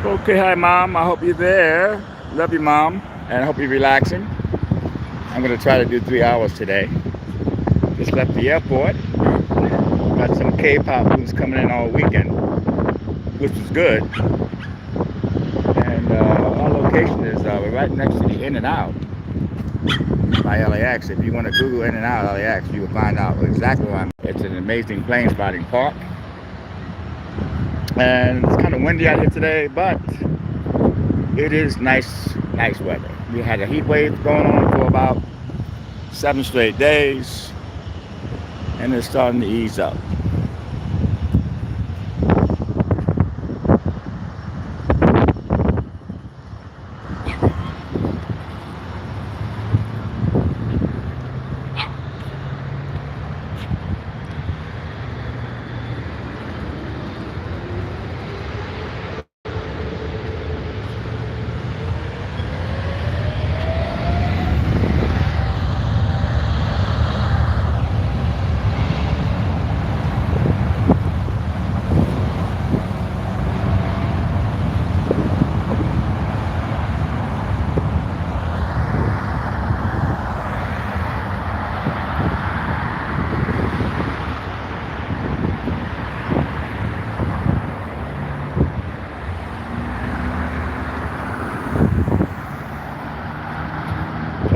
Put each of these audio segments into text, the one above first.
Okay, hi mom. I hope you're there. Love you, mom, and I hope you're relaxing. I'm gonna try to do 3 hours today. Just left the airport. Got some K-pop groups coming in all weekend, which is good. And our location is we're right next to the In and Out by LAX. If you want to Google In and Out LAX, you will find out exactly where I'm. It's an amazing plane spotting park, and it's kind of windy out here today, but it is nice weather. We had a heat wave going on for about 7 straight days, and it's starting to ease up.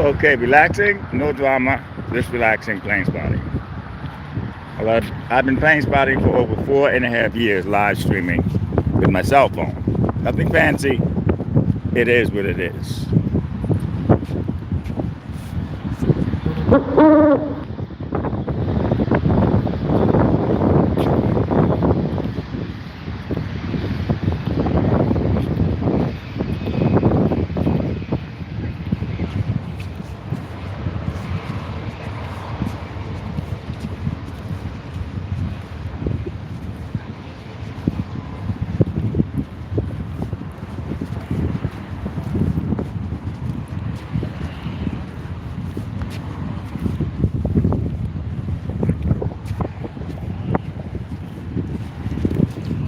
Okay, relaxing, no drama, just relaxing plane spotting. Well, I've been plane spotting for over 4.5 years, live streaming with my cell phone. Nothing fancy. It is what it is.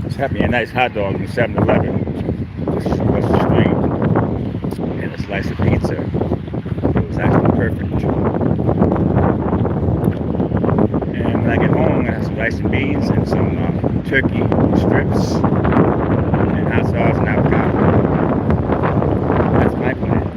Just had me a nice hot dog from 7-Eleven just across the street and a slice of pizza. It was actually perfect. And when I get home, I have some rice and beans and some turkey strips and hot sauce and avocado. That's my plan.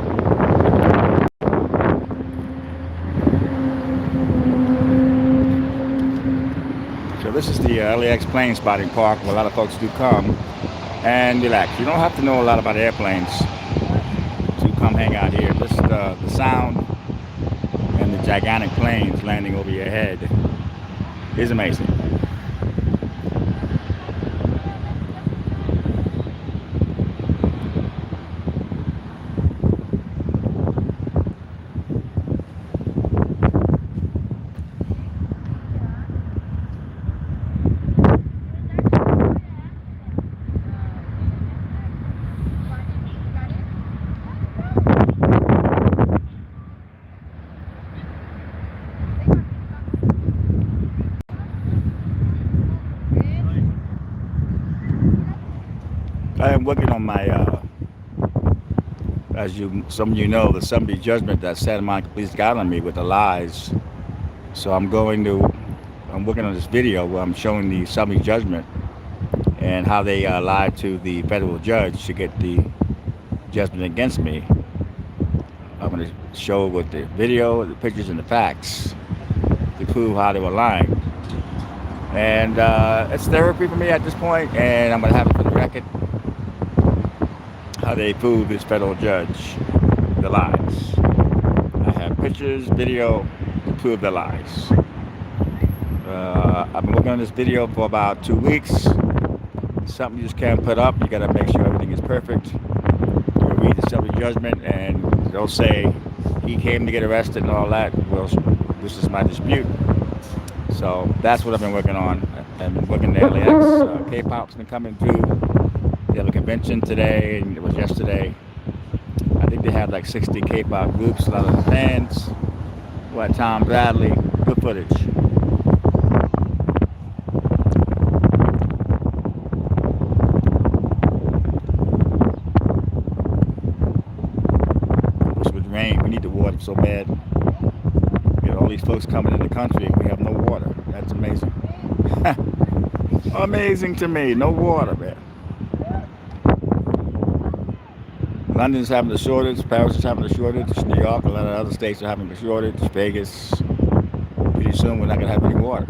So this is the LAX plane spotting park where a lot of folks do come and relax. You don't have to know a lot about airplanes to come hang out here. Just the sound and the gigantic planes landing over your head is amazing. I am working on my, as some of you know, the summary judgment that Santa Monica Police got on me with the lies. So I'm working on this video where I'm showing the summary judgment and how they lied to the federal judge to get the judgment against me. I'm going to show with the video, the pictures, and the facts to prove how they were lying. And it's therapy for me at this point, and I'm going to have it for the record. How they proved this federal judge the lies. I have pictures, video to prove the lies. I've been working on this video for about 2 weeks. It's something you just can't put up. You got to make sure everything is perfect. You read the summary judgment, and they'll say he came to get arrested and all that. Well, this is my dispute. So that's what I've been working on. I've been working the LAX. K-pop's been coming through. They have a convention today, and it was yesterday. I think they have like 60 K-pop groups, a lot of the fans. What, Tom Bradley, good footage. water so bad. You know, all these folks coming in the country, we have no water. That's amazing. Amazing to me. No water, man. London's having a shortage. Paris is having a shortage. New York, a lot of other states are having a shortage. Vegas. Pretty soon we're not going to have any water.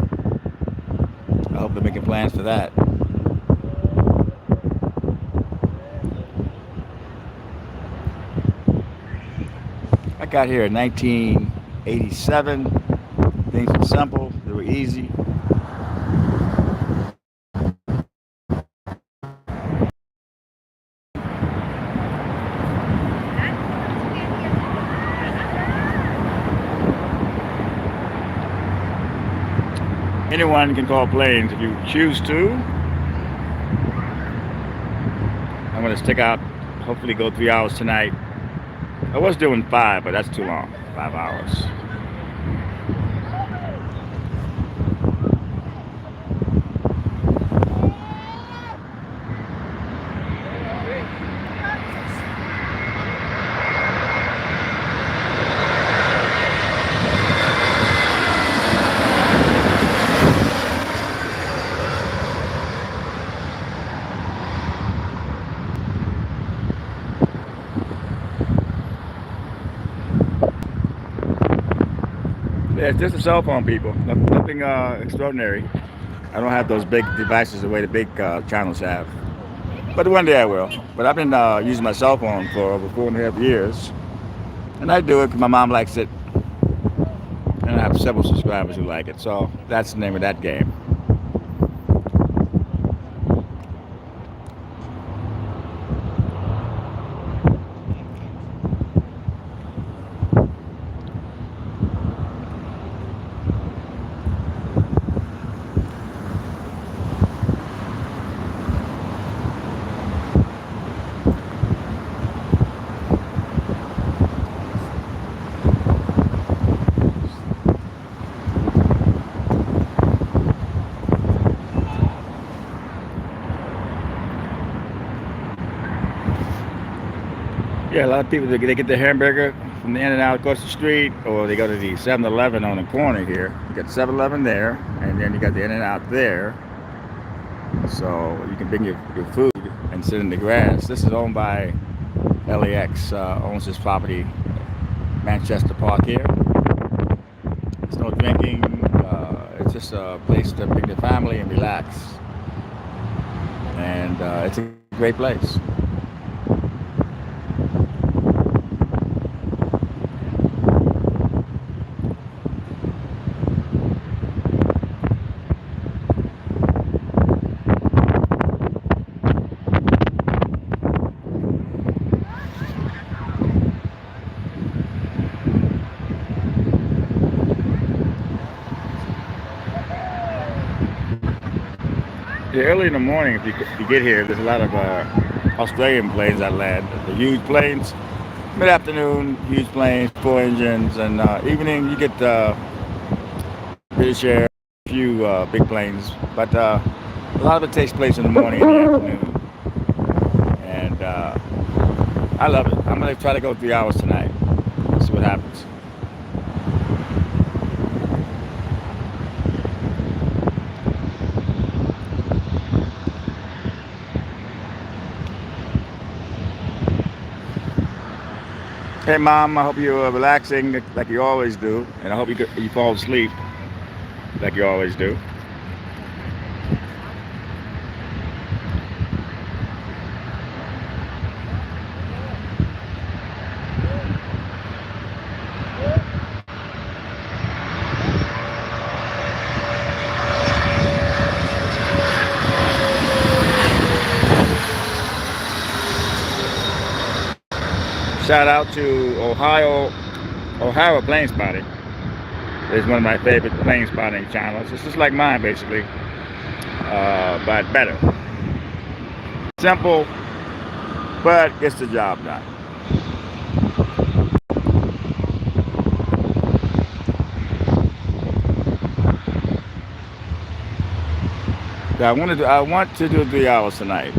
I hope they're making plans for that. I got here in 1987. Things were simple. They were easy. Anyone can call planes if you choose to. I'm going to stick out, hopefully go 3 hours tonight. I was doing 5, but that's too long. 5 hours. Yeah, it's just a cell phone, people. Nothing extraordinary. I don't have those big devices the way the big channels have. But one day I will. But I've been using my cell phone for over 4.5 years. And I do it because my mom likes it. And I have several subscribers who like it. So that's the name of that game. Yeah, a lot of people, they get their hamburger from the In-N-Out across the street, or they go to the 7-Eleven on the corner here. You got 7-Eleven there, and then you got the In-N-Out there. So you can bring your food and sit in the grass. This is owned by LAX, owns this property, Manchester Park here. There's no drinking. It's just a place to bring the family and relax. And it's a great place. Yeah, early in the morning, if you get here, there's a lot of Australian planes that land. The huge planes. Mid-afternoon, huge planes, 4 engines, and evening you get British Air, a few big planes. But a lot of it takes place in the morning and the afternoon. And I love it. I'm going to try to go 3 hours tonight. See what happens. Hey Mom, I hope you're relaxing like you always do, and I hope you fall asleep like you always do. Shout out to Ohio Plane Spotting. It's one of my favorite plane spotting channels. It's just like mine, basically, but better. Simple, but gets the job done. I want to do 3 hours tonight.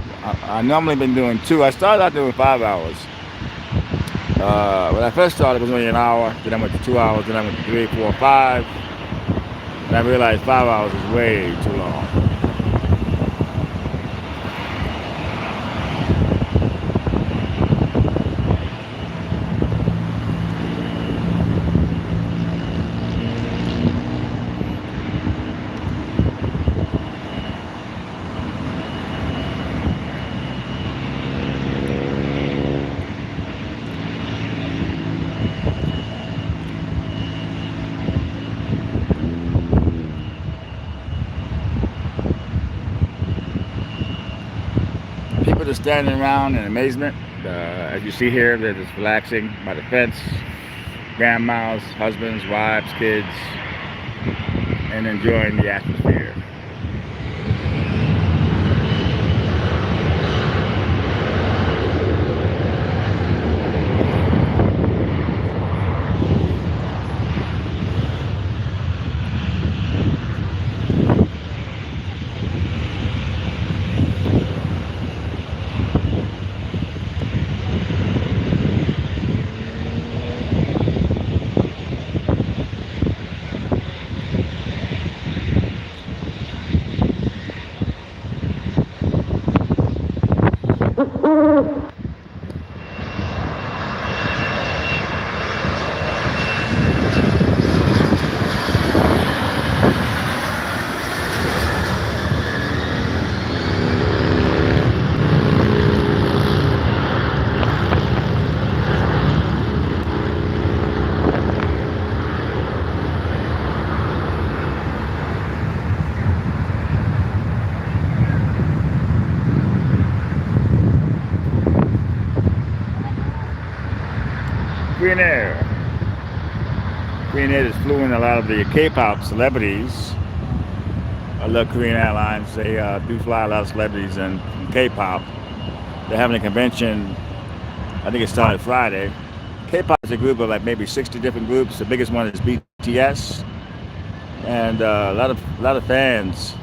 I normally been doing 2. I started out doing 5 hours. When I first started, it was only an hour. Then I went to 2 hours. Then I went to three, four, five. And I realized 5 hours is way too long. People just standing around in amazement. As you see here, they're just relaxing by the fence. Grandmas, husbands, wives, kids, and enjoying the atmosphere. Queen Air. Queen Air just flew in a lot of the K-pop celebrities. I love Korean Airlines. They do fly a lot of celebrities and K-pop. They're having a convention. I think it started Friday. K-pop is a group of like maybe 60 different groups. The biggest one is BTS, and a lot of fans.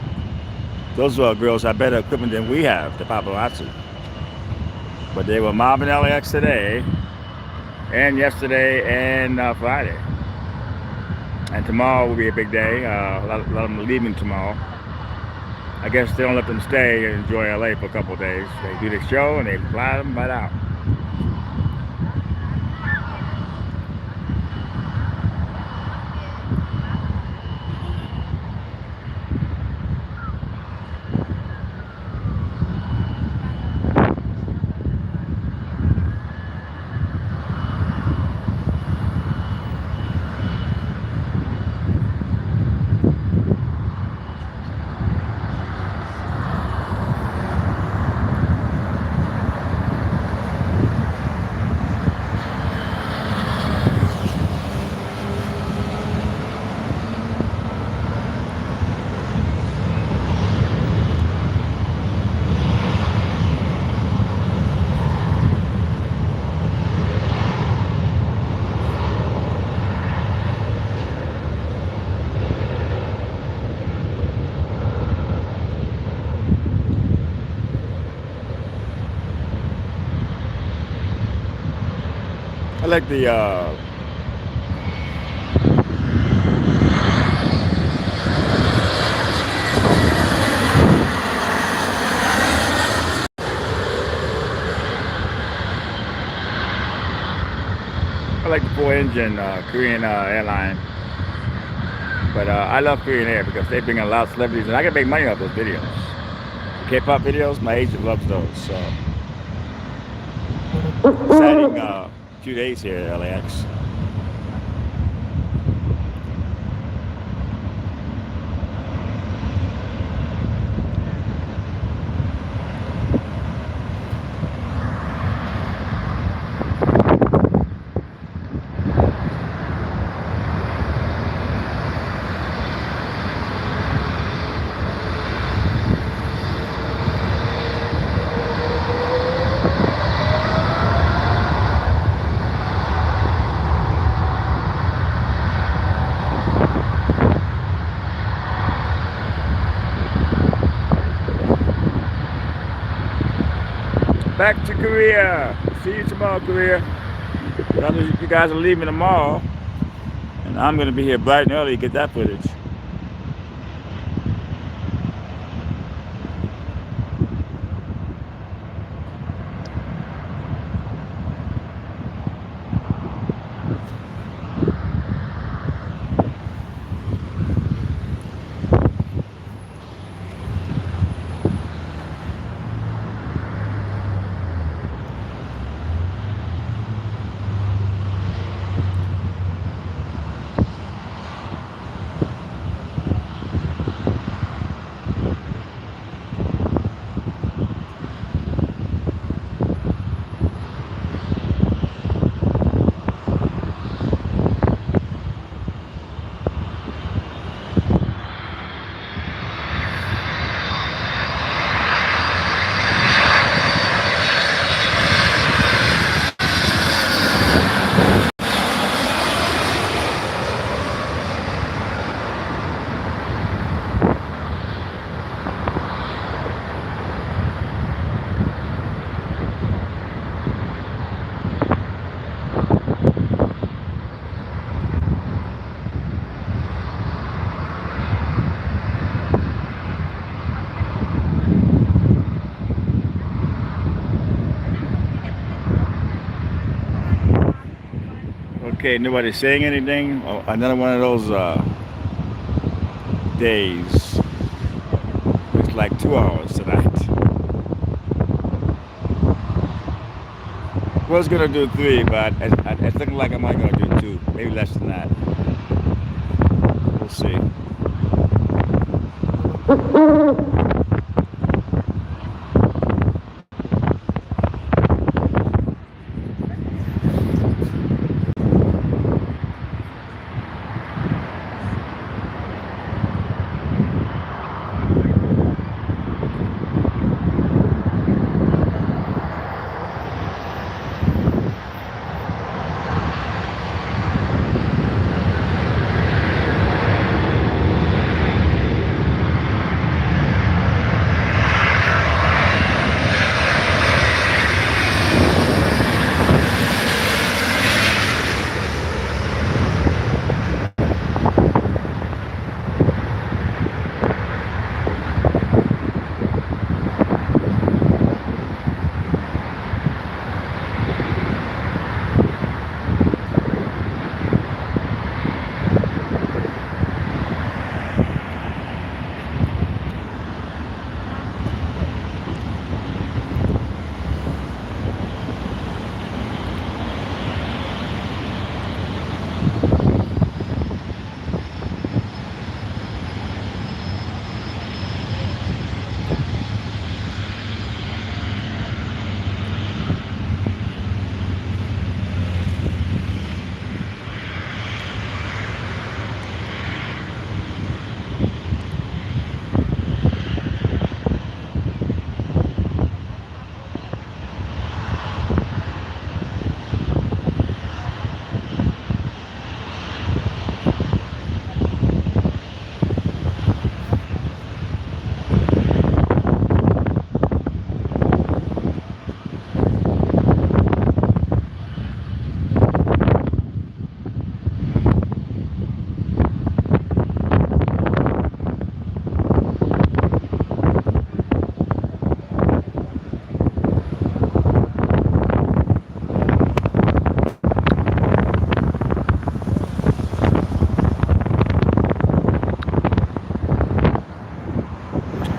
Those girls have better equipment than we have, the paparazzi. But they were mobbing LAX today, and yesterday, and Friday. And tomorrow will be a big day. A lot of them are leaving tomorrow. I guess they don't let them stay and enjoy LA for a couple of days. They do the show and they fly them right out. I like the four-engine Korean airline, but I love Korean Air because they bring in a lot of celebrities, and I can make money off those videos. K-pop videos, my agent loves those. So exciting few days here at LAX. Back to Korea. See you tomorrow, Korea. You guys are leaving tomorrow, and I'm going to be here bright and early to get that footage. Okay, nobody's saying anything. Oh, another one of those days. Looks like 2 hours tonight. Was gonna do three, but it's looking like I'm only gonna do two, maybe less than that. We'll see.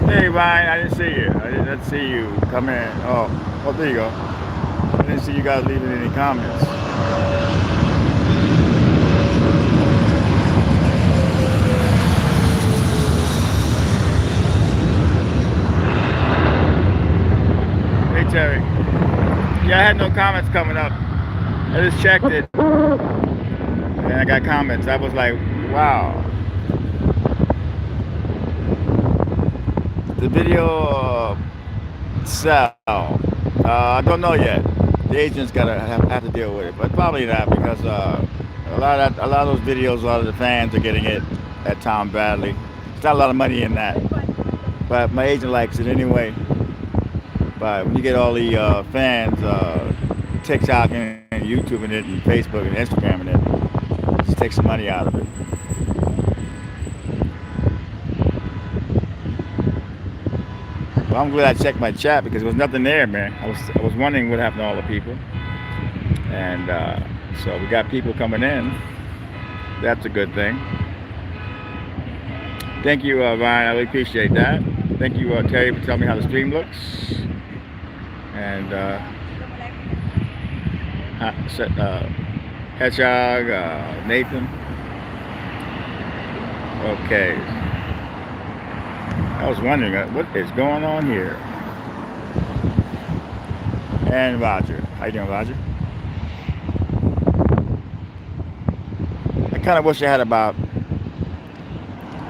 Hey Ryan, I didn't see you. I didn't see you come in. Oh, there you go. I didn't see you guys leaving any comments. Hey Terry. Yeah, I had no comments coming up. I just checked it, and I got comments. I was like, wow. The video sell. I don't know yet. The agent's gotta have to deal with it, but probably not because a lot of those videos, a lot of the fans are getting it at Tom Bradley. There's not a lot of money in that, but my agent likes it anyway. But when you get all the fans TikTok and YouTube and it and Facebook and Instagram and it. Just take some money out of it. Well, I'm glad I checked my chat because there was nothing there, man. I was wondering what happened to all the people, and so we got people coming in. That's a good thing. Thank you, Ryan. I really appreciate that. Thank you, Terry, for telling me how the stream looks. And Hedgehog, Nathan. Okay. I was wondering what is going on here. And Roger. How you doing, Roger? I kind of wish I had about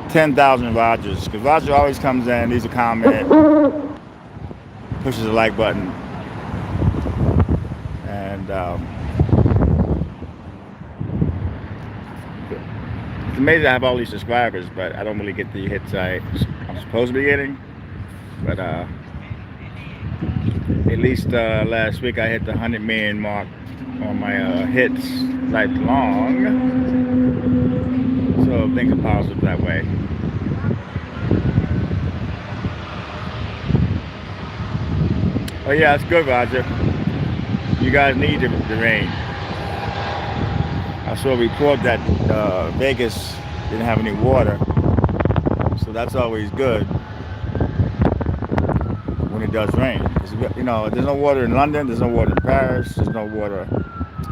10,000 Rogers, because Roger always comes in, leaves a comment, pushes the like button, and it's amazing I have all these subscribers, but I don't really get the hits I'm supposed to be getting. But at least last week I hit the 100 million mark on my hits lifelong, so things are positive that way. Oh yeah, that's good, Roger. You guys need the rain. I saw a report that Vegas didn't have any water, so that's always good when it does rain. You know, there's no water in London, there's no water in Paris, there's no water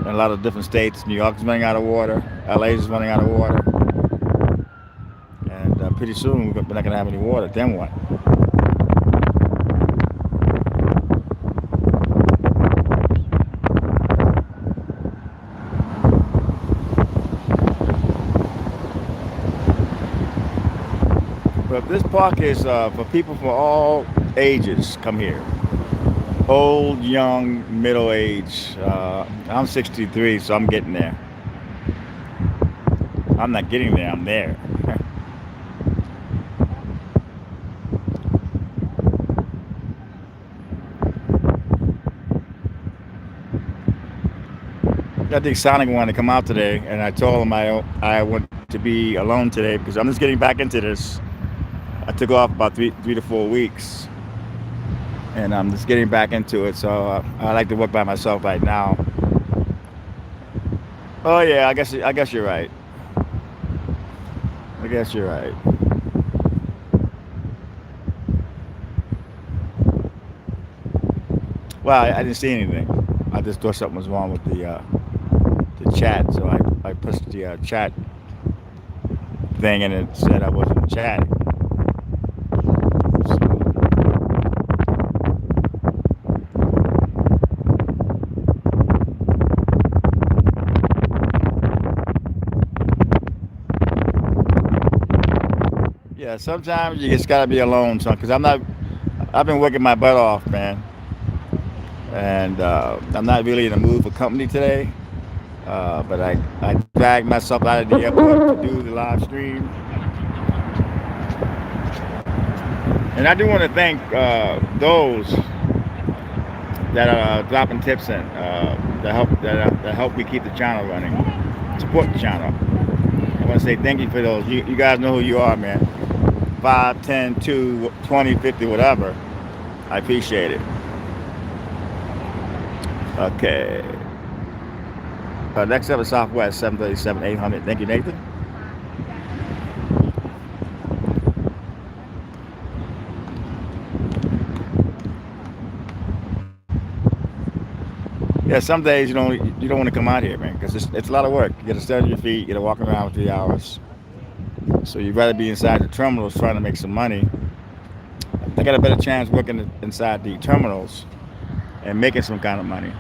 in a lot of different states. New York's running out of water, LA is running out of water, and pretty soon we're not going to have any water. Then what? But this park is for people from all ages come here. Old, young, middle age. I'm 63, so I'm getting there. I'm not getting there, I'm there. I think Sonic wanted to come out today, and I told him I want to be alone today because I'm just getting back into this. I took off about three to 4 weeks, and I'm just getting back into it. So I like to work by myself right now. Oh yeah, I guess you're right. I guess you're right. Well, I didn't see anything. I just thought something was wrong with the chat, so I pushed the chat thing, and it said I wasn't chatting. Yeah, sometimes you just gotta be alone, son. Cause I've been working my butt off, man, and I'm not really in the mood for company today. But I dragged myself out of the airport to do the live stream, and I do want to thank those that are dropping tips in that help me keep the channel running, support the channel. I want to say thank you for those. You guys know who you are, man. 5, 10, 2, 20, 50, whatever. I appreciate it. Okay. Next up is Southwest 737 800. Thank you, Nathan. Yeah, some days you don't want to come out here, man, because it's a lot of work. You got to stand on your feet. You got to walk around for 3 hours. So you'd rather be inside the terminals trying to make some money. I got a better chance working inside the terminals and making some kind of money.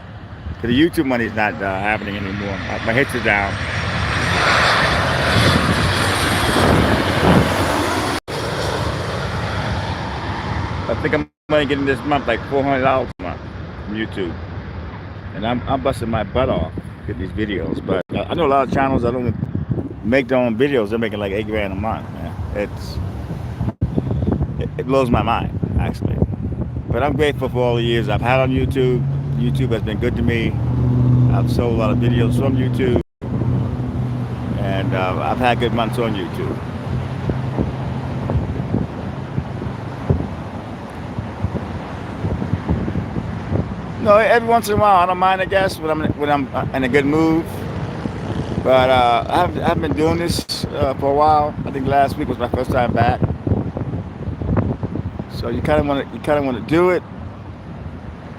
Because the YouTube money is not happening anymore. My hits are down. I think I'm only getting this month like $400 a month from YouTube. And I'm busting my butt off to get these videos. But I know a lot of channels that don't make their own videos. They're making like $8 grand a month, man. It blows my mind, actually. But I'm grateful for all the years I've had on YouTube. YouTube has been good to me. I've sold a lot of videos from YouTube, and I've had good months on YouTube. No, every once in a while I don't mind, I guess, when I'm in a good mood. But I've been doing this for a while. I think last week was my first time back. So you kind of want to do it,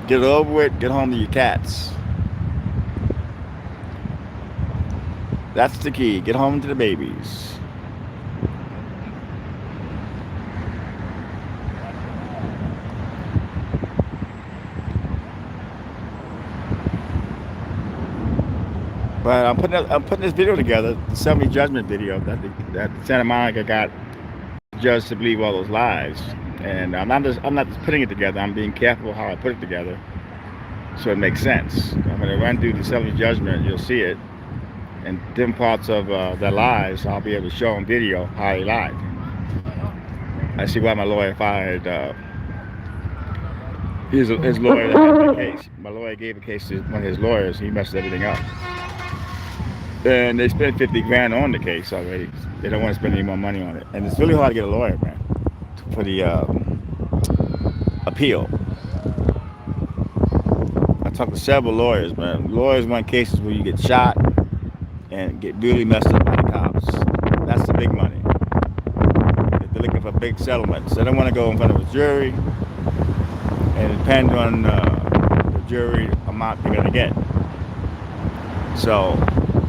get it over with, get home to your cats. That's the key. Get home to the babies. But I'm putting this video together, the summary judgment video that Santa Monica got judged to believe all those lies. And I'm not just putting it together. I'm being careful how I put it together, so it makes sense. I'm going to run through the summary judgment. You'll see it, and different parts of their lies. I'll be able to show on video how they lied. I see why my lawyer fired his lawyer that had the case. My lawyer gave a case to one of his lawyers. He messed everything up. And they spent 50 grand on the case already. They don't want to spend any more money on it. And it's really hard to get a lawyer, man, for the appeal. I talked to several lawyers, man. Lawyers want cases where you get shot and get really messed up by the cops. That's the big money. They're looking for big settlements. They don't want to go in front of a jury, and it depends on the jury amount they're going to get. So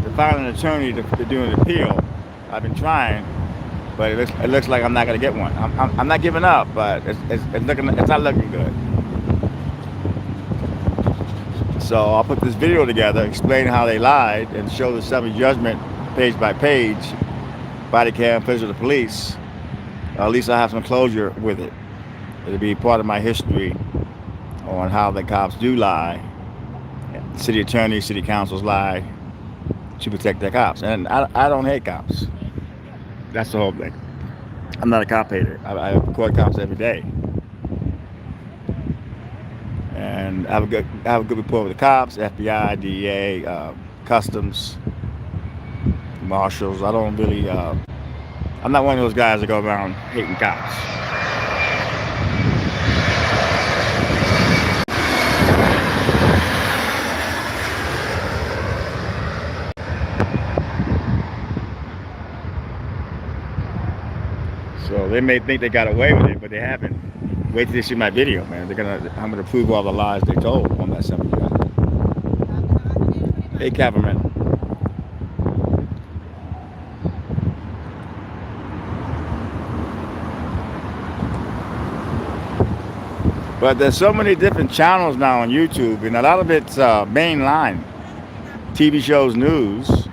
to find an attorney to do an appeal, I've been trying, but it looks like I'm not going to get one. I'm not giving up, but it's not looking good. So I'll put this video together, explain how they lied, and show the summary judgment page by page, body cam footage of the police. At least I have some closure with it. It'll be part of my history on how the cops do lie. City attorneys, city councils lie to protect their cops. And I don't hate cops. That's the whole thing. I'm not a cop hater. I record cops every day. And I have a good rapport with the cops, FBI, DEA, customs, marshals. I don't really, I'm not one of those guys that go around hating cops. So they may think they got away with it, but they haven't. Wait till they see my video, man. I'm gonna prove all the lies they told on that subject. Hey, cameraman. But there's so many different channels now on YouTube, and a lot of it's mainline TV shows, news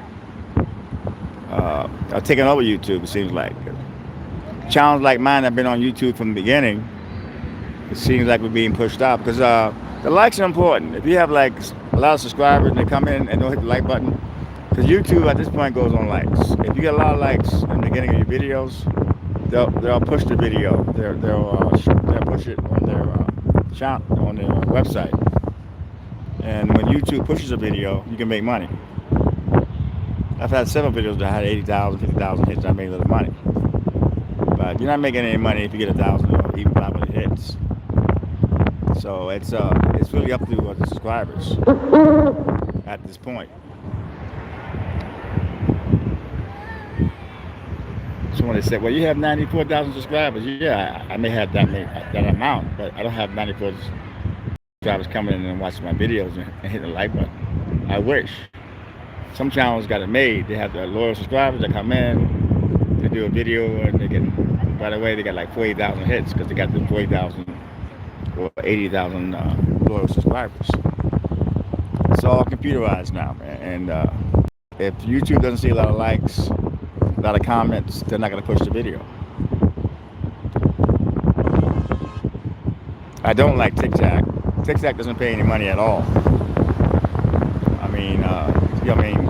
are taking over YouTube. It seems like channels like mine have been on YouTube from the beginning. It seems like we're being pushed out because the likes are important. If you have like a lot of subscribers and they come in and don't hit the like button, because YouTube at this point goes on likes. If you get a lot of likes in the beginning of your videos, they'll push the video. They'll push it on their channel, on their website. And when YouTube pushes a video, you can make money. I've had several videos that had 80,000, 50,000 hits. I made a little money. But you're not making any money if you get 1,000 or even 500 hits. So it's really up to the subscribers at this point. Someone said, "Well, you have 94,000 subscribers." Yeah, I may have that amount, but I don't have 94 subscribers coming in and watching my videos and hitting the like button. I wish. Some channels got it made. They have the loyal subscribers that come in, they do a video, and they get. By the way, they got like 40,000 hits because they got the 40,000 or 80,000 loyal subscribers. It's all computerized now, man. And if YouTube doesn't see a lot of likes, a lot of comments, they're not going to push the video. I don't like TikTok. TikTok doesn't pay any money at all. I mean,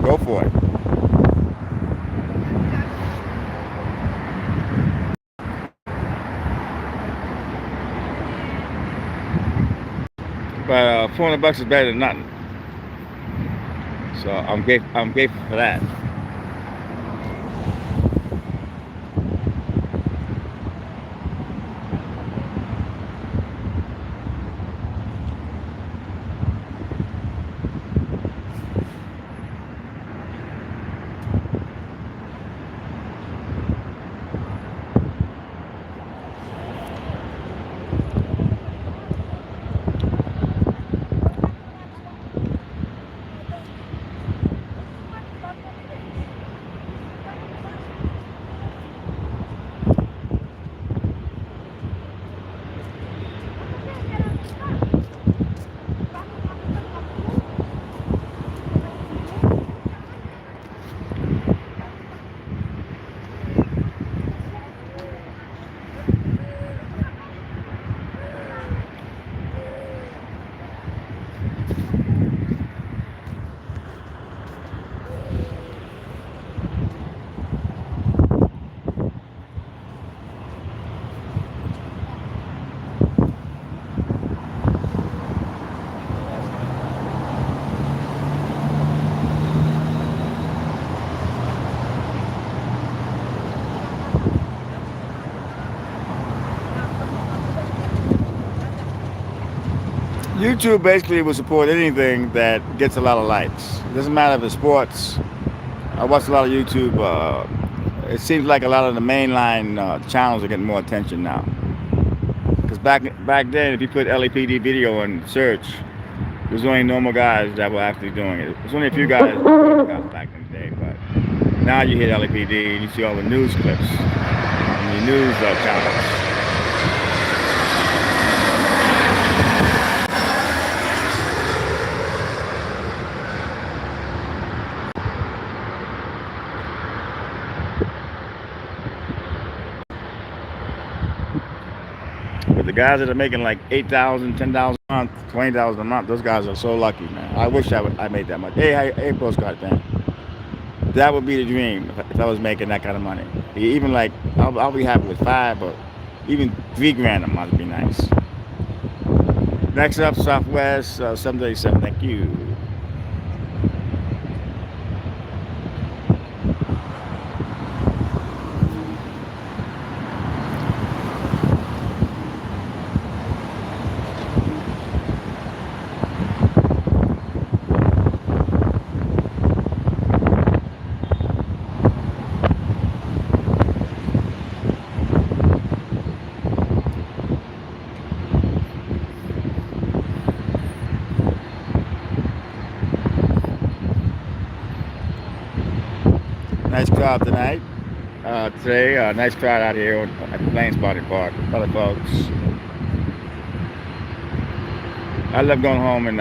go for it. But $400 is better than nothing. So I'm grateful for that. YouTube basically will support anything that gets a lot of likes. It doesn't matter if it's sports. I watch a lot of YouTube. It seems like a lot of the mainline channels are getting more attention now. Because back then, if you put LAPD video in search, there was only normal guys that were actually doing it. There's only a few guys back in the day, but now you hit LAPD and you see all the news clips, and the news channels. But the guys that are making like 8,000, 10,000 a month, 20,000 a month, those guys are so lucky, man. I wish I made that much. Hey, postcard thing. That would be the dream if I was making that kind of money. Even like I'll be happy with five, but even 3 grand a month would be nice. Next up, Southwest 737. Thank you. Nice crowd tonight. Today, nice crowd out here at the Plane Spotting Park. Other folks. I love going home and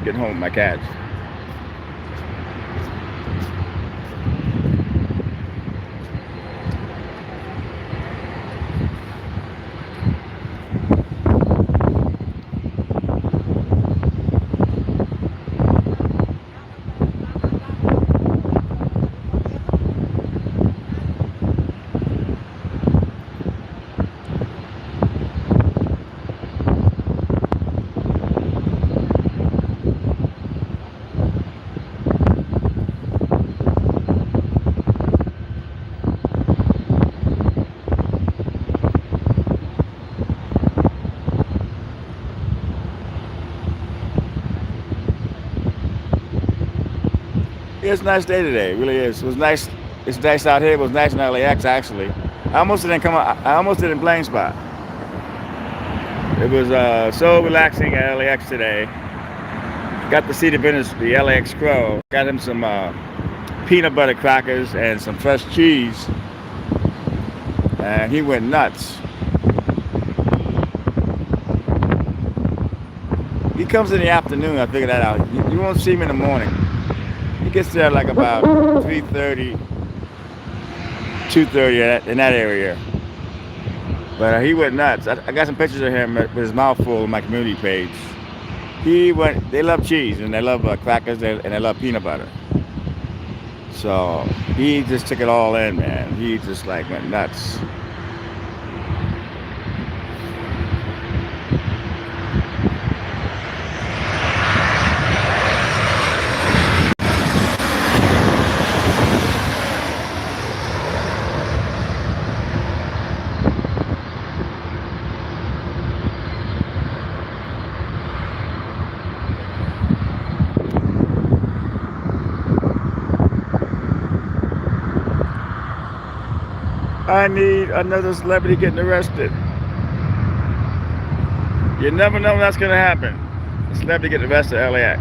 getting home with my cats. Yeah, it's a nice day today. It really is. It was nice. It's nice out here. It was nice in LAX actually. I almost didn't come out. I almost didn't Plane Spot. It was so relaxing at LAX today. Got to see the LAX Crow. Got him some peanut butter crackers and some fresh cheese, and he went nuts. He comes in the afternoon. I figured that out. You won't see him in the morning. He gets there like about 3:30, 2:30 in that area. But he went nuts. I got some pictures of him with his mouth full on my community page. They love cheese and they love crackers and they love peanut butter. So he just took it all in, man. He just like went nuts. I need another celebrity getting arrested. You never know when that's gonna happen. A celebrity getting arrested at LAX.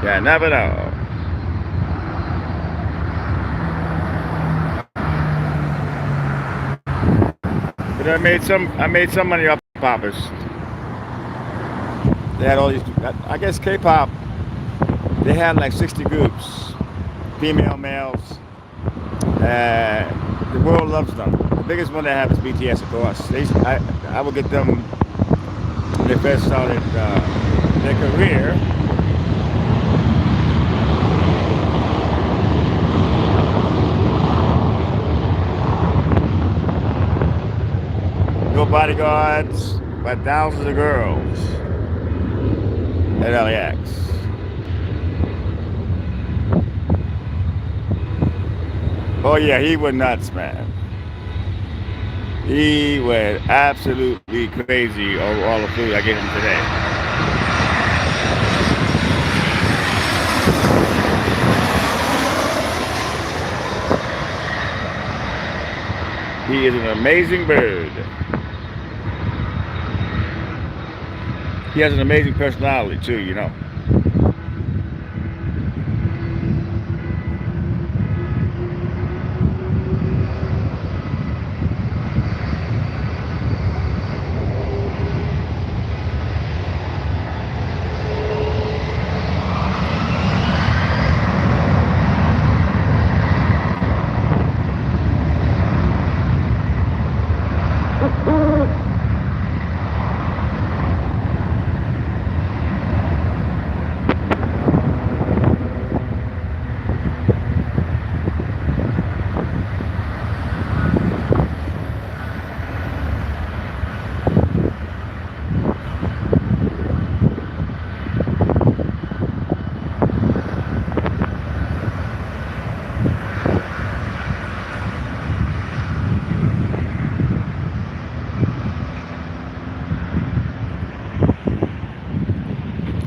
Yeah, never know. But I made some money off poppers. They had all these. I guess K-pop. They had like 60 groups, female, males. The world loves them. The biggest one they have is BTS, of course. I would get them when they first started their career. No bodyguards, but thousands of girls at LAX. Oh yeah, he went nuts, man. He went absolutely crazy over all the food I gave him today. He is an amazing bird. He has an amazing personality too, you know.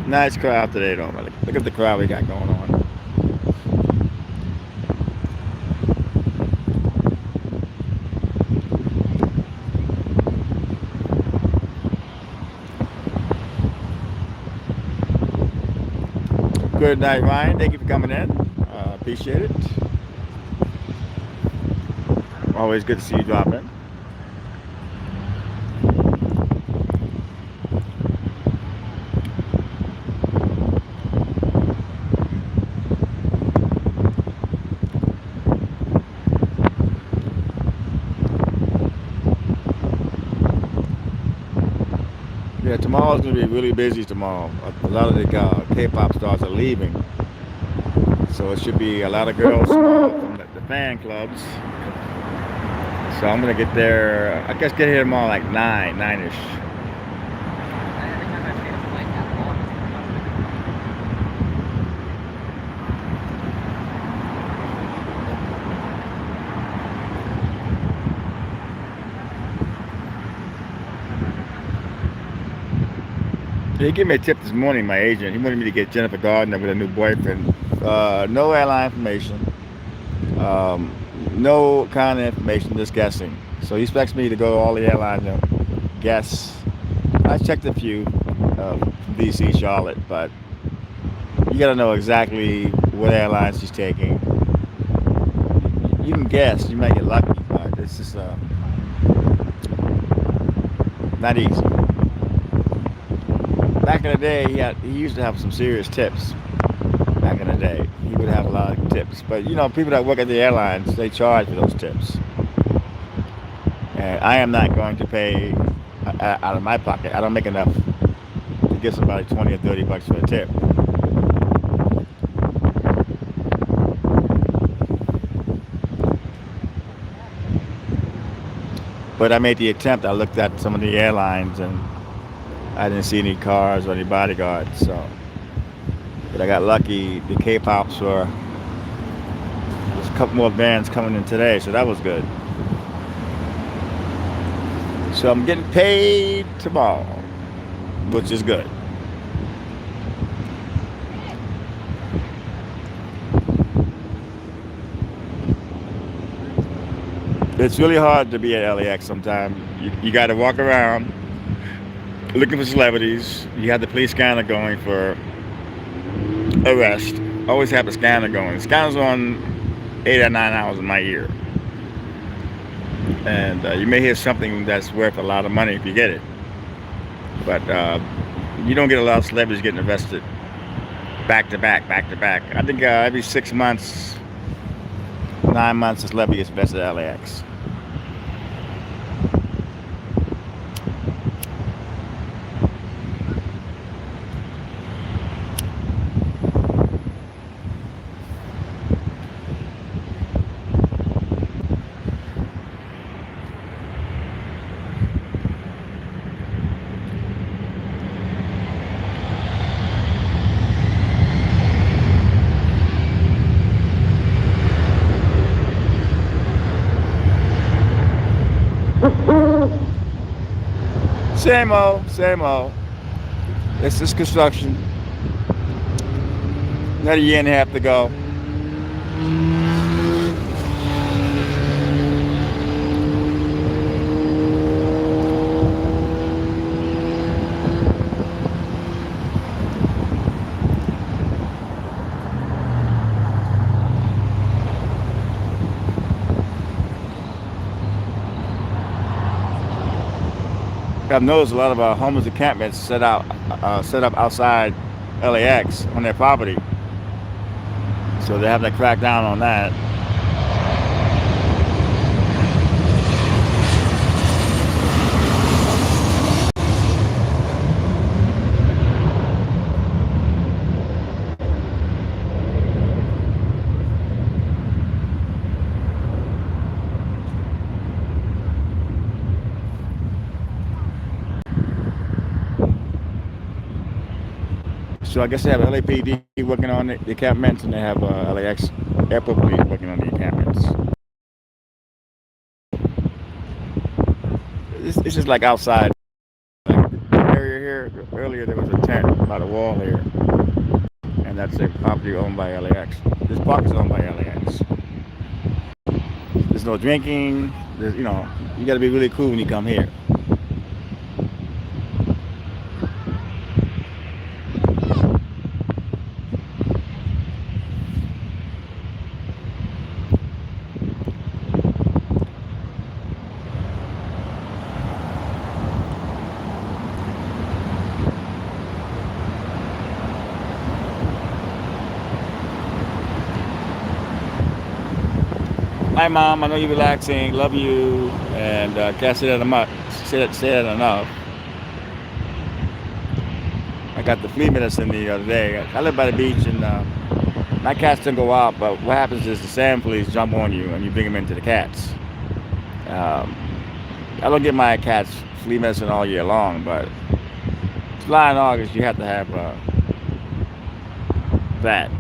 Nice crowd today, though. Look at the crowd we got going on. Good night, Ryan. Thank you for coming in. Appreciate it. Always good to see you drop in. Yeah, tomorrow's gonna be really busy tomorrow. A lot of the K-pop stars are leaving, so it should be a lot of girls tomorrow from the fan clubs. So I'm gonna get there. I guess get here tomorrow like 9ish. He gave me a tip this morning, my agent. He wanted me to get Jennifer Gardner with a new boyfriend. No airline information. No kind of information, just guessing. So he expects me to go to all the airlines and guess. I checked a few from DC, Charlotte, but you gotta know exactly what airlines she's taking. You can guess, you might get lucky, but it's just not easy. Back in the day, he used to have some serious tips. Back in the day, he would have a lot of tips. But you know, people that work at the airlines, they charge for those tips. And I am not going to pay out of my pocket. I don't make enough to give somebody 20 or 30 bucks for a tip. But I made the attempt. I looked at some of the airlines and I didn't see any cars or any bodyguards. So, but I got lucky. The K-pops were. There's a couple more bands coming in today, so that was good. So I'm getting paid tomorrow, which is good. It's really hard to be at LAX sometimes. You got to walk around looking for celebrities. You have the police scanner going for arrest. Always have the scanner going. The scanner's on 8 or 9 hours in my ear. And you may hear something that's worth a lot of money if you get it. But you don't get a lot of celebrities getting arrested back to back, back to back. I think every 6 months, 9 months, a celebrity gets arrested at LAX. Same old, same old. It's just construction. Another year and a half to go. I've noticed a lot of homeless encampments set up outside LAX on their property, so they have to crack down on that. So I guess they have LAPD working on the encampments, and they have LAX airport police working on the encampments. It's just like outside. Like the area here, earlier there was a tent by the wall here, and that's a property owned by LAX. This park is owned by LAX. There's no drinking. You got to be really cool when you come here. Hi, Mom. I know you're relaxing. Love you. And can't say that enough. Say that enough. I got the flea medicine the other day. I live by the beach, and my cats don't go out. But what happens is the sand fleas jump on you, and you bring them into the cats. Um, I don't get my cats flea medicine all year long, but July and August you have to have that.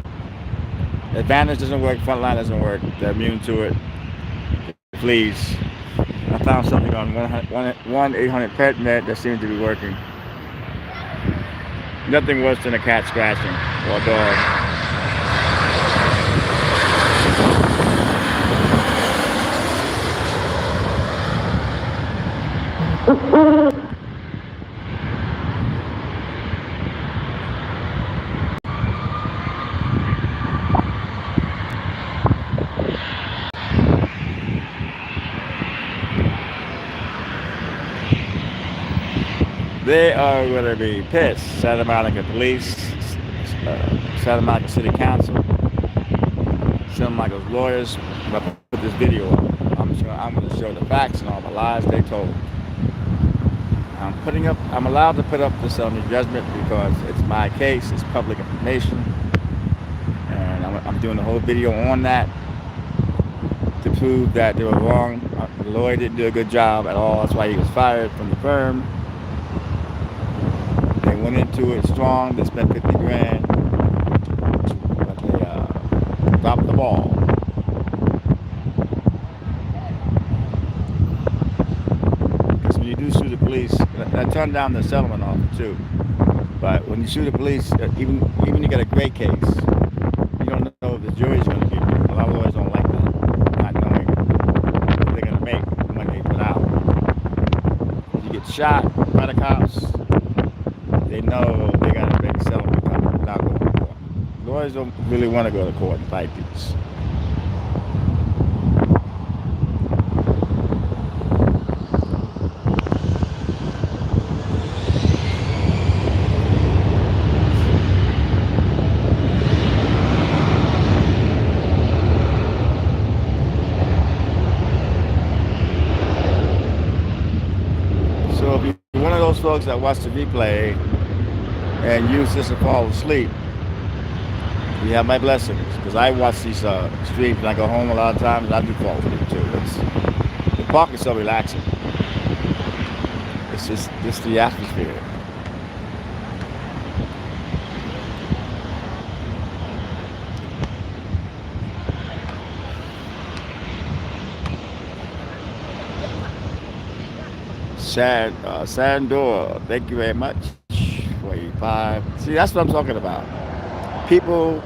Advantage doesn't work. Frontline doesn't work. They're immune to it. Fleas. I found something on 1-800-PET-MED that seems to be working. Nothing worse than a cat scratching or a dog. They are going to be pissed. Santa Monica Police, Santa Monica City Council, Santa Monica's lawyers. I'm going to put this video up. I'm going to show the facts and all the lies they told. I'm allowed to put up this summary judgment because it's my case. It's public information, and I'm doing a whole video on that to prove that they were wrong. The lawyer didn't do a good job at all. That's why he was fired from the firm. They went into it strong. They spent 50 grand, but they dropped the ball. Because when you do sue the police, I turned down the settlement offer too. But when you sue the police, even you get a great case, you don't know if the jury's going to give you. A lot of lawyers don't like that, not knowing if they're going to make shot by the cops, they know they got a big settlement coming without going to court. Lawyers don't really want to go to court and fight these. So if you're one of those folks that watch the replay and use this to fall asleep, you have my blessings. Because I watch these streams and I go home a lot of times and I do fall asleep too. The park is so relaxing. It's just the atmosphere. Sandor, thank you very much. 45. See, that's what I'm talking about. People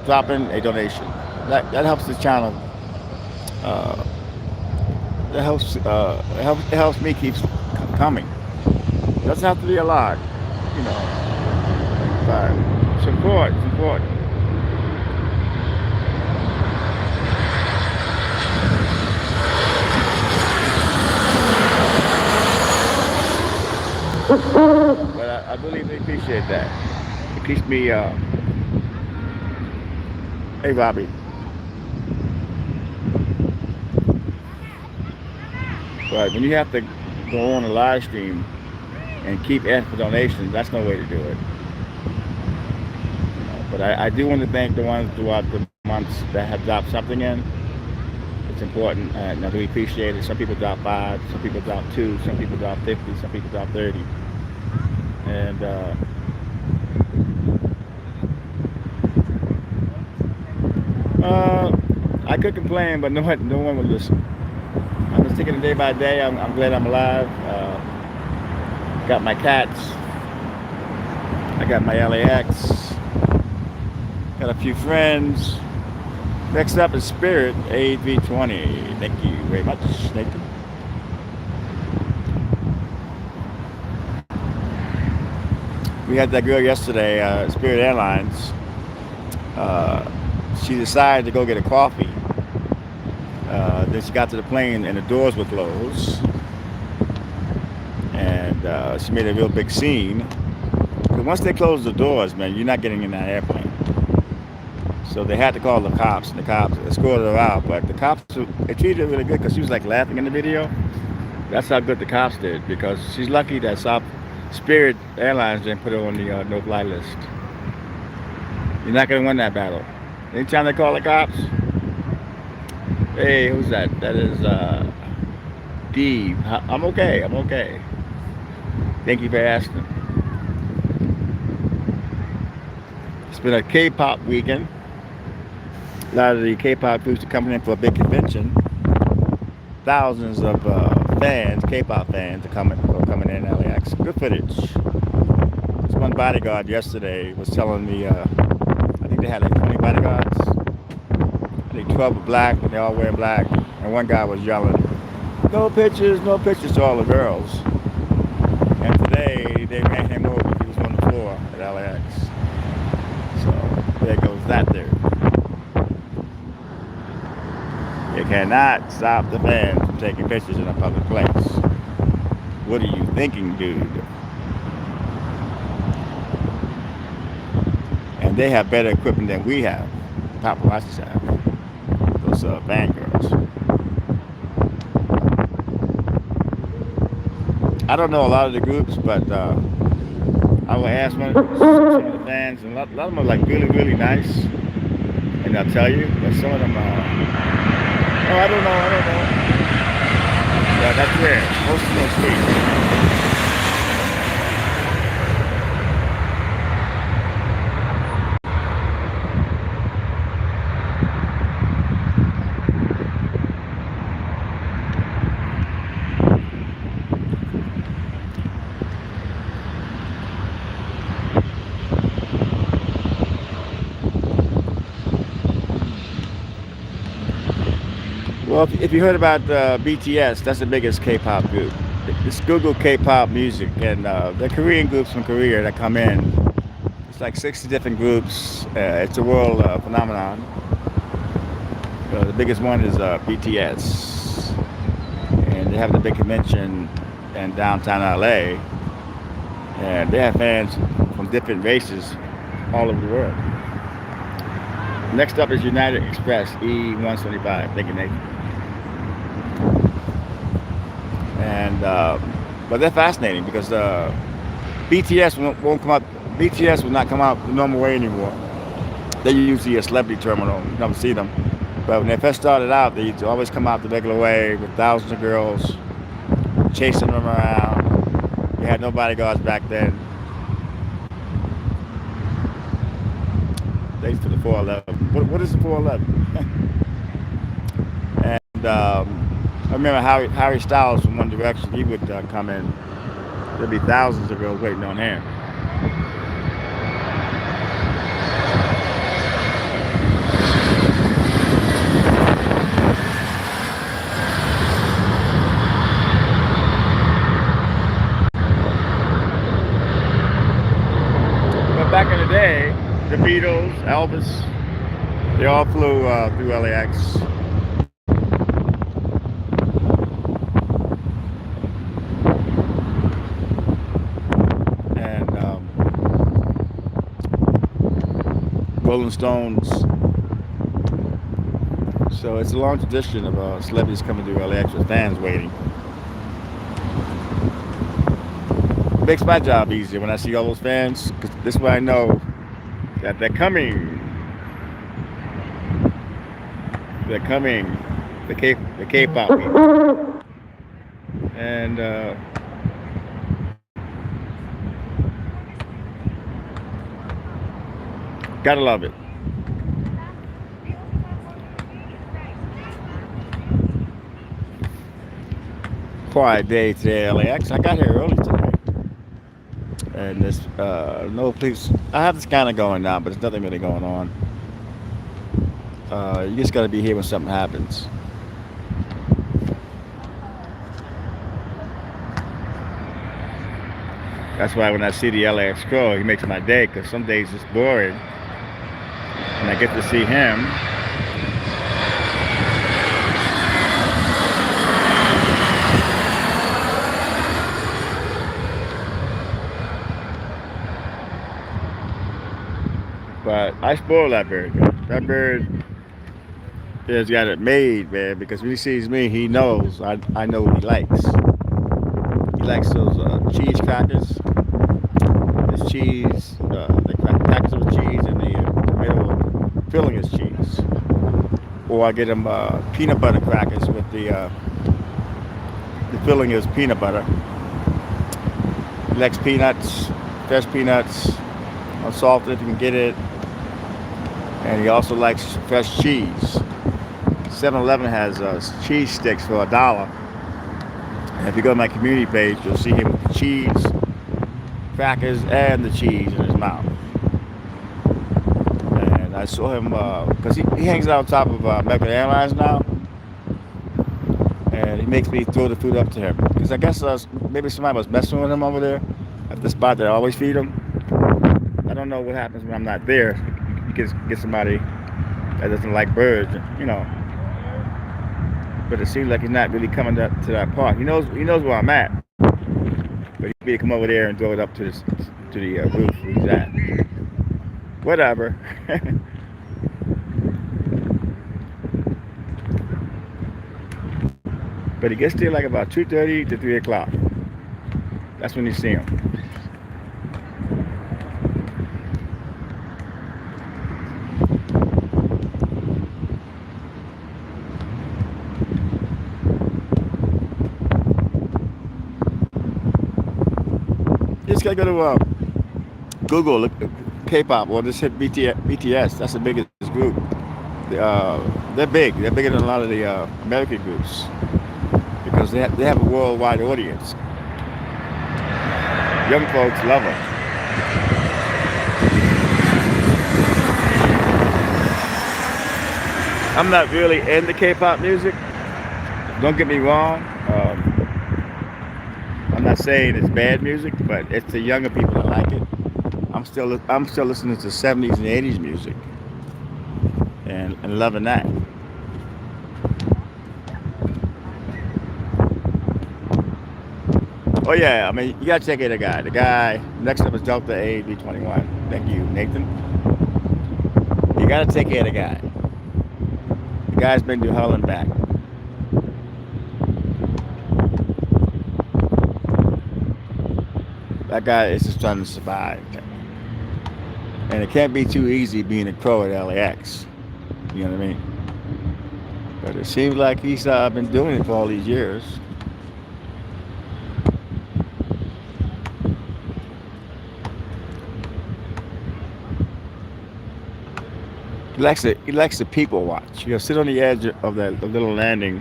dropping a donation. That helps the channel. Uh, it helps me keep coming. It doesn't have to be a lot, you know. But support, support. But I really appreciate that. It keeps me. Hey, Robbie. But when you have to go on a live stream and keep asking for donations, that's no way to do it. You know, but I do want to thank the ones throughout the months that have dropped something in. It's important, and I really appreciate it. Some people drop 5, some people drop 2, some people drop 50, some people drop 30. And I could complain, but no one would listen. I'm just taking it day by day. I'm glad I'm alive. Got my cats. I got my LAX. Got a few friends. Next up is Spirit A320. Thank you very much, Nathan. We had that girl yesterday, Spirit Airlines. She decided to go get a coffee. Then she got to the plane and the doors were closed. And she made a real big scene. Because once they close the doors, man, you're not getting in that airplane. So they had to call the cops, and the cops escorted her out. But the cops, they treated her really good because she was like laughing in the video. That's how good the cops did, because she's lucky that Spirit Airlines didn't put her on the no-fly list. You're not going to win that battle. Anytime they call the cops, hey, who's that? That is Dee. I'm okay. I'm okay. Thank you for asking. It's been a K-pop weekend. A lot of the K-pop groups are coming in for a big convention. Thousands of fans, K-pop fans, are coming in LAX. Good footage. This one bodyguard yesterday was telling me, I think they had like 20 bodyguards. I think 12 were black, and they all wear black. And one guy was yelling, no pictures to all the girls. And today, they ran him over. He was on the floor at LAX. So there goes that theory. You cannot stop the fans from taking pictures in a public place. What are you thinking, dude? And they have better equipment than we have. Paparazzis have. Those fangirls. I don't know a lot of the groups, but I will ask some of the fans, and a lot of them are like really, really nice. And I'll tell you, but some of them oh, I don't know. Yeah, that's rare. Most of them sweet. Well, if you heard about BTS, that's the biggest K-pop group. It's Google K-pop music, and the Korean groups from Korea that come in. It's like 60 different groups. It's a world phenomenon. The biggest one is BTS, and they have the big convention in downtown LA, and they have fans from different races all over the world. Next up is United Express E175. Thank you, Nathan. And but they're fascinating because BTS won't come out. BTS will not come out the normal way anymore. They usually a celebrity terminal. You never see them. But when they first started out, they used to always come out the regular way with thousands of girls chasing them around. They had no bodyguards back then. Thanks for the 411. What is the 411? And I remember Harry Styles from One Direction. He would come in. There'd be thousands of girls waiting on him. But back in the day, the Beatles, Elvis, they all flew through LAX. And Rolling Stones. So it's a long tradition of celebrities coming through LAX with fans waiting. It makes my job easier when I see all those fans, because this way I know that they're coming. They're coming. The K-pop people. And gotta love it. Quiet day today, LAX. I got here early today. And there's no police. I have this kind of going now, but there's nothing really going on. You just got to be here when something happens. That's why when I see the LAX crow, it makes my day, because some days it's boring. And I get to see him. But I spoil that bird, man. That bird has got it made, man, because when he sees me, he knows I know what he likes. He likes those cheese crackers. There's cheese, the crackers with cheese, and the middle filling is cheese. Or I get him peanut butter crackers with the filling is peanut butter. He likes peanuts, fresh peanuts, unsalted if you can get it. And he also likes fresh cheese. 7-Eleven has cheese sticks for $1. And if you go to my community page, you'll see him with the cheese, crackers, and the cheese in his mouth. And I saw him, because he hangs out on top of American Airlines now. And he makes me throw the food up to him. Because I guess maybe somebody was messing with him over there at the spot that I always feed him. I don't know what happens when I'm not there. You can get somebody that doesn't like birds, you know. But it seems like he's not really coming to that park. He knows where I'm at. But he may come over there and throw it up to the roof where he's at. Whatever. But he gets there like about 2:30 to 3 o'clock. That's when you see him. You just gotta go to Google, look K-pop, or just hit BTS. That's the biggest group. They're big. They're bigger than a lot of the American groups because they have a worldwide audience. Young folks love them. I'm not really into K-pop music. Don't get me wrong. not saying it's bad music, but it's the younger people that like it. I'm still listening to 70s and 80s music and loving that. Oh yeah, I mean you gotta check out the guy. The guy next up is Delta A B21. Thank you, Nathan. You gotta take care of the guy. The guy's been to hell and back. That guy is just trying to survive. And it can't be too easy being a pro at LAX. You know what I mean? But it seems like he's been doing it for all these years. He likes to people watch. Sit on the edge of the little landing,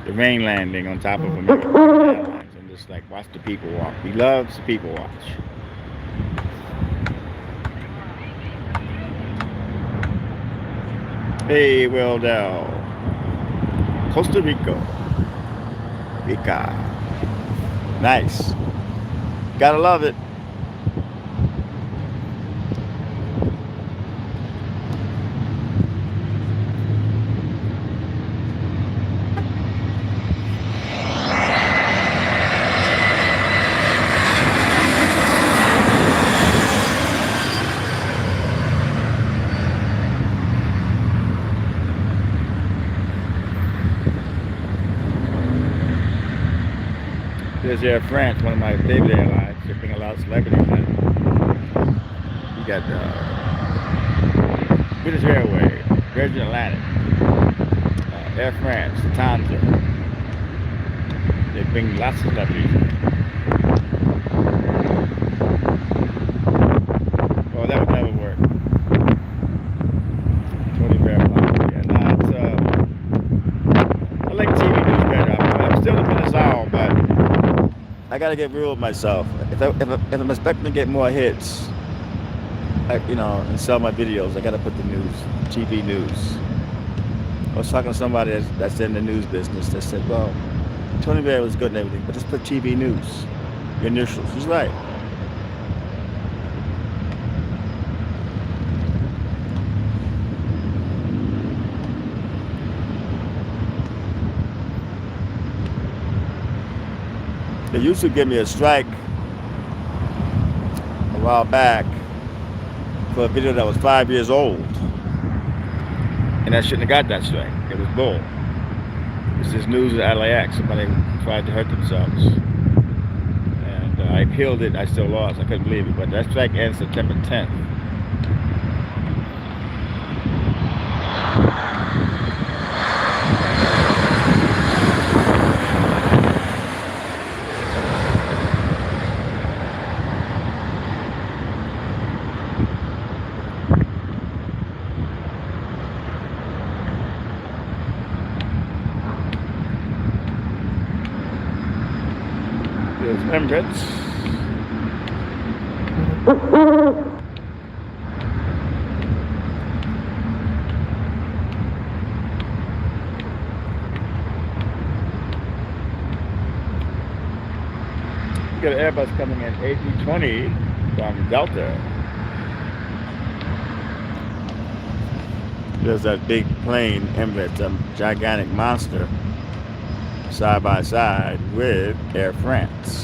the rain landing on top of American Airlines, and just like watch the people walk. He loves to people watch. Hey, Will Dell, Costa Rica, nice. Gotta love it. There's Air France, one of my favorite airlines. They bring a lot of celebrities in. You got British Airways, Virgin Atlantic, Air France, Lufthansa. They bring lots of celebrities in. Oh, that would never work. Tony Fairmont. Yeah, nah, I like TV news better. I'm still a Venezuela, but I gotta get real with myself. If I'm expecting to get more hits, and sell my videos, I gotta put the news, TV news. I was talking to somebody that's in the news business that said, well, Tony Blair was good and everything, but just put TV news, your initials. He's right. They used to give me a strike a while back for a video that was 5 years old. And I shouldn't have got that strike. It was bull. It's this news at LAX. Somebody tried to hurt themselves. And I appealed it. I still lost. I couldn't believe it. But that strike ends September 10th. There's Emirates. You got an Airbus coming in A320 from Delta. There's that big plane, Emirates, a gigantic monster, side by side with Air France.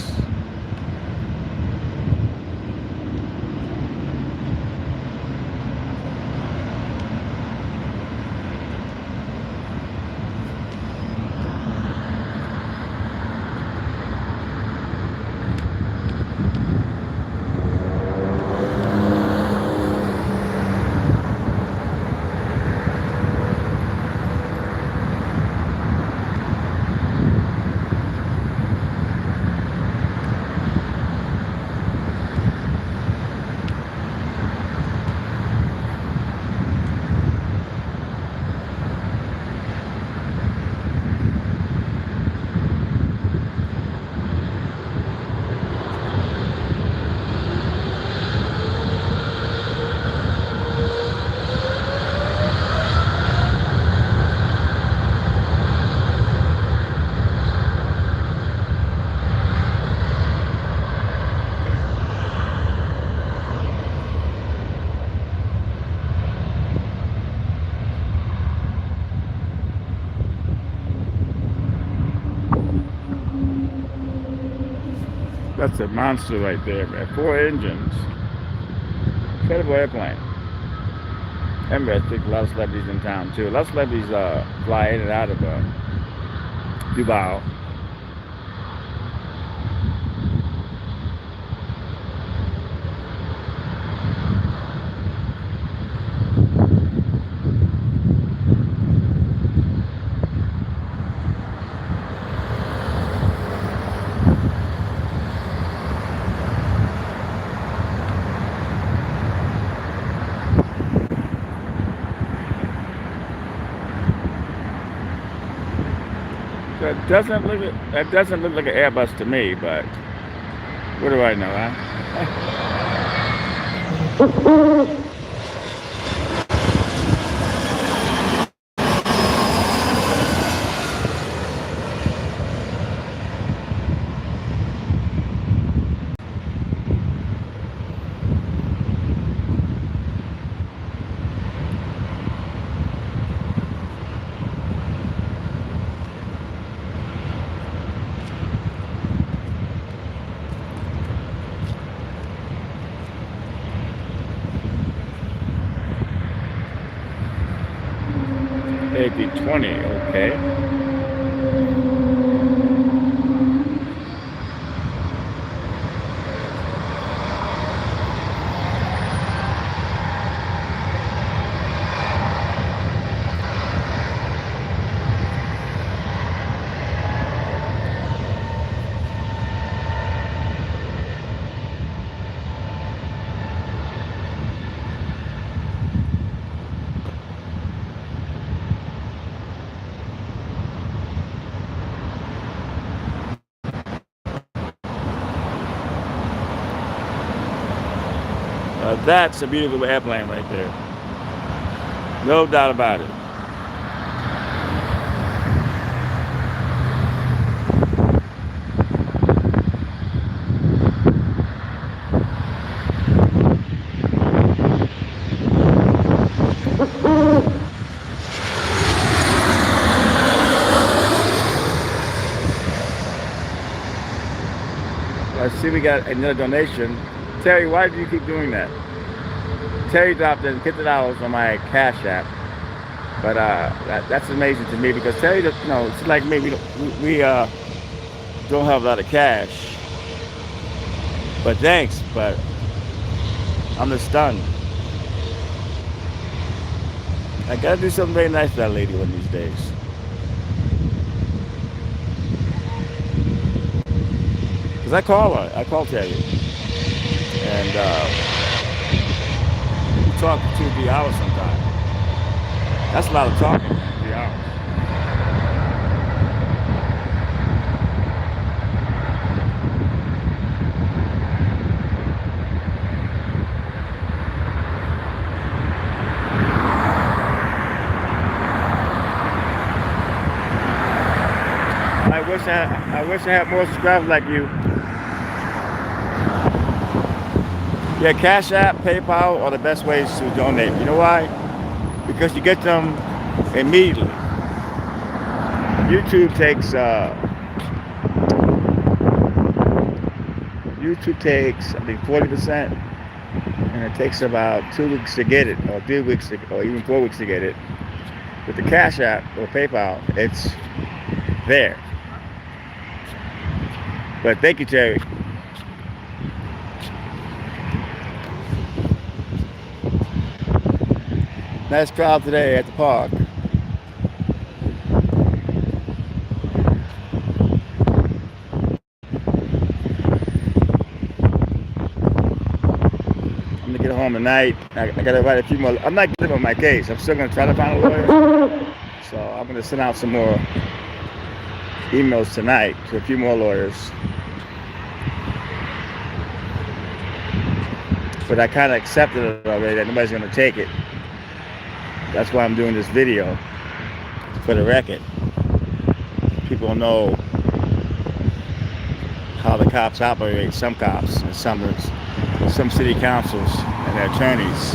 That's a monster right there, man. 4 engines. Incredible airplane. Emirates took a lot of celebrities in town too. A lot of celebrities fly in and out of Dubai. That doesn't look like an Airbus to me, but what do I know, huh? A320, okay. That's a beautiful airplane right there. No doubt about it. I see we got another donation. Terry, why do you keep doing that? Terry dropped in $50 on my Cash App, but that's amazing to me because Terry, it's like me. We don't have a lot of cash, but thanks. But I'm just stunned. I gotta do something very nice for that lady one of these days. Cause I call her. I call Terry, and we talk for 2 or 3 hours sometimes. That's a lot of talking. 3 hours. I wish I had more subscribers like you. Yeah, Cash App, PayPal are the best ways to donate. You know why? Because you get them immediately. YouTube takes I think 40%, and it takes about 2 weeks to get it, or 3 weeks, or even 4 weeks to get it. With the Cash App or PayPal, it's there. But thank you, Terry. Nice crowd today at the park. I'm gonna get home tonight. I gotta write a few more. I'm not giving up my case. I'm still gonna try to find a lawyer. So I'm gonna send out some more emails tonight to a few more lawyers. But I kind of accepted it already that nobody's gonna take it. That's why I'm doing this video, for the record. People know how the cops operate, some cops and some city councils and their attorneys.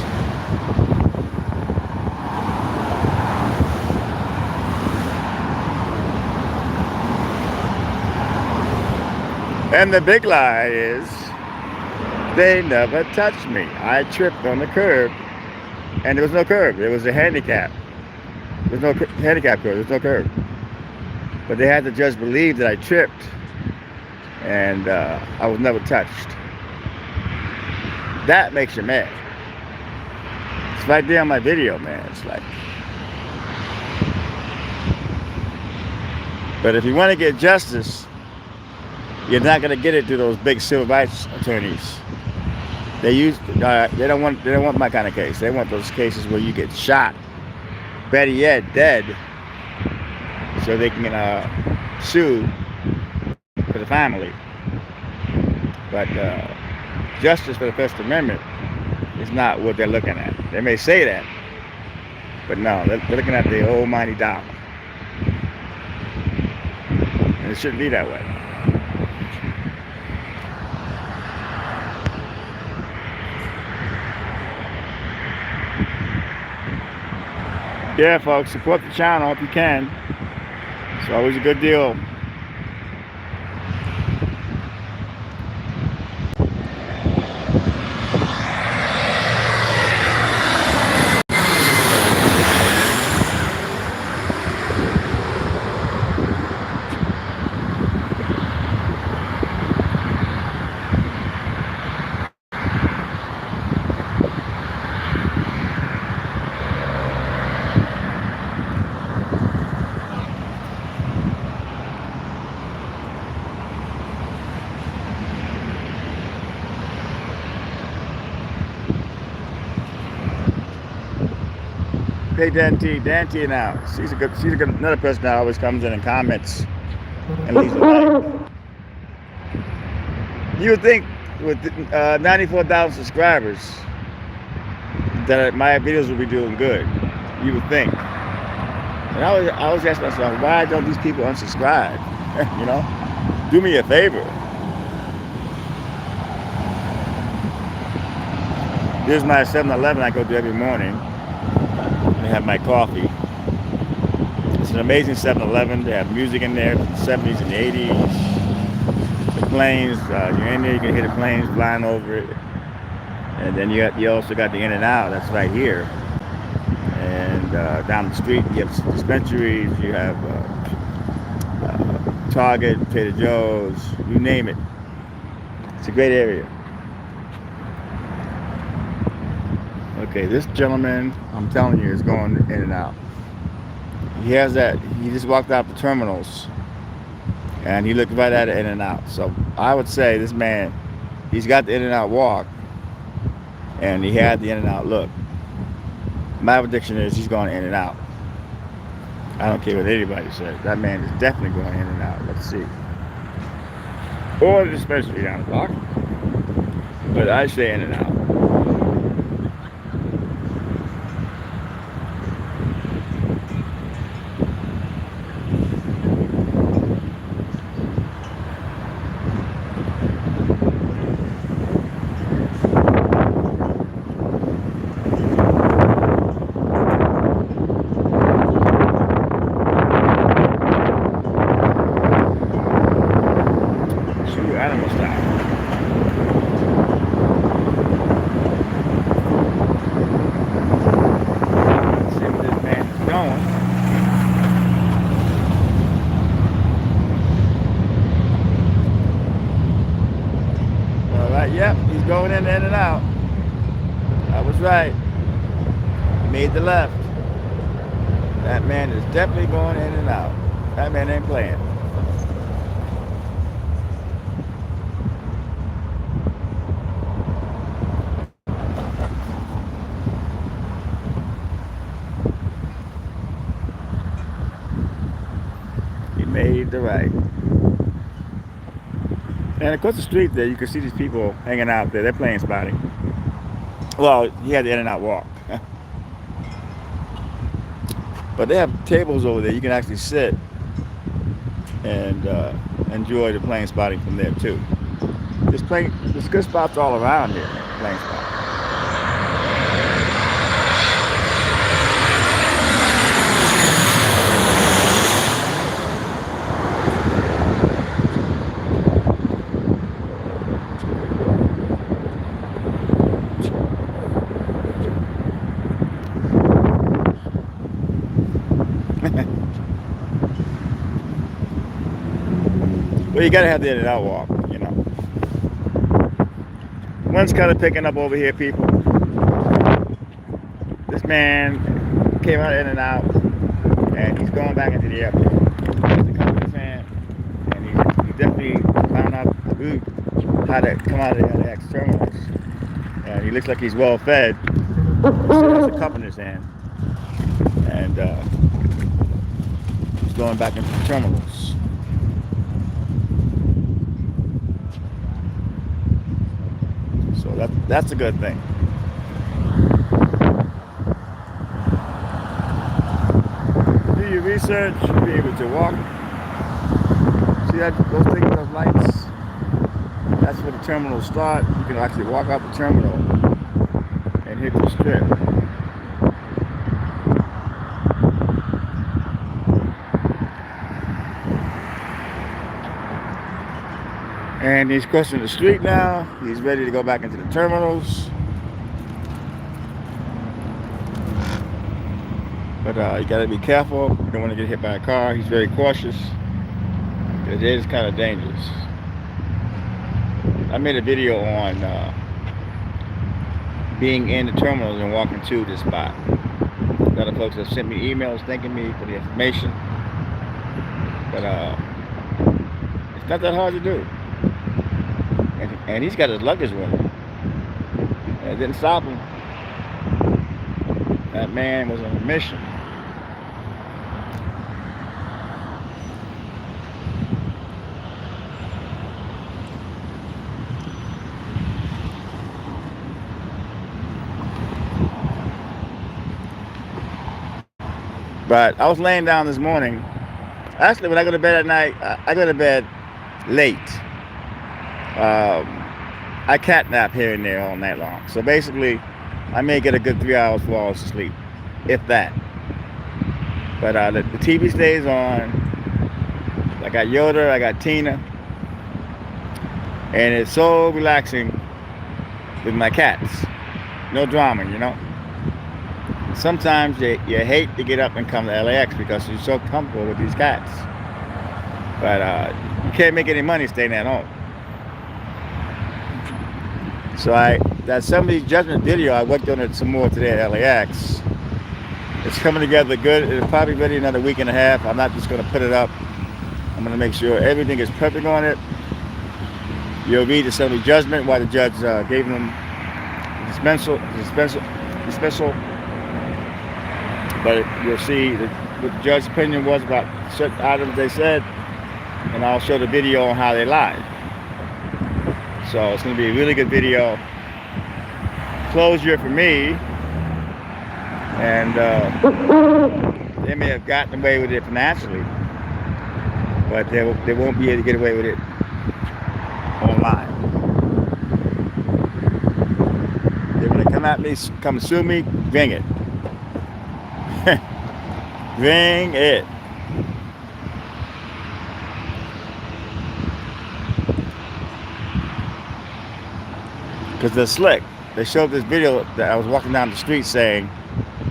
And the big lie is they never touched me. I tripped on the curb, and there was no curb. It was a handicap. There's no handicap curb. There's no curb. But they had to just believe that I tripped, and I was never touched. That makes you mad. It's right there on my video, man. It's like. But if you want to get justice, you're not going to get it through those big civil rights attorneys. They don't want my kind of case. They want those cases where you get shot, better yet, dead, so they can sue for the family. But justice for the First Amendment is not what they're looking at. They may say that, but no, they're looking at the almighty dollar. And it shouldn't be that way. Yeah, folks, support the channel if you can. It's always a good deal. Hey, Dante now. She's another person that always comes in and comments and leaves a like. You would think with 94,000 subscribers that my videos would be doing good. You would think. And I always ask myself, why don't these people unsubscribe? You know, do me a favor. Here's my 7-Eleven I go to every morning. I have my coffee. It's an amazing 7-Eleven. They have music in there, the 70s and the 80s. The planes, you're in there, you can hear the planes flying over it. And then you also got the In-N-Out, that's right here. And down the street, you have dispensaries, you have Target, Trader Joe's, you name it. It's a great area. Okay, this gentleman, I'm telling you, is going in and out. He just walked out the terminals, and he looked right at it in and out. So I would say this man, he's got the in and out walk, and he had the in and out look. My prediction is he's going in and out. I don't care what anybody says. That man is definitely going in and out. Let's see. Or the dispensary down the block. But I say in and out. Animal style. Let's see where this man is going. All right, yep, he's going in and out. I was right. He made the left. That man is definitely going in and out. That man ain't playing. Made the right. And across the street there, you can see these people hanging out there. They're playing spotting. Well, he had the in and out walk. But they have tables over there. You can actually sit and enjoy the plane spotting from there too. There's good spots all around here, plane spotting. you gotta have the In-N-Out walk, you know. One's kind of picking up over here, people. This man came out of In-N-Out, and he's going back into the airport. He's a company fan, and he definitely found out how to come out of the LAX terminals. And he looks like he's well fed. He still has a cup in his hand. And he's going back into the terminals. So that's a good thing. Do your research, be able to walk. See those things, those lights? That's where the terminals start. You can actually walk out the terminal and hit the strip. And he's crossing the street now. He's ready to go back into the terminals. But you gotta be careful. You don't want to get hit by a car. He's very cautious. It is kind of dangerous. I made a video on being in the terminals and walking to this spot. A lot of folks have sent me emails thanking me for the information. But it's not that hard to do. And he's got his luggage with him. And it didn't stop him. That man was on a mission. But I was laying down this morning. Actually, when I go to bed at night, I go to bed late. I cat nap here and there all night long. So basically, I may get a good 3 hours, 4 hours of sleep, if that. But the TV stays on. I got Yoda, I got Tina. And it's so relaxing with my cats. No drama, you know. Sometimes you hate to get up and come to LAX because you're so comfortable with these cats. But you can't make any money staying at home. So that somebody's judgment video, I worked on it some more today at LAX. It's coming together good. It's probably ready another week and a half. I'm not just going to put it up. I'm going to make sure everything is perfect on it. You'll read the summary judgment why the judge gave them dismissal. But you'll see what the judge's opinion was about certain items they said, and I'll show the video on how they lied. So it's going to be a really good video. Closure for me. And they may have gotten away with it financially, but they won't be able to get away with it online. They're going to come at me, come sue me, bring it. Bring it. Because they're slick. They showed this video that I was walking down the street saying,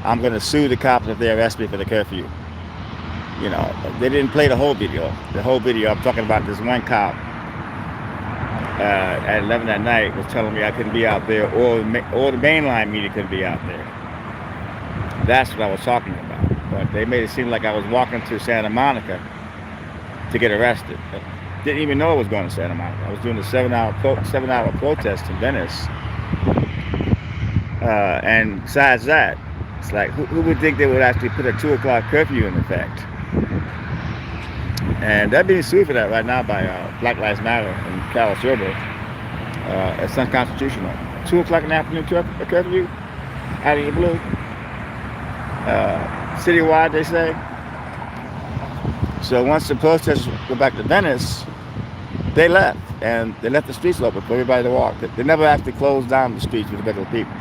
I'm going to sue the cops if they arrest me for the curfew. You know, they didn't play the whole video. The whole video, I'm talking about this one cop at 11 at night was telling me I couldn't be out there, or the mainline media couldn't be out there. That's what I was talking about. But they made it seem like I was walking to Santa Monica to get arrested. Didn't even know I was going to Santa Monica. I was doing a 7-hour protest in Venice. And besides that, it's like, who would think they would actually put a 2 o'clock curfew in effect? And they're being sued for that right now by Black Lives Matter in California. It's unconstitutional. 2 o'clock in the afternoon curfew, out of the blue. Citywide, they say. So once the protesters go back to Venice, they left, and they left the streets open for everybody to walk. They never actually closed down the streets with the regular people.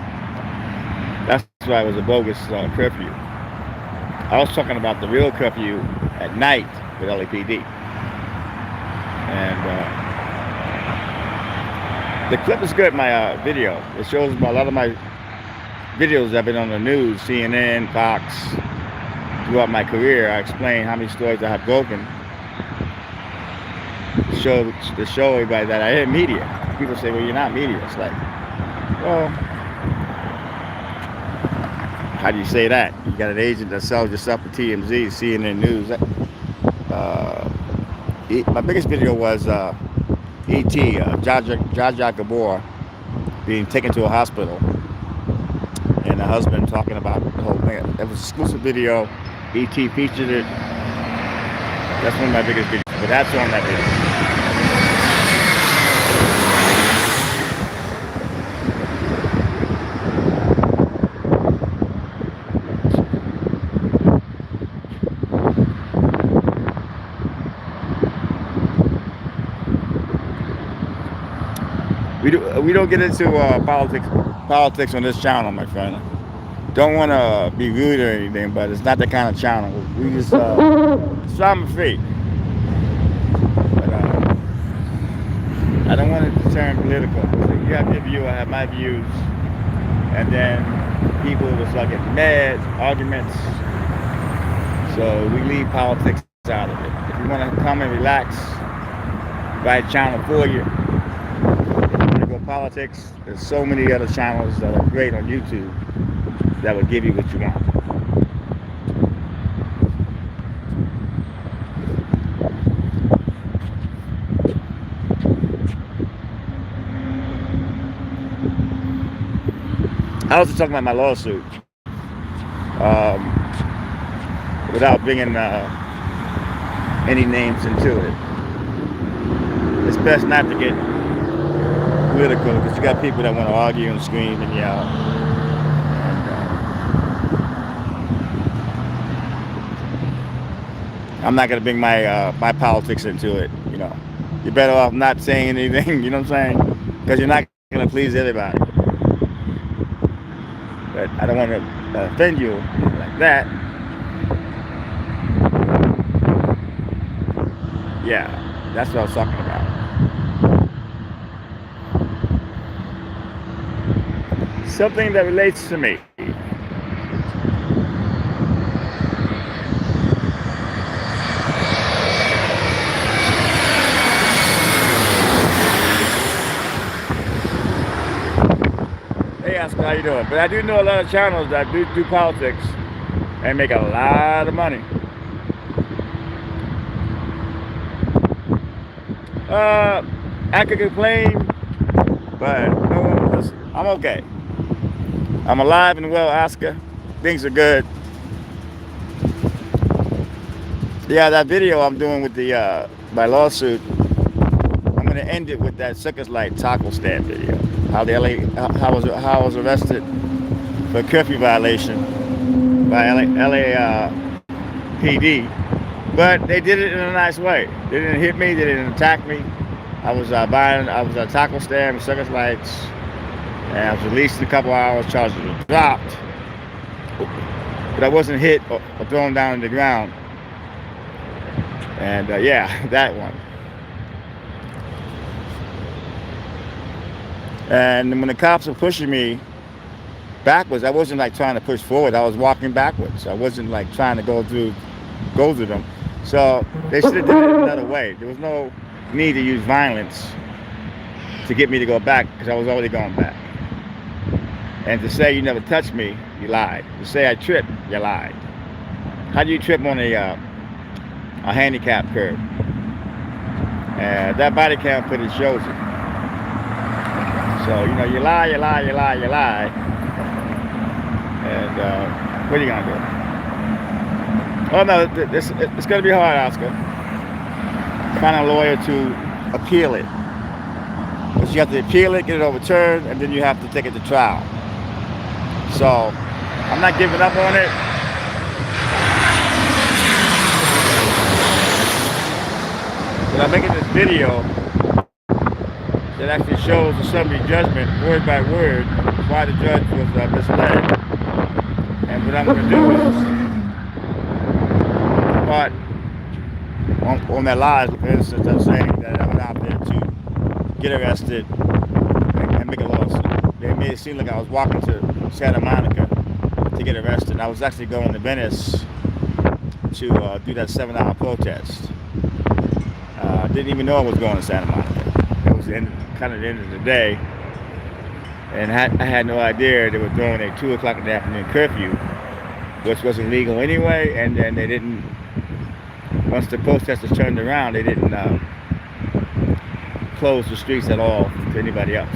That's why it was a bogus curfew. I was talking about the real curfew at night with LAPD. And the clip is good, my video. It shows a lot of my videos that have been on the news, CNN, Fox. Throughout my career, I explain how many stories I have broken. show everybody that I am media. People say, well, you're not media. It's like, well, how do you say that? You got an agent that sells yourself to TMZ, CNN News. My biggest video was E.T. Jaja Gabor being taken to a hospital, and the husband talking about the whole thing. It was an exclusive video. E.T. featured it. That's one of my biggest videos, but that's on that video. We don't get into politics on this channel, my friend. Don't want to be rude or anything, but it's not that kind of channel. We just drama free. But I don't want it to turn political. You have your view, I have my views, and then people will start getting mad, arguments. So we leave politics out of it. If you want to come and relax, right channel for you. Politics, there's so many other channels that are great on YouTube that will give you what you want. I was talking about my lawsuit without bringing any names into it. It's best not to get political, because you got people that want to argue and scream and yell. And, I'm not going to bring my politics into it. You know, you're better off not saying anything. You know what I'm saying? Because you're not going to please everybody. But I don't want to offend you like that. Yeah, that's what I was talking about. Something that relates to me. Hey Oscar, how you doing? But I do know a lot of channels that do politics and make a lot of money. I could complain, but no one will listen. I'm okay. I'm alive and well, Oscar. Things are good. Yeah, that video I'm doing with the my lawsuit, I'm gonna end it with that Circus Light taco stand video. How the how I was arrested for a curfew violation by LA PD, but they did it in a nice way. They didn't hit me. They didn't attack me. I was a taco stand with Circus Lights. And I was released in a couple hours, charges were dropped. But I wasn't hit or thrown down on the ground. And yeah, that one. And when the cops were pushing me backwards, I wasn't like trying to push forward. I was walking backwards. I wasn't like trying to go through them. So they should have did it another way. There was no need to use violence to get me to go back, because I was already going back. And to say you never touched me, you lied. To say I tripped, you lied. How do you trip on a handicap curb? And that body cam footage shows it. So, you know, you lie. And what are you going to do? Oh, no, it's going to be hard, Oscar. Find a lawyer to appeal it. But you have to appeal it, get it overturned, and then you have to take it to trial. So, I'm not giving up on it. But I'm making this video that actually shows the summary judgment, word by word, why the judge was misled. And what I'm going to do is, but on their lies, for instance, I'm saying that I went out there to get arrested and make a lawsuit. They made it seem like I was walking to Santa Monica to get arrested. I was actually going to Venice to do that 7-hour protest. didn't even know I was going to Santa Monica. It was kind of the end of the day, and I had no idea they were doing a 2 o'clock in the afternoon curfew, which wasn't legal anyway. And then they didn't. Once the protesters turned around, they didn't close the streets at all to anybody else.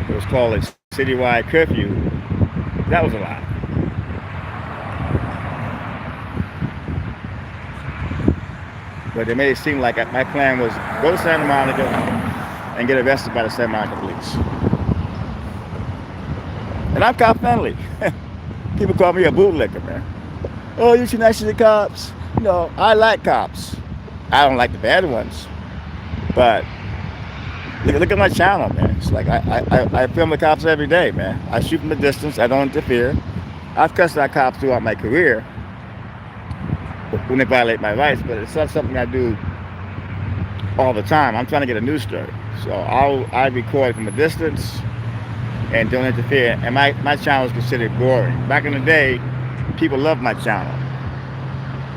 It was called a citywide curfew. That was a lie. But they made it seem like my plan was go to Santa Monica and get arrested by the Santa Monica police. And I'm cop friendly. People call me a bootlicker, man. Oh, you too nice to the cops. No, I like cops. I don't like the bad ones. But look at my channel, man. It's like I film the cops every day, man. I shoot from a distance. I don't interfere. I've cussed out cops throughout my career when they violate my rights, but it's not something I do all the time. I'm trying to get a news story. So I record from a distance and don't interfere. And my channel is considered boring. Back in the day, people loved my channel.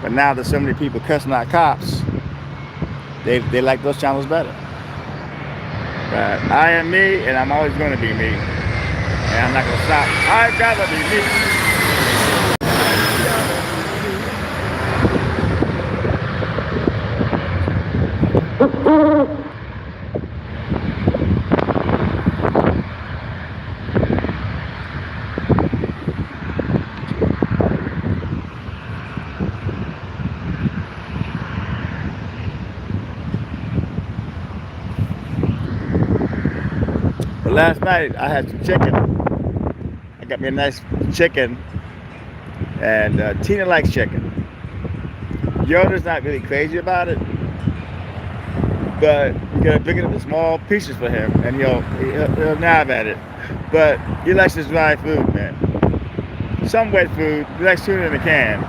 But now there's so many people cussing out cops, they like those channels better. But I am me, and I'm always going to be me. And I'm not going to stop. I gotta be me. But last night I had some chicken. I got me a nice chicken, and Tina likes chicken. Yoda's not really crazy about it, but you gotta pick it up in small pieces for him, and he'll nab at it. But he likes his dry food, man. Some wet food, he likes tuna in a can.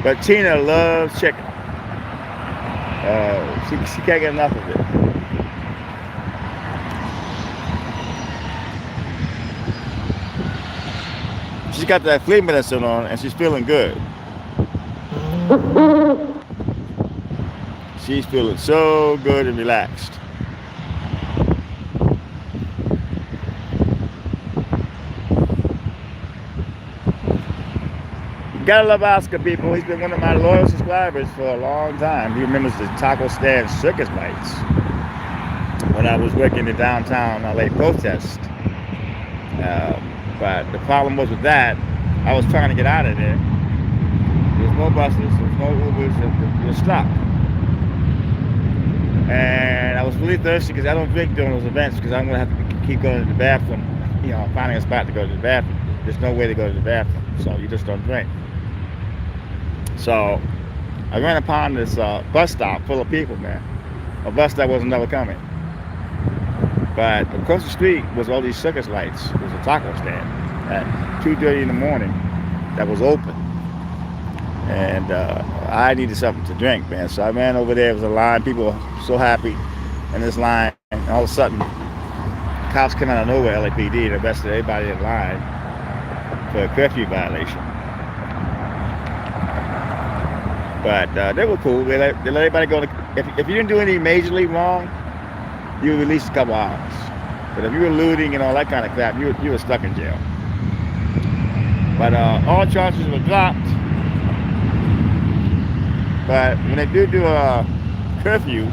But Tina loves chicken. She can't get enough of it. She's got that flea medicine on, and she's feeling good. She's feeling so good and relaxed. You gotta love Oscar, people. He's been one of my loyal subscribers for a long time. He remembers the taco stand circus nights when I was working the downtown LA protest. But the problem was with that, I was trying to get out of there. There's no buses, there's no Ubers, you're stuck. And I was really thirsty because I don't drink during those events because I'm going to have to keep going to the bathroom. You know, finding a spot to go to the bathroom. There's no way to go to the bathroom, so you just don't drink. So I ran upon this bus stop full of people, man. A bus that wasn't never coming. But across the street was all these circus lights. It was a taco stand at 2:30 in the morning that was open. And I needed something to drink, man. So I ran over there. There was a line. People were so happy in this line. And all of a sudden, cops came out of nowhere, LAPD, and arrested everybody in line for a curfew violation. But they were cool. They let everybody go. If you didn't do anything majorly wrong, you were released a couple hours. But if you were looting and all that kind of crap, you were stuck in jail. But all charges were dropped. But when they do a curfew,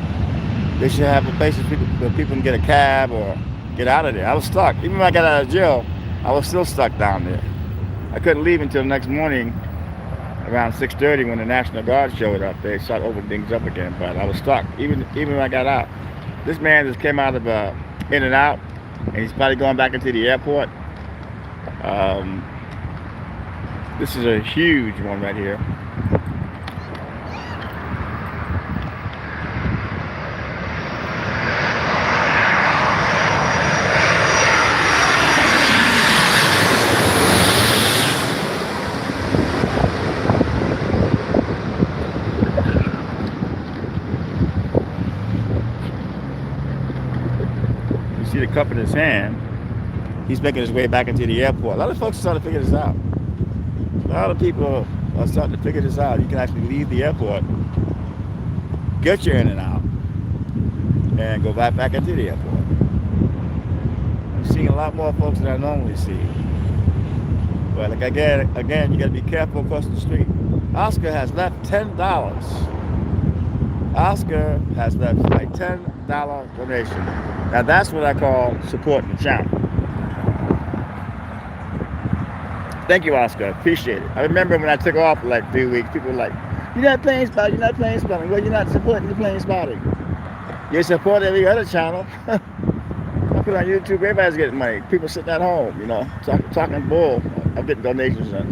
they should have a place where people can get a cab or get out of there. I was stuck. Even when I got out of jail, I was still stuck down there. I couldn't leave until the next morning around 6:30 when the National Guard showed up. They started opening things up again, but I was stuck even when I got out. This man just came out of In-N-Out, and he's probably going back into the airport. This is a huge one right here. See the cup in his hand. He's making his way back into the airport. A lot of folks are starting to figure this out. A lot of people are starting to figure this out. You can actually leave the airport get you in and out, and go right back into the airport. I'm seeing a lot more folks than I normally see. But like again, you got to be careful across the street. Oscar has left $10. Oscar has left a $10 donation. Now that's what I call supporting the channel. Thank you, Oscar. Appreciate it. I remember when I took off for like 3 weeks, people were like, "You're not plane spotting. You're not plane spotting." Well, you're not supporting the plane spotting. You support every other channel. I put on YouTube. Everybody's getting money. People sitting at home, talking bull. I'm getting donations. And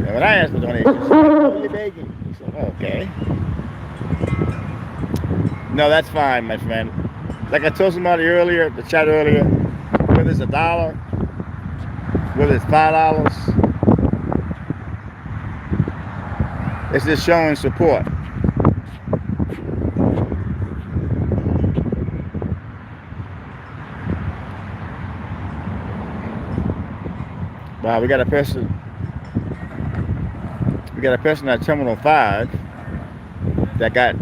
when I ask for donations, oh, you're begging. So, okay. No, that's fine, my friend. Like I told somebody earlier, the chat earlier, whether it's $1, whether it's $5, it's just showing support. Wow, we got a person at Terminal 5 that got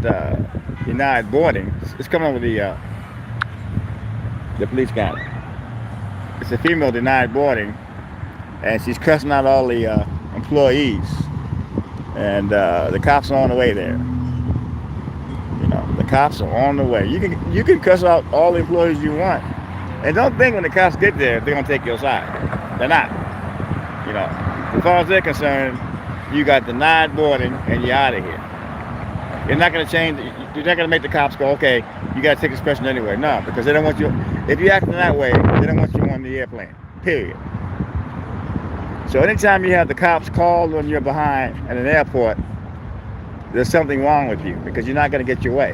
denied boarding. It's coming with the police guy. It's a female denied boarding, and she's cussing out all the employees. And the cops are on the way there. The cops are on the way. You can cuss out all the employees you want, and don't think when the cops get there they're gonna take your side. They're not. As far as they're concerned, you got denied boarding and you're out of here. You're not going to change. You're not going to make the cops go, okay, you got to take this person anyway. No, because they don't want you. If you're acting that way, they don't want you on the airplane. Period. So anytime you have the cops called when you're behind at an airport, there's something wrong with you because you're not going to get your way.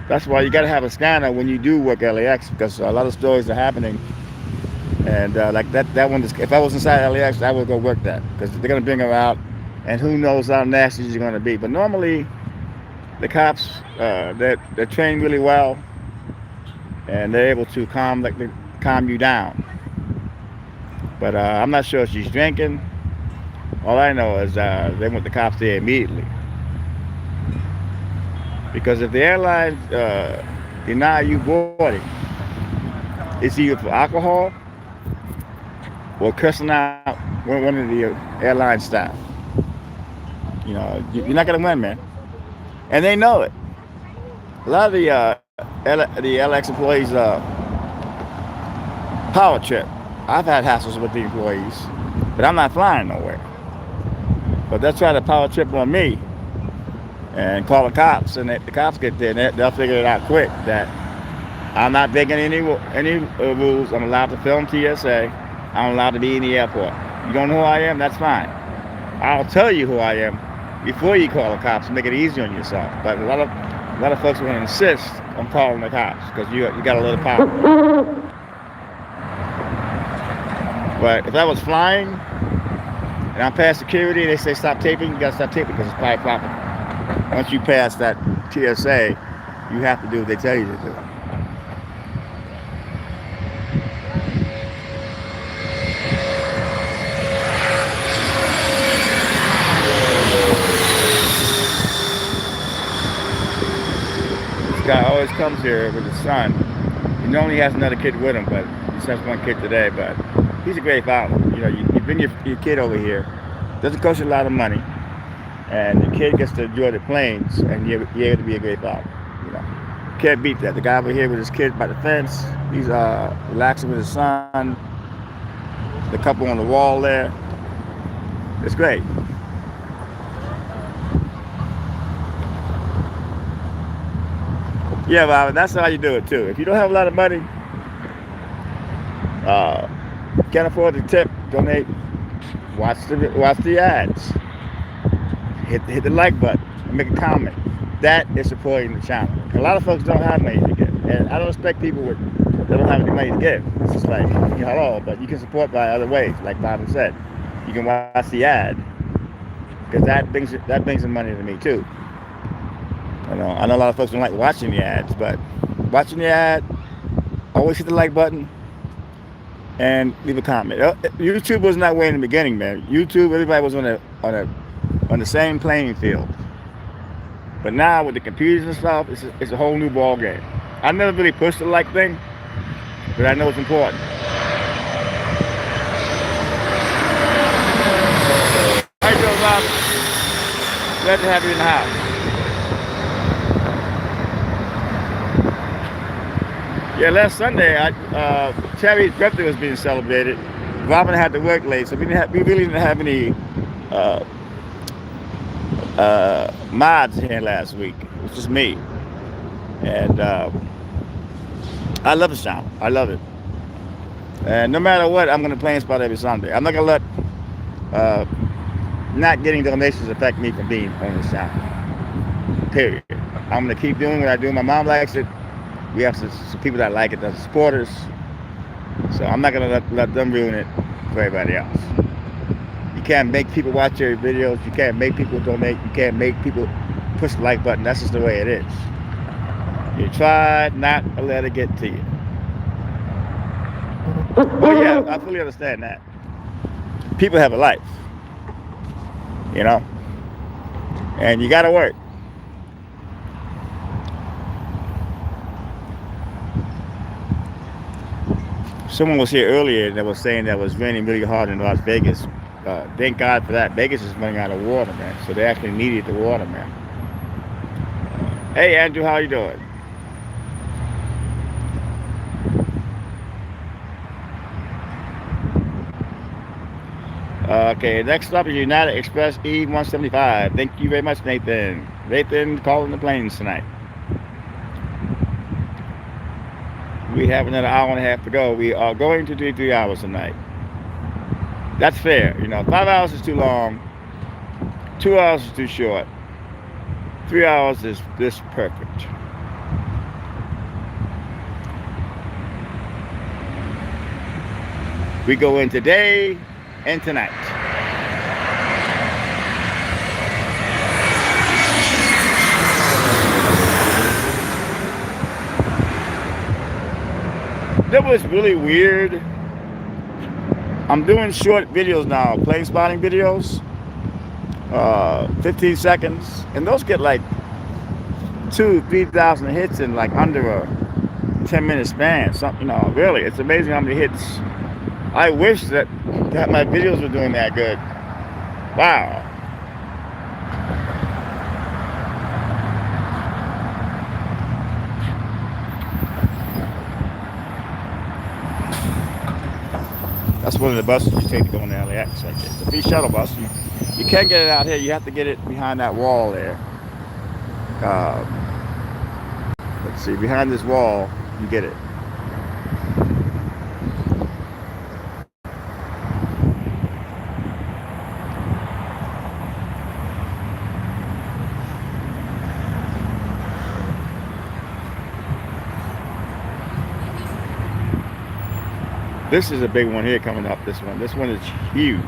That's why you got to have a scanner when you do work LAX, because a lot of stories are happening. And like that one, if I was inside LAX, I would go work that, because they're going to bring her out, and who knows how nasty she's going to be. But normally, the cops, they're trained really well, and they're able to calm you down. But I'm not sure if she's drinking. All I know is they want the cops there immediately. Because if the airline deny you boarding, it's either for alcohol or cussing out one of the airline staff. You're not going to win, man. And they know it. A lot of the LX employees power trip. I've had hassles with the employees, but I'm not flying nowhere. But they'll try to power trip on me and call the cops, and if the cops get there, they'll figure it out quick that I'm not breaking any rules. I'm allowed to film TSA. I'm allowed to be in the airport. You don't know who I am? That's fine. I'll tell you who I am before you call the cops and make it easy on yourself. But a lot of folks will insist on calling the cops because you got a little power. But if I was flying and I'm past security, they say stop taping, you got to stop taping because it's private property. Once you pass that TSA, you have to do what they tell you to do. This guy always comes here with his son. He normally has another kid with him, but he just has one kid today. But he's a great father. You bring your kid over here. Doesn't cost you a lot of money. And the kid gets to enjoy the planes, and you're able to be a great father. Can't beat that. The guy over here with his kid by the fence, he's relaxing with his son. The couple on the wall there, it's great. Yeah, Bob, that's how you do it too. If you don't have a lot of money, can't afford to tip, donate. Watch the ads. Hit the like button and make a comment. That is supporting the channel. A lot of folks don't have money to give, and I don't expect people that don't have any money to give. It's just like, hello, but you can support by other ways, like Bob said. You can watch the ad, because that brings in money to me too. I know a lot of folks don't like watching the ads, but watching the ad, always hit the like button, and leave a comment. YouTube was not way in the beginning, man. YouTube, everybody was on the same playing field. But now with the computers and stuff, it's a whole new ball game. I never really pushed the like thing, but I know it's important. How you doing, Bob? Glad to have you in the house. Yeah, last Sunday, Terry's birthday was being celebrated. Robin had to work late, so we really didn't have any mods here last week. It was just me, and I love the sound. I love it, and no matter what, I'm gonna play in spot every Sunday. I'm not gonna let not getting donations affect me from being on the sound. Period. I'm gonna keep doing what I do. My mom likes it. We have some people that like it, that are supporters. So I'm not gonna let them ruin it for everybody else. You can't make people watch your videos. You can't make people donate. You can't make people push the like button. That's just the way it is. You try not to let it get to you. Oh yeah, I fully understand that. People have a life, you know, and you gotta work. Someone was here earlier that was saying that it was raining really hard in Las Vegas. Thank God for that. Vegas is running out of water, man. So they actually needed the water, man. Hey, Andrew, how you doing? Okay, next up is United Express E175. Thank you very much, Nathan. Nathan calling the planes tonight. We have another hour and a half to go. We are going to do 3 hours tonight. That's fair. 5 hours is too long. 2 hours is too short. 3 hours is this perfect. We go in today and tonight. That was really weird. I'm doing short videos now, plane spotting videos, 15 seconds, and those get like 3,000 hits in like under a 10-minute span. Really, it's amazing how many hits. I wish that my videos were doing that good. Wow. That's one of the buses you take to go on the LAX. Like it's a free shuttle bus. You can't get it out here. You have to get it behind that wall there. Let's see, behind this wall, you get it. This is a big one here coming up, this one. This one is huge.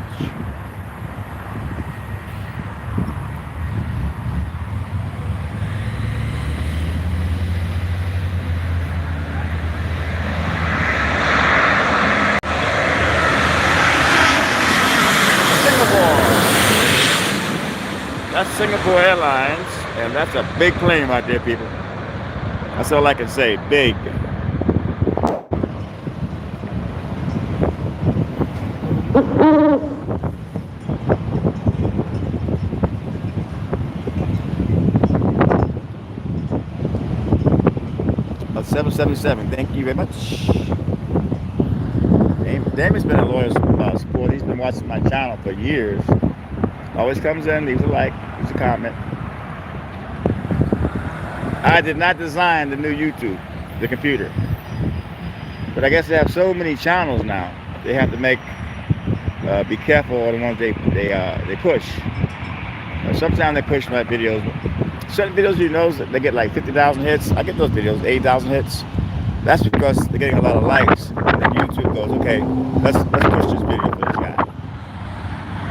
Singapore. That's Singapore Airlines, and that's a big plane right there, people. That's all I can say, big. About 777. Thank you very much. Damon's been a loyal supporter. He's been watching my channel for years. Always comes in, leaves a like, leaves a comment. I did not design the new YouTube, the computer. But I guess they have so many channels now. They have to be careful of the ones they push. Sometimes they push my videos. Certain videos, they get like 50,000 hits. I get those videos, 8,000 hits. That's because they're getting a lot of likes. And then YouTube goes, okay, let's push this video for this guy.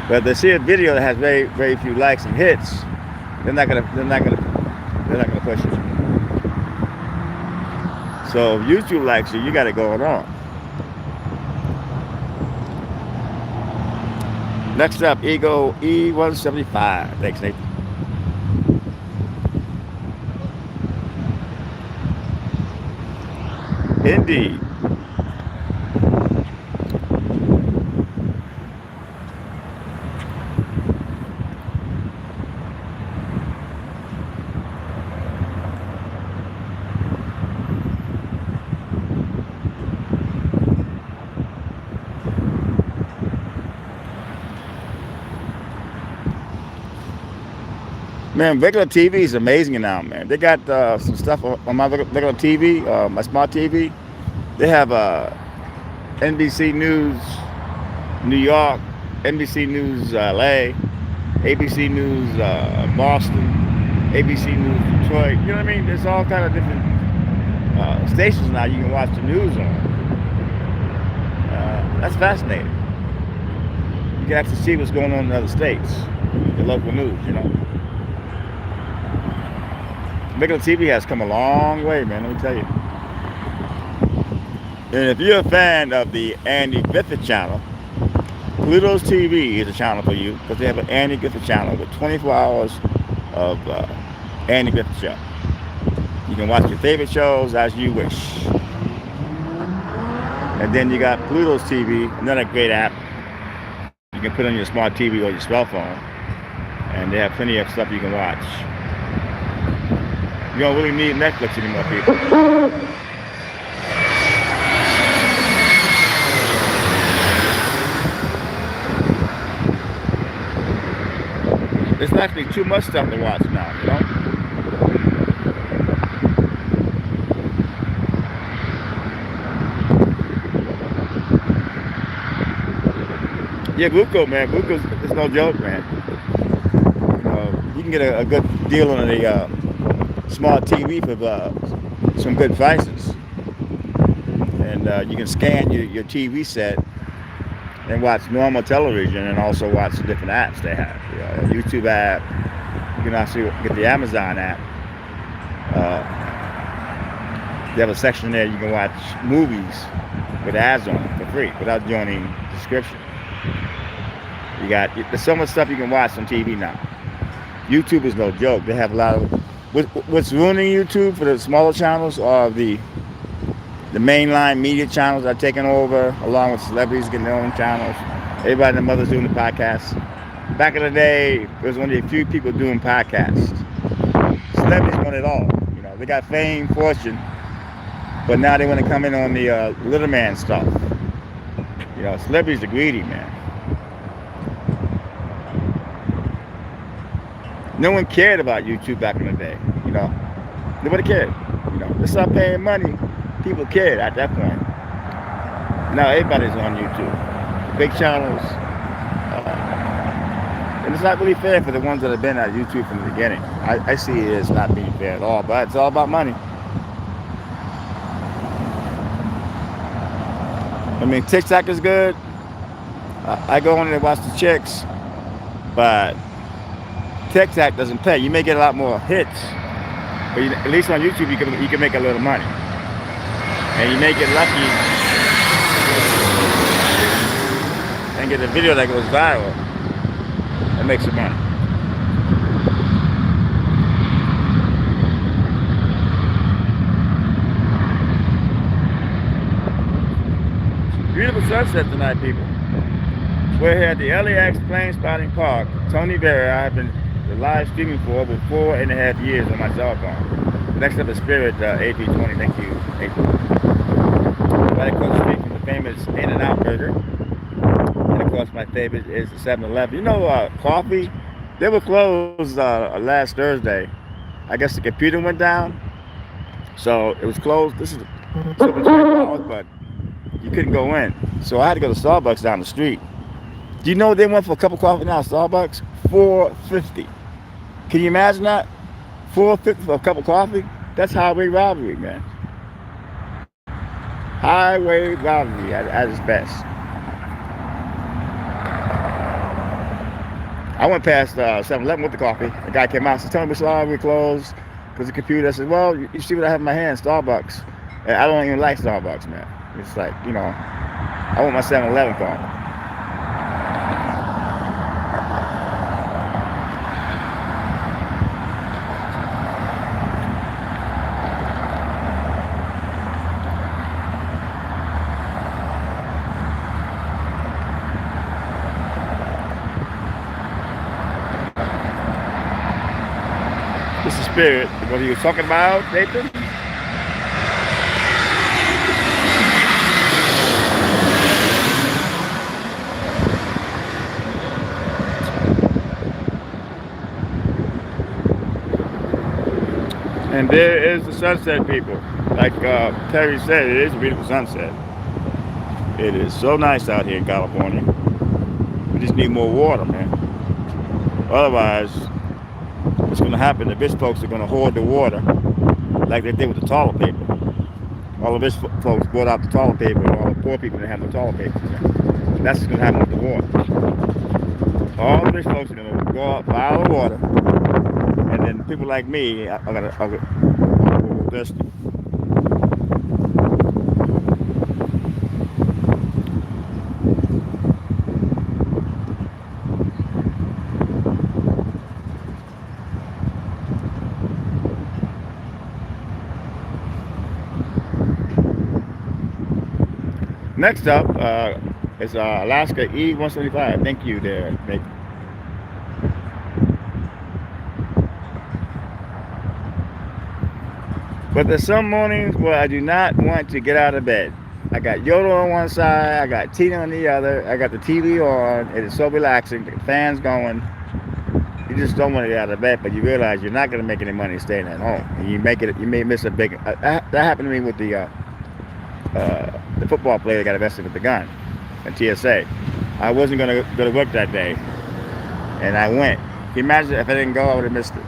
But if they see a video that has very, very few likes and hits, they're not gonna push it. So if YouTube likes you, you got it going on. Next up, Ego E175. Thanks, Nathan. Indeed. Man, regular TV is amazing now, man. They got some stuff on my regular TV, my smart TV. They have NBC News New York, NBC News LA, ABC News Boston, ABC News Detroit. You know what I mean? There's all kind of different stations now you can watch the news on. That's fascinating. You can actually see what's going on in other states, the local news, you know. Regular TV has come a long way, man, let me tell you. And if you're a fan of the Andy Griffith channel, Pluto's TV is a channel for you because they have an Andy Griffith channel with 24 hours of Andy Griffith show. You can watch your favorite shows as you wish. And then you got Pluto's TV, another great app. You can put on your smart TV or your cell phone, and they have plenty of stuff you can watch. You don't really need Netflix anymore, people. There's actually too much stuff to watch now, you know? Yeah, Vuko, man. Vuko's it's no joke, man. You can get a good deal on a smart TV for some good prices. And you can scan your TV set and watch normal television and also watch the different apps they have. A YouTube app. You can also get the Amazon app. They have a section there you can watch movies with ads on them for free without joining the subscription. There's so much stuff you can watch on TV now. YouTube is no joke. They have a lot of what's ruining YouTube for the smaller channels are the mainline media channels are taking over, along with celebrities getting their own channels. Everybody and their mother's doing the podcasts. Back in the day, there was only a few people doing podcasts. Celebrities want it all. You know, they got fame, fortune, but now they want to come in on the little man stuff. You know, celebrities are greedy, man. No one cared about YouTube back in the day, you know. Nobody cared. You know, they started paying money. People cared at that point. Now everybody's on YouTube. Big channels. And it's not really fair for the ones that have been at YouTube from the beginning. I see it as not being fair at all, but it's all about money. I mean, TikTok is good. I go on and watch the chicks, but TikTok doesn't pay. You may get a lot more hits, but at least on YouTube you can make a little money, and you may get lucky and get a video that goes viral and makes some money. Beautiful sunset tonight, people. We're here at the LAX Plane Spotting Park. Tony Berry, I have been live streaming for over 4.5 years on my cell phone. Next up is Spirit AP20. Thank you, AP. Right across the street from the famous In-N-Out Burger. And of course, my favorite is the 7-Eleven. You know, coffee, they were closed last Thursday. I guess the computer went down, so it was closed. This is over 24 hours, but you couldn't go in. So I had to go to Starbucks down the street. Do you know what they went for a cup of coffee now at Starbucks? $4.50. Can you imagine that? $4.50 for a cup of coffee? That's highway robbery, man. Highway robbery at its best. I went past 7-Eleven with the coffee. The guy came out and said, "Tell me, sorry, we're closed because the computer." I said, "Well, you see what I have in my hand, Starbucks." And I don't even like Starbucks, man. It's like, you know, I want my 7-Eleven coffee. This is Spirit. What he was talking about, Nathan? And there is the sunset, people. Like Terry said, it is a beautiful sunset. It is so nice out here in California. We just need more water, man. Otherwise, what's going to happen? The rich folks are going to hoard the water like they did with the toilet paper. All the rich folks brought out the toilet paper, and all the poor people didn't have the toilet paper. That's what's going to happen with the water. All the rich folks are going to go out, buy all the water, and then people like me are going to go thirsty. Next up is Alaska E-175. Thank you there, Nick. But there's some mornings where I do not want to get out of bed. I got Yoda on one side, I got Tina on the other, I got the TV on, it is so relaxing, the fan's going. You just don't want to get out of bed, but you realize you're not going to make any money staying at home. And you may miss a big, that happened to me with the football player that got arrested with the gun in TSA. I wasn't going to go to work that day, and I went. Can you imagine if I didn't go, I would have missed it.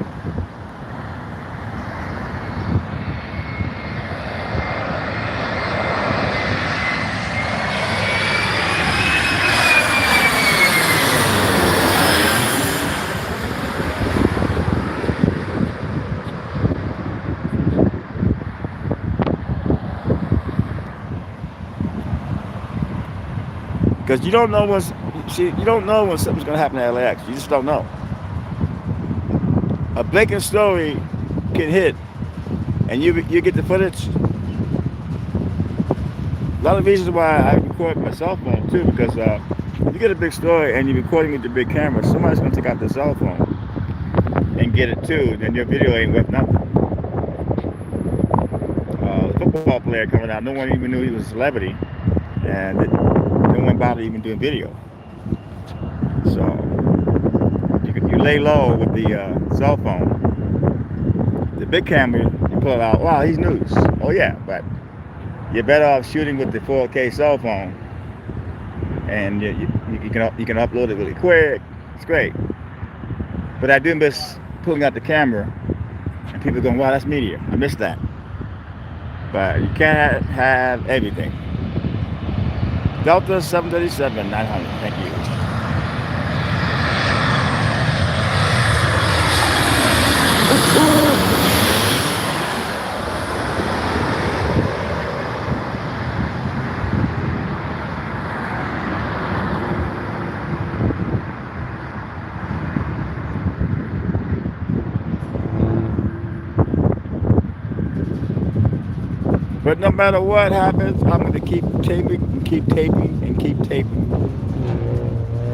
Because you don't know when something's going to happen to LAX. You just don't know. A blinking story can hit, and you get the footage. A lot of reasons why I record my cell phone too, because if you get a big story and you're recording with the big camera, somebody's going to take out their cell phone and get it too. Then your video ain't worth nothing. The football player coming out, no one even knew he was a celebrity, and no one bothered even doing video. So you lay low with the cell phone. The big camera, you pull it out. Wow, he's news. Oh yeah, but you're better off shooting with the 4K cell phone, and you can upload it really quick. It's great. But I do miss pulling out the camera, and people going, "Wow, that's media." I miss that. But you can't have everything. Delta 737 900. Thank you. But no matter what happens, I'm going to keep taping and keep taping and keep taping.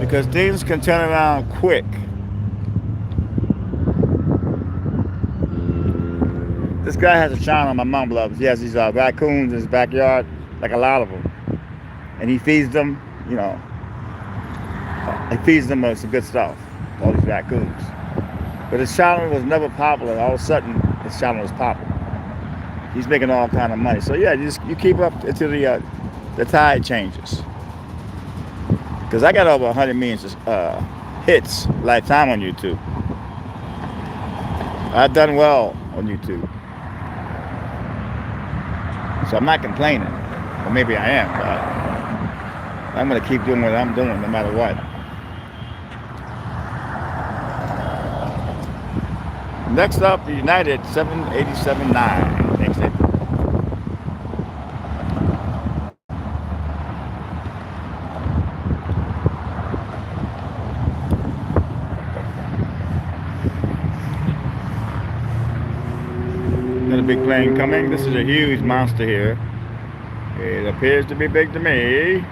Because things can turn around quick. This guy has a channel my mom loves. He has these raccoons in his backyard, like a lot of them. And he feeds them, he feeds them some good stuff, all these raccoons. But his channel was never popular. All of a sudden, his channel was popular. He's making all kind of money. So yeah, you keep up until the tide changes. Because I got over 100 million hits lifetime on YouTube. I've done well on YouTube. So I'm not complaining. Or maybe I am, but I'm going to keep doing what I'm doing no matter what. Next up, the United 787-9. Thanks, Nick. Another big plane coming. This is a huge monster here. It appears to be big to me.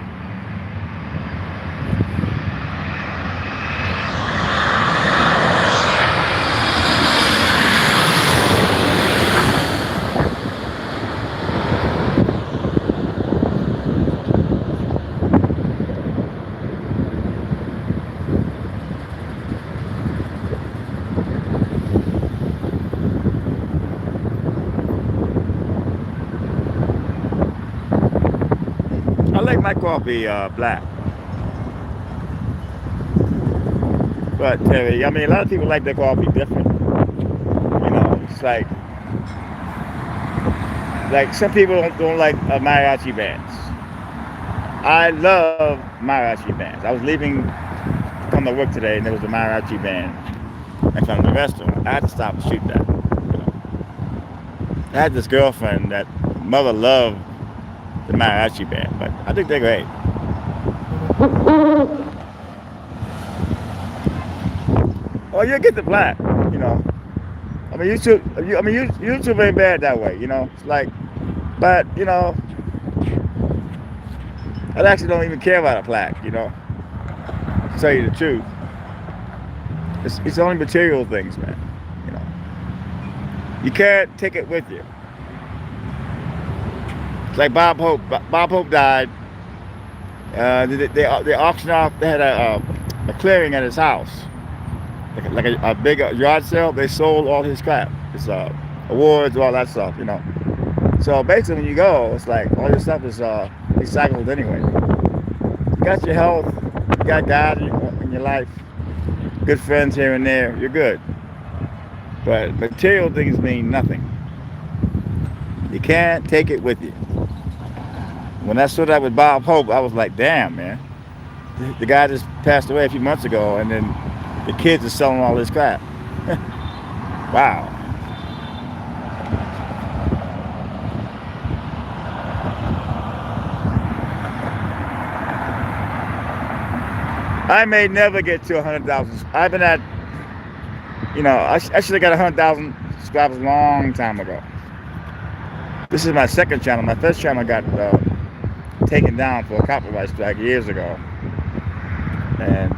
like my coffee black. But Terry, I mean, a lot of people like their coffee different. It's like some people don't like mariachi bands. I love mariachi bands. I was leaving to come to work today, and there was a mariachi band in front of the restaurant. I had to stop and shoot that. I had this girlfriend that mother loved the mariachi band, but I think they're great. Oh, you get the black. I mean, YouTube ain't bad that way. It's like, but I actually don't even care about a plaque. To tell you the truth, it's only material things, man. You can't take it with you. It's like Bob Hope. Bob Hope died. They auctioned off. They had a clearing at his house, like a big yard sale. They sold all his crap, his awards, all that stuff. So basically, when you go, it's like all your stuff is recycled anyway. You got your health, you got God in your life, good friends here and there. You're good. But material things mean nothing. You can't take it with you. When I saw that with Bob Hope, I was like, damn, man. The guy just passed away a few months ago, and then the kids are selling all this crap. Wow. I may never get to 100,000. I've been at, I should have got 100,000 subscribers a long time ago. This is my second channel. My first channel got taken down for a copyright strike years ago. And,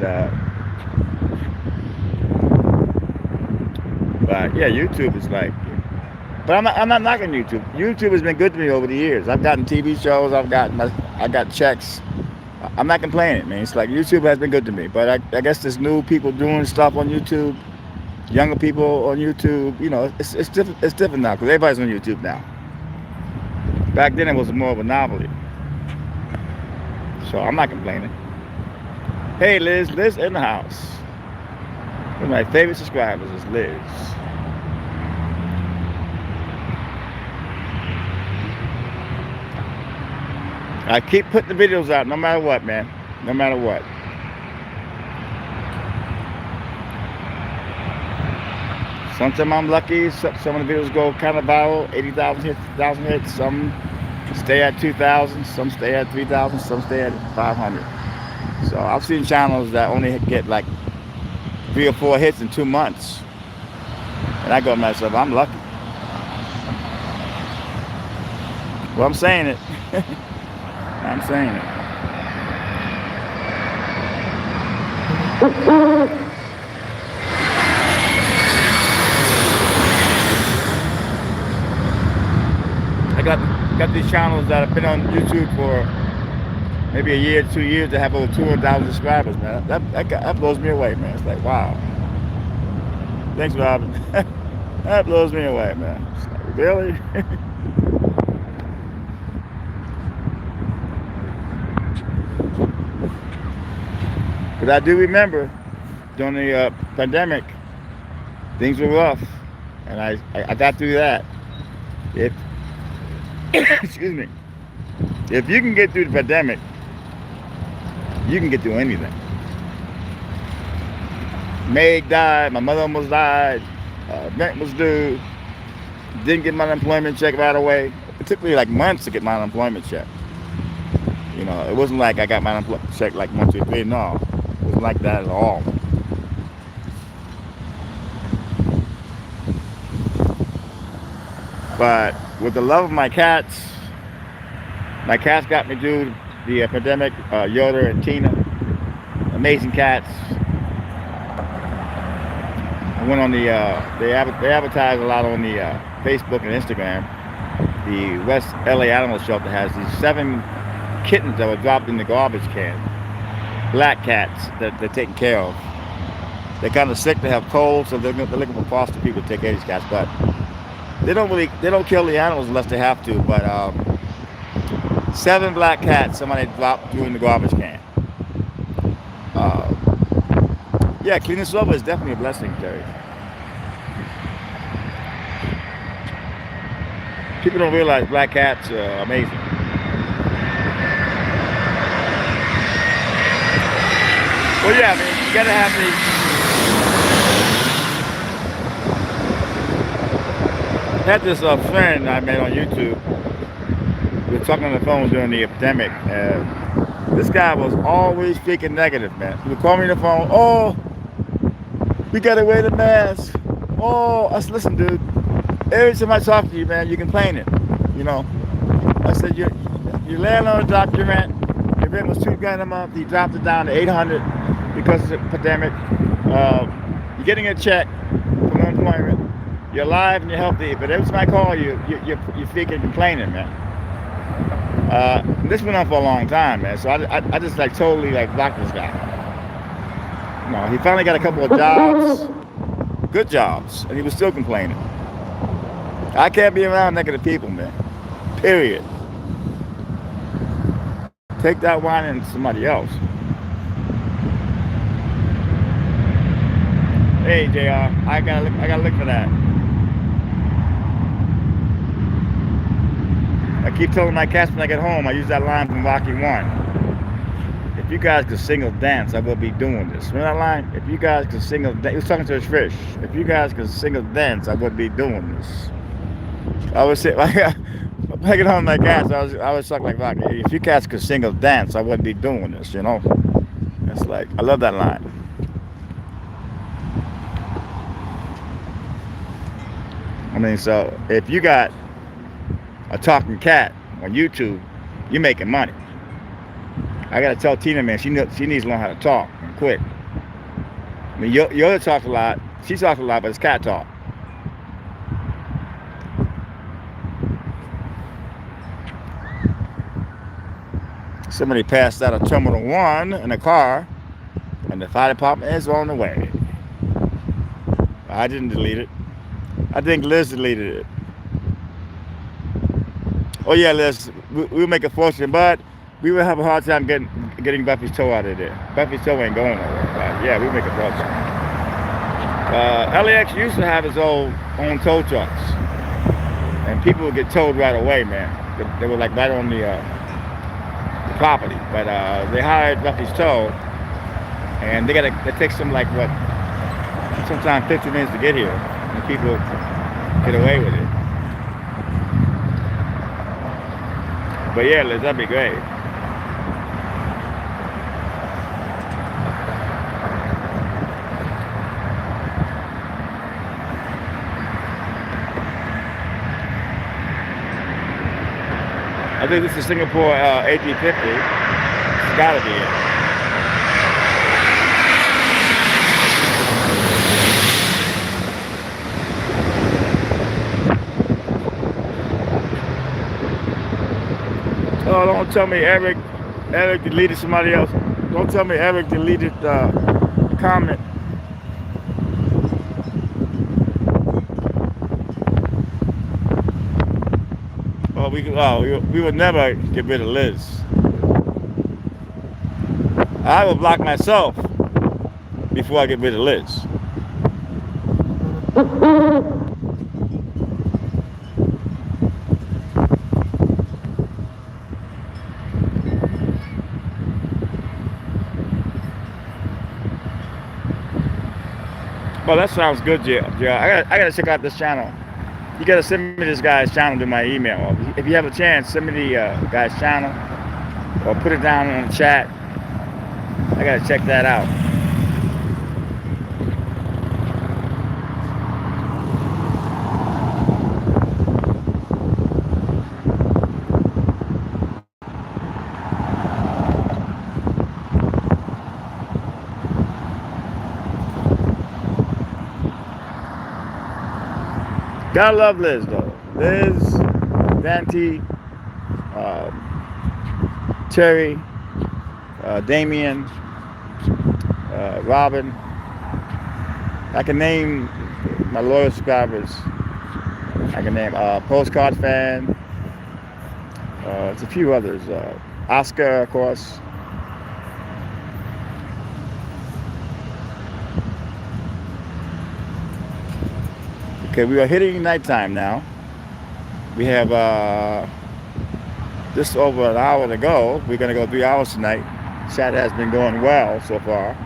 but yeah, YouTube is like, but I'm not knocking YouTube. YouTube has been good to me over the years. I've gotten TV shows. I got checks. I'm not complaining, man. It's like YouTube has been good to me. But I guess there's new people doing stuff on YouTube, younger people on YouTube. It's different. It's different now because everybody's on YouTube now. Back then it was more of a novelty. So I'm not complaining. Hey Liz in the house. One of my favorite subscribers is Liz. I keep putting the videos out no matter what, man. No matter what. Sometimes I'm lucky. Some of the videos go kind of viral, 80,000 hits, 1,000 hits. Some stay at 2,000, some stay at 3,000, some stay at 500. So I've seen channels that only get like 3 or 4 hits in 2 months. And I go to myself, I'm lucky. Well, I'm saying it. I'm saying it. I got these channels that have been on YouTube for maybe a year, 2 years, that have over 200,000 subscribers, man. That blows me away, man. It's like, wow. Thanks, Robin. That blows me away, man. It's like, really? But I do remember during the pandemic, things were rough, and I got through that. Excuse me. If you can get through the pandemic, you can get through anything. Meg died, my mother almost died, rent was due, didn't get my unemployment check right away. It took me like months to get my unemployment check. It wasn't like I got my unemployment check like 1, 2, 3, no. It wasn't like that at all. But with the love of my cats got me through the pandemic. Yoda and Tina, amazing cats. I went on the, they advertise a lot on the Facebook and Instagram. The West LA Animal Shelter has these 7 kittens that were dropped in the garbage can. Black cats that they're taking care of. They're kind of sick, they have cold, so they're looking for foster people to take care of these cats. But they don't kill the animals unless they have to. But 7 black cats somebody dropped threw in the garbage can. Uh, yeah, cleaning slow is definitely a blessing, Terry. People don't realize black cats are amazing. Well, yeah, I mean, you gotta have had this friend I met on YouTube. We were talking on the phone during the epidemic, and this guy was always freaking negative, man. He would call me on the phone, oh, we gotta wear the mask. Oh, I said, listen, dude, every time I talk to you, man, you're complaining, you know. I said, your landlord dropped your rent. Your rent was $2,000 a month. He dropped it down to $800 because of the pandemic. You're getting a check from unemployment. You're alive and you're healthy, but every time I call you, you're freaking complaining, man. This went on for a long time, man. So I just like totally like blocked this guy. No, he finally got a couple of jobs, good jobs, and he was still complaining. I can't be around negative people, man. Period. Take that wine and somebody else. Hey, JR, I gotta look for that. I keep telling my cats when I get home, I use that line from Rocky 1. If you guys could sing or dance, I would be doing this. Remember that line? If you guys could sing or dance, he was talking to his fish. If you guys could sing or dance, I would be doing this. I would say, like, when I get home, my cats, I was talking like Rocky. If you guys could sing or dance, I wouldn't be doing this, you know? It's like, I love that line. I mean, so if you got a talking cat on YouTube, you're making money. I gotta tell Tina, man, she needs to learn how to talk and quit. I mean, Yoda talks a lot, she talks a lot, but it's cat talk. Somebody passed out of Terminal 1 in a car, and the fire department is on the way. I didn't delete it. I think Liz deleted it. Oh yeah, Liz, we'll make a fortune, but we will have a hard time getting Buffy's toe out of there. Buffy's toe ain't going nowhere. But yeah, we'll make a fortune. LAX used to have his own tow trucks, and people would get towed right away, man. They were like right on the property, but they hired Buffy's tow, and it takes them like what, sometimes 50 minutes to get here, and people get away with it. But yeah, Liz, that'd be great. I think this is Singapore A350. It's gotta be it. Oh, don't tell me Eric deleted somebody else. Don't tell me Eric deleted the comment. We would never get rid of Liz. I will block myself before I get rid of Liz. Well, that sounds good, Jill. I gotta check out this channel. You gotta send me this guy's channel to my email. If you have a chance, send me the guy's channel, or put it down in the chat. I gotta check that out. Gotta love Liz though. Liz, Dante, Terry, Damien, Robin. I can name my loyal subscribers. I can name Postcard Fan, There's a few others. Oscar, of course. Okay, we are hitting nighttime now. We have just over an hour to go. We're going to go 3 hours tonight. Chat has been going well so far.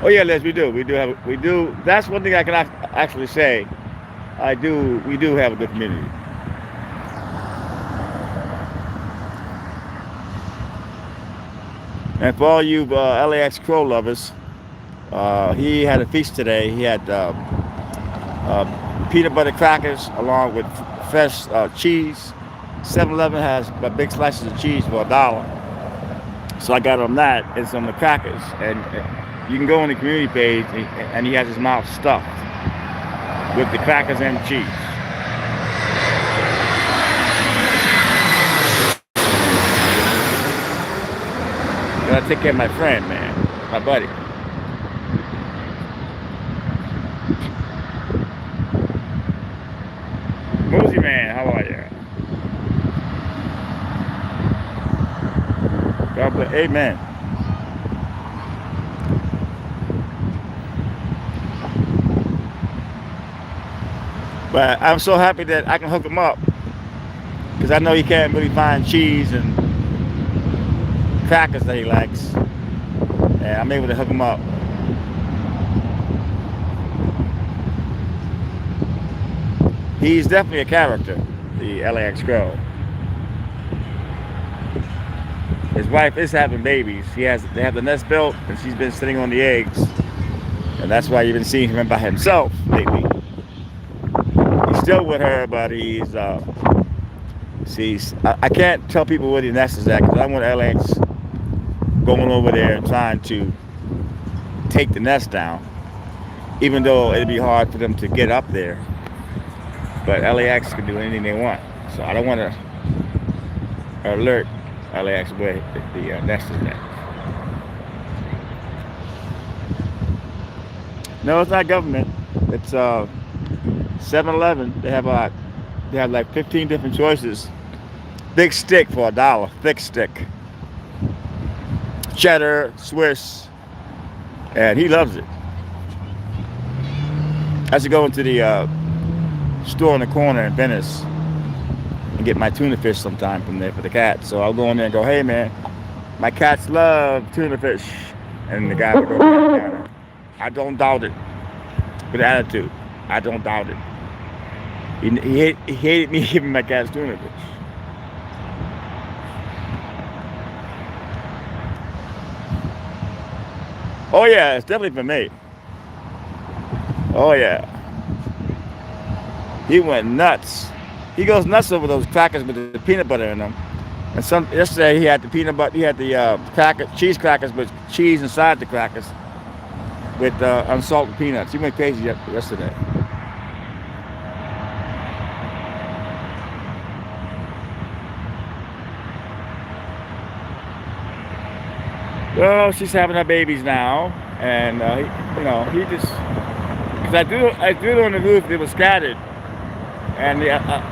Oh yeah, Les, we do. We do. That's one thing I can actually say. We do have a good community. And for all you LAX Crow lovers, he had a feast today. He had peanut butter crackers along with fresh cheese. 7-Eleven has big slices of cheese for $1. So I got him that and some of the crackers. And you can go on the community page and he has his mouth stuffed with the crackers and the cheese. Gotta take care of my friend, man. My buddy. Mosey man, how are you? God bless. Amen. But I'm so happy that I can hook him up because I know he can't really find cheese and crackers that he likes, and I'm able to hook him up. He's definitely a character, the LAX Crow. His wife is having babies. They have the nest built, and she's been sitting on the eggs, and that's why you've been seeing him by himself lately. He's still with her, but I can't tell people where the nest is at because I want LAX going over there and trying to take the nest down, even though it'd be hard for them to get up there. But LAX can do anything they want, so I don't want to alert LAX where the nest is at. No, it's not government. It's 7-Eleven. They have like 15 different choices. Big stick for $1, thick stick. Cheddar, Swiss, and he loves it. I should go into the store in the corner in Venice and get my tuna fish sometime from there for the cat. So I'll go in there and go, hey man, my cats love tuna fish. And the guy will go, I don't doubt it. With attitude, I don't doubt it. He hated me giving my cats tuna fish. Oh yeah, it's definitely for me. Oh yeah. He went nuts. He goes nuts over those crackers with the peanut butter in them. And yesterday he had the peanut butter. He had the cheese crackers with cheese inside the crackers with unsalted peanuts. He went crazy yesterday. Well, she's having her babies now, and he just because I threw it on the roof. It was scattered, and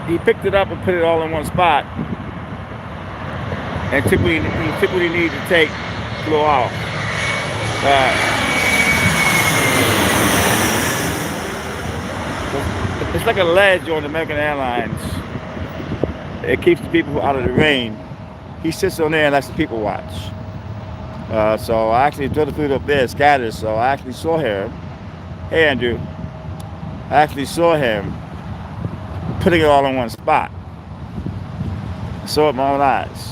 he picked it up and put it all in one spot, and took what he needed to take, flew off. It's like a ledge on American Airlines. It keeps the people out of the rain. He sits on there and lets the people watch. So I actually threw the food up there, scattered. So I actually saw him. Hey, Andrew. I actually saw him putting it all in one spot. I saw it with my own eyes.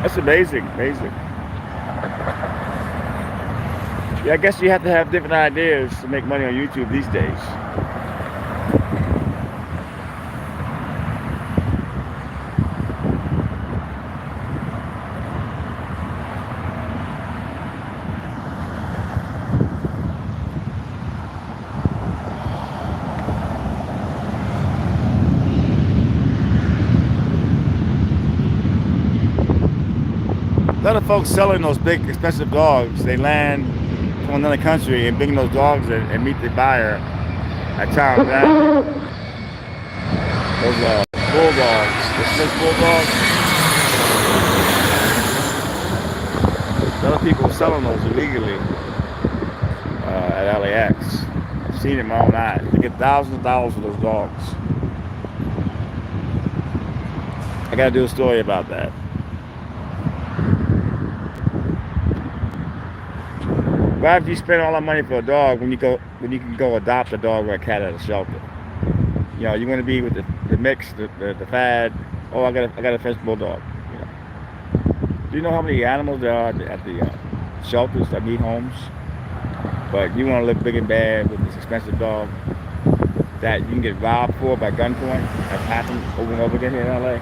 That's amazing, amazing. Yeah, I guess you have to have different ideas to make money on YouTube these days. A lot of folks selling those big, expensive dogs, they land from another country and bring those dogs in and meet the buyer at town down. Those bulldogs, the Swiss bulldogs. A lot of people are selling those illegally at LAX. I've seen it in my own eyes. They get thousands of dollars for those dogs. I gotta do a story about that. Why would you spend all that money for a dog when you can go adopt a dog or a cat at a shelter? You know, you want to be with the mix, the fad. Oh, I got a French bulldog. You know. Do you know how many animals there are at the shelters that need homes? But you want to look big and bad with this expensive dog that you can get robbed for by gunpoint. That's happened over and over again here in LA.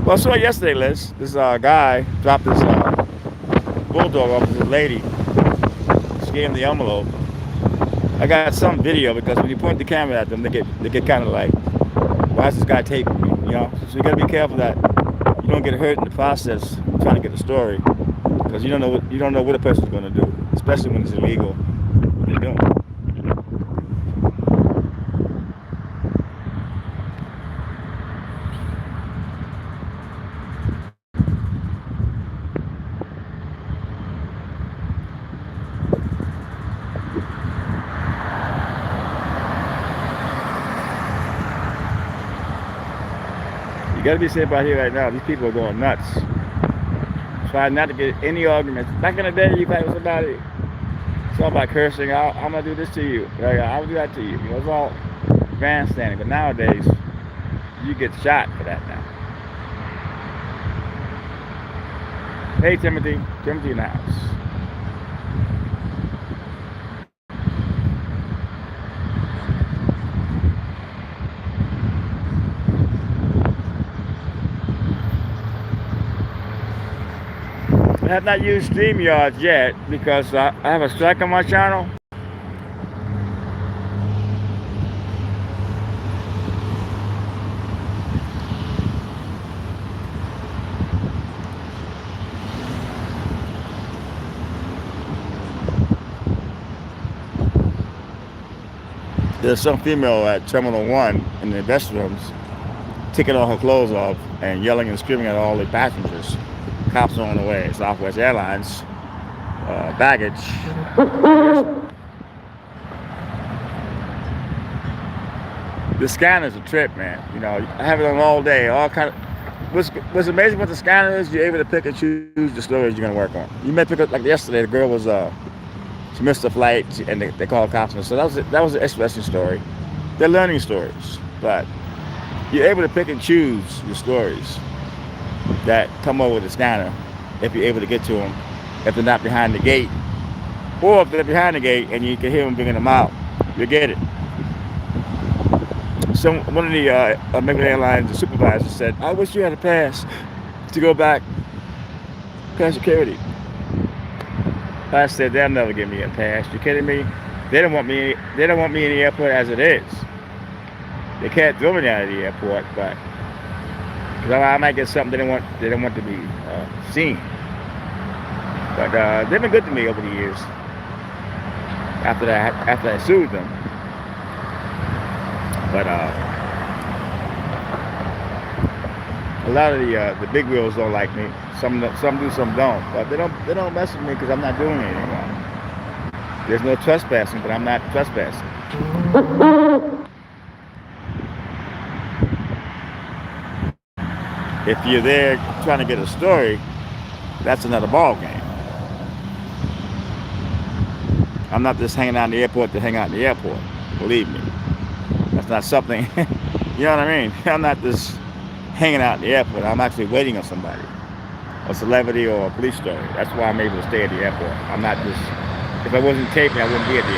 Well, I saw yesterday, Liz, this guy dropped this bulldog off with a lady. She gave him the envelope. I got some video because when you point the camera at them, they get kind of like, why is this guy taping me? You know, so you got to be careful that you don't get hurt in the process trying to get the story, because you don't know what a person's going to do, especially when it's illegal. What they're doing. You gotta be safe out here right now. These people are going nuts. Try not to get any arguments. Back in the day, you fight with somebody, it's all about cursing. I'm gonna do this to you. I will do that to you. You know, it's all grandstanding. But nowadays, you get shot for that now. Hey, Timothy. Timothy in the house. I have not used StreamYard yet because I have a strike on my channel. There's some female at Terminal 1 in the restrooms taking all her clothes off and yelling and screaming at all the passengers. Cops are on the way. Southwest Airlines baggage. The scanner's a trip, man. You know, I have it on all day. All kind of. What's amazing with the scanner is you're able to pick and choose the stories you're gonna work on. You may pick up, like yesterday, the girl was she missed a flight and they called cops. So that was an interesting story. They're learning stories, but you're able to pick and choose your stories that come over the scanner if you're able to get to them, if they're not behind the gate, or if they're behind the gate and you can hear them bringing them out, you get it. So one of the American Airlines supervisors said, I wish you had a pass to go back past security. I said, they'll never give me a pass. You kidding me? They don't want me in the airport as it is. They can't throw me out of the airport, but I might get something they don't want to be seen. But they've been good to me over the years. After I sued them. But a lot of the big wheels don't like me. Some do, some don't. But they don't mess with me because I'm not doing it anymore. There's no trespassing, but I'm not trespassing. If you're there trying to get a story, that's another ball game. I'm not just hanging out in the airport to hang out in the airport. Believe me. It's not something, you know what I mean? I'm not just hanging out in the airport. I'm actually waiting on somebody, a celebrity or a police story. That's why I'm able to stay at the airport. I'm not just, if I wasn't taping, I wouldn't be at the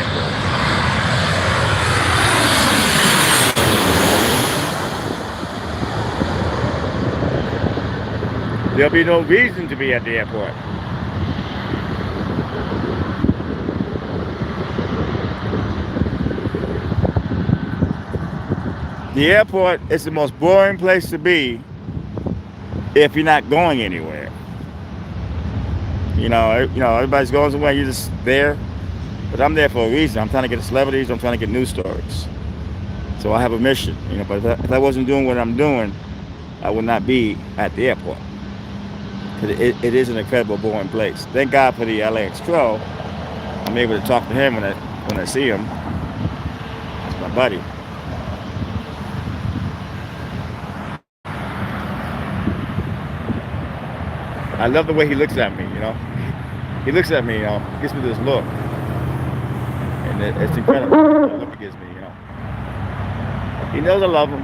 airport. There'll be no reason to be at the airport. The airport is the most boring place to be if you're not going anywhere. Everybody's going somewhere. You're just there. But I'm there for a reason. I'm trying to get celebrities. I'm trying to get news stories. So I have a mission. But if I wasn't doing what I'm doing, I would not be at the airport. Because it is an incredible, boring place. Thank God for the LAX Pro. I'm able to talk to him when I see him. That's my buddy. I love the way he looks at me, He looks at me, gives me this look. And it's incredible, the look he gives me, He knows I love him.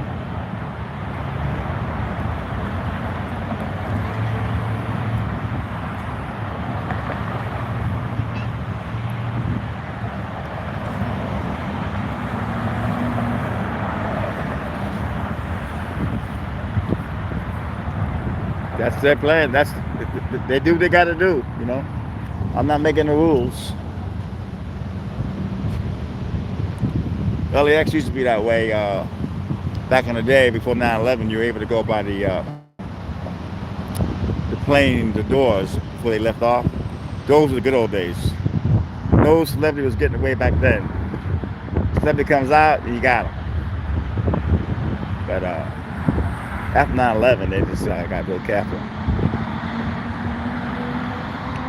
That's their plan. They do what they got to do, I'm not making the rules. LAX used to be that way. Back in the day, before 9/11, you were able to go by the plane, the doors, before they left off. Those were the good old days. No celebrity was getting away back then. Celebrity comes out, and you got them. But after 9/11, they just got real careful.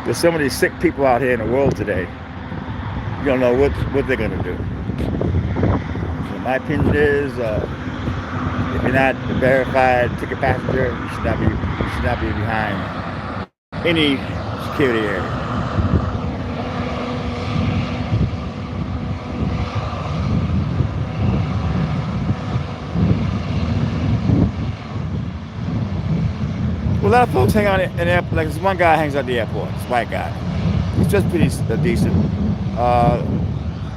There's so many sick people out here in the world today. You don't know what they're going to do. So my opinion is, if you're not a verified ticket passenger, you should not be behind any security area. Well, a lot of folks hang out in the airport. Like this one guy hangs out at the airport. This white guy. He's just pretty decent.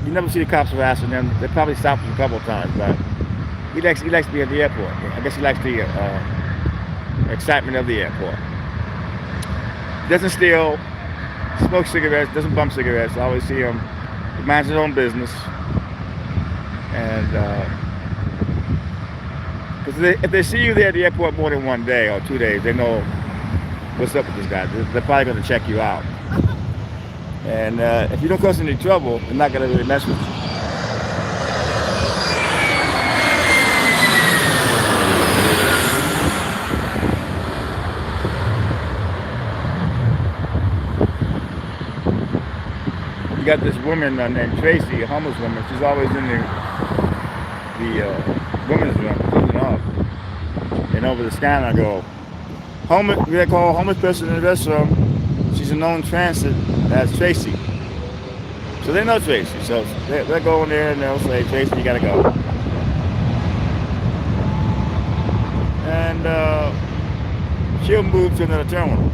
You never see the cops harassing him. They probably stopped him a couple of times, but he likes to be at the airport. I guess he likes the excitement of the airport. He doesn't steal, smokes cigarettes, doesn't bump cigarettes. I always see him. He minds his own business. And if they see you there at the airport more than one day or 2 days, they know what's up with this guy. They're probably going to check you out. And if you don't cause any trouble, they're not going to really mess with you. You got this woman named Tracy, a homeless woman. She's always in the women's room, closing off. And over the scanner I go, we call a homeless person in the restroom. She's a known transit as Tracy. So they know Tracy. So they'll go in there and they'll say, Tracy, you gotta go. And she'll move to another terminal,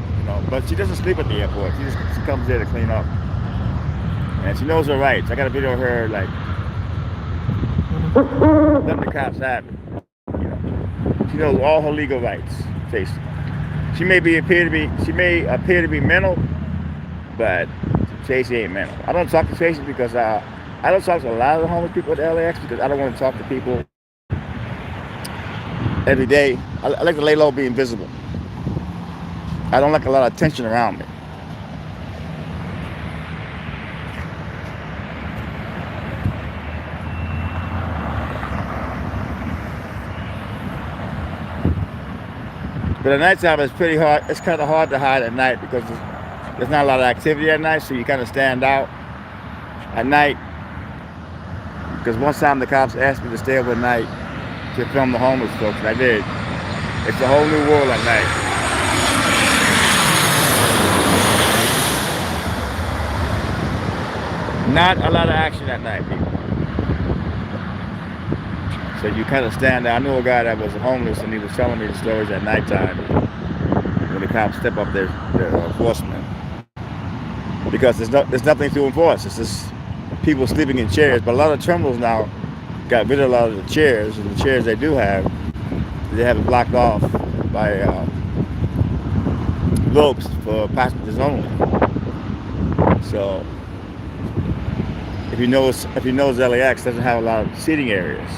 but she doesn't sleep at the airport. She comes there to clean up. And she knows her rights. I got a video of her like letting the cops have it. She knows all her legal rights. Tracy. She may appear to be mental, but Tracy ain't mental. I don't talk to Tracy because I don't talk to a lot of the homeless people at LAX because I don't want to talk to people every day. I like to lay low, be invisible. I don't like a lot of attention around me. But at nighttime, it's pretty hard. It's kind of hard to hide at night because there's not a lot of activity at night, so you kind of stand out at night. Because one time the cops asked me to stay up at night to film the homeless folks, and I did. It's a whole new world at night. Not a lot of action at night, people. So you kind of stand there. I knew a guy that was homeless, and he was telling me the stories at nighttime when the cops step up their enforcement, because there's nothing to enforce. It's just people sleeping in chairs. But a lot of terminals now got rid of a lot of the chairs, and the chairs they do have, they have it blocked off by ropes for passengers only. So if you notice LAX doesn't have a lot of seating areas.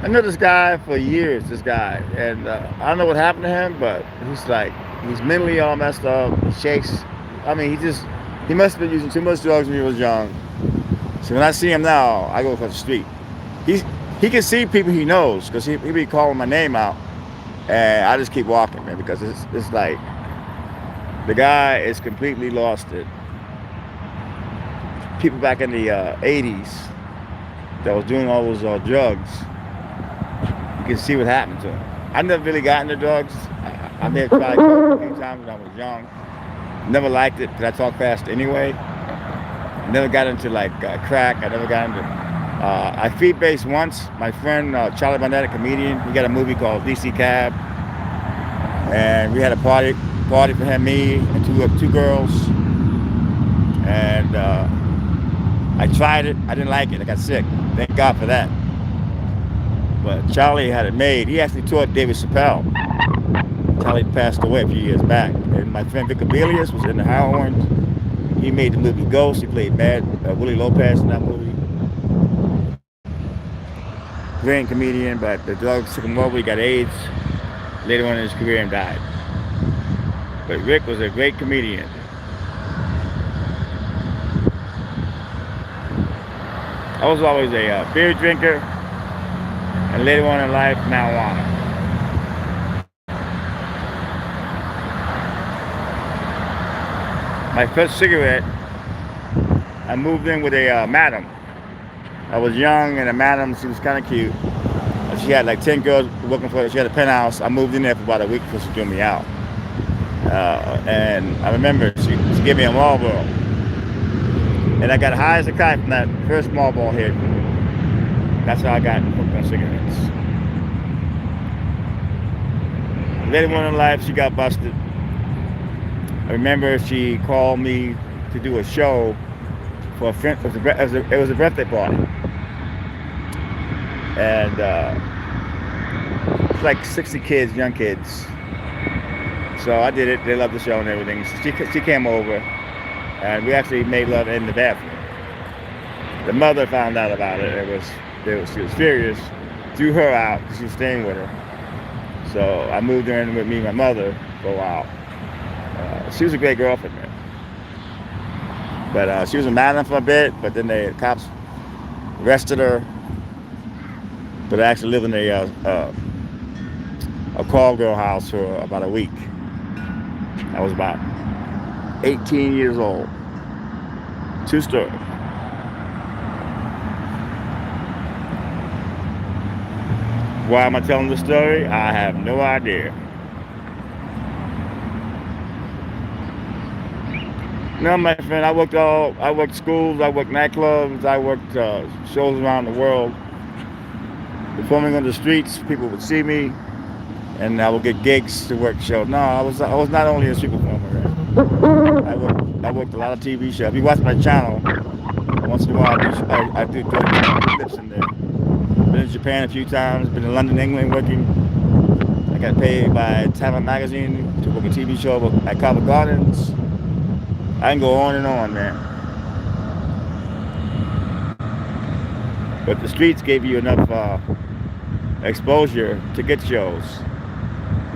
I know this guy for years, and I don't know what happened to him, but he's mentally all messed up. He shakes. I mean, he must have been using too much drugs when he was young. So when I see him now, I go across the street. He can see people he knows, because he be calling my name out, and I just keep walking, man, because it's like the guy is completely lost it. People back in the 80s that was doing all those drugs, you can see what happened to him. I never really got into drugs. I may have tried coke a few times when I was young. Never liked it because I talk fast anyway. Never got into like crack. I never got into. I feed-based once. My friend Charlie Barnett, a comedian, he got a movie called DC Cab, and we had a party for him, me, and two girls. And I tried it. I didn't like it. I got sick. Thank God for that. But Charlie had it made. He actually taught David Chappelle. Charlie passed away a few years back. And my friend Vic Abelius was in the Howard. He made the movie Ghost. He played Bad Willie Lopez in that movie. Great comedian, but the drugs took him over. He got AIDS later on in his career and died. But Rick was a great comedian. I was always a beer drinker, and later on in life, marijuana. My first cigarette, I moved in with a madam. I was young, and the madam, she was kind of cute. She had like 10 girls working for her. She had a penthouse. I moved in there for about a week before she threw me out. And I remember she gave me a Marlboro. And I got high as a kite from that first Marlboro hit. That's how I got hooked on cigarettes. Later on in life, she got busted. I remember she called me to do a show for a friend. It was a birthday party. And it's like 60 kids, young kids. So I did it. They loved the show and everything. She came over, and we actually made love in the bathroom. The mother found out about it. She was furious, threw her out because she was staying with her. So I moved her in with me and my mother for a while. She was a great girlfriend, man. But she was a madam for a bit, but then the cops arrested her. But I actually lived in a call girl house for about a week. I was about 18 years old. True story. Why am I telling the story? I have no idea. No, my friend, I worked schools, I worked nightclubs, I worked shows around the world. Performing on the streets, people would see me, and I would get gigs to work shows. No, I was not only a street performer. Right? I worked a lot of TV shows. If you watch my channel, once in a while I do clips in there. Been in Japan a few times. Been in London, England working. I got paid by Talent Magazine to work a TV show at Covent Gardens. I can go on and on, man. But the streets gave you enough exposure to get shows.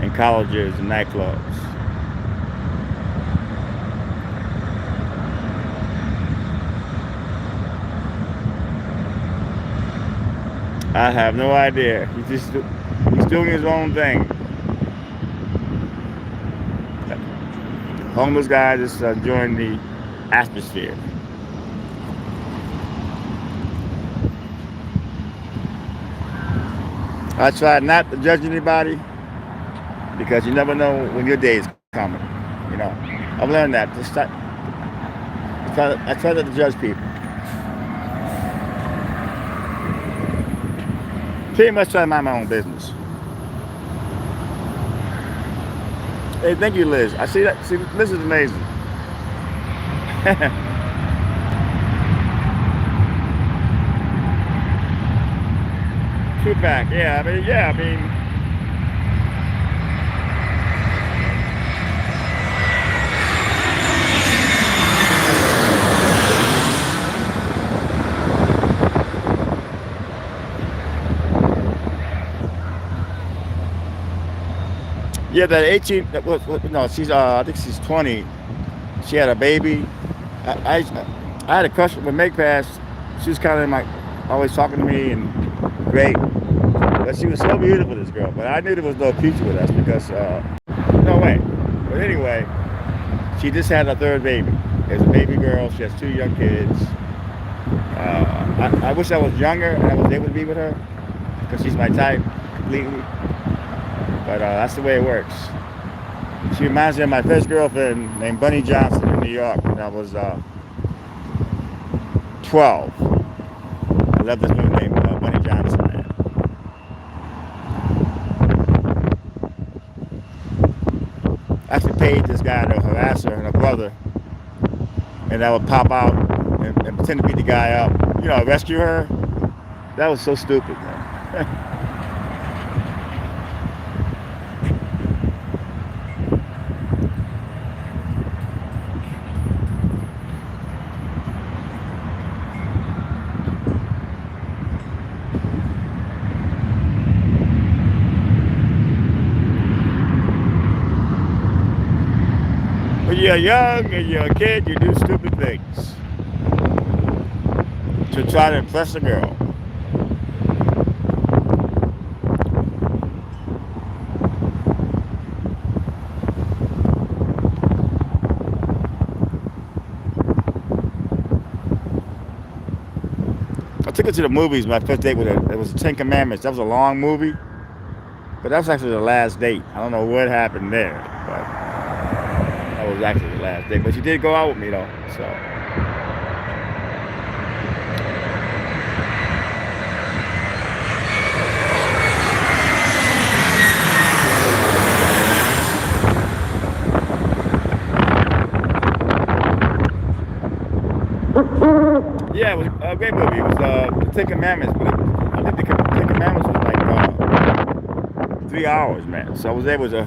And colleges and nightclubs. I have no idea. He's doing his own thing. Homeless guy just enjoying the atmosphere. I try not to judge anybody because you never know when your day is coming. You know, I've learned that. I try not to judge people. Pretty much try to mind my own business. Hey, thank you, Liz. I see that. See, Liz is amazing. True back. Yeah, I mean. Yeah, that 18. No, she's. I think she's 20. She had a baby. I, I, I had a crush with Make Pass. She was kind of like always talking to me and great. But she was so beautiful, this girl. But I knew there was no future with us because no way. But anyway, she just had her third baby. There's a baby girl. She has two young kids. I wish I was younger and I was able to be with her because she's my type completely. But that's the way it works. She reminds me of my first girlfriend named Bunny Johnson in New York when I was 12. I love this woman named Bunny Johnson, man. I actually paid this guy to harass her and her brother, and I would pop out and pretend to beat the guy up. You know, rescue her. That was so stupid, man. When you're young and you're a kid, you do stupid things to try to impress a girl. I took her to the movies. My first date with her, it was the Ten Commandments. That was a long movie, but that was actually the last date. I don't know what happened there, but that was actually the last date. But she did go out with me though, so. Yeah, it was a great movie. It was the Ten Commandments, but I think the Ten Commandments was like 3 hours, man. So I was able to.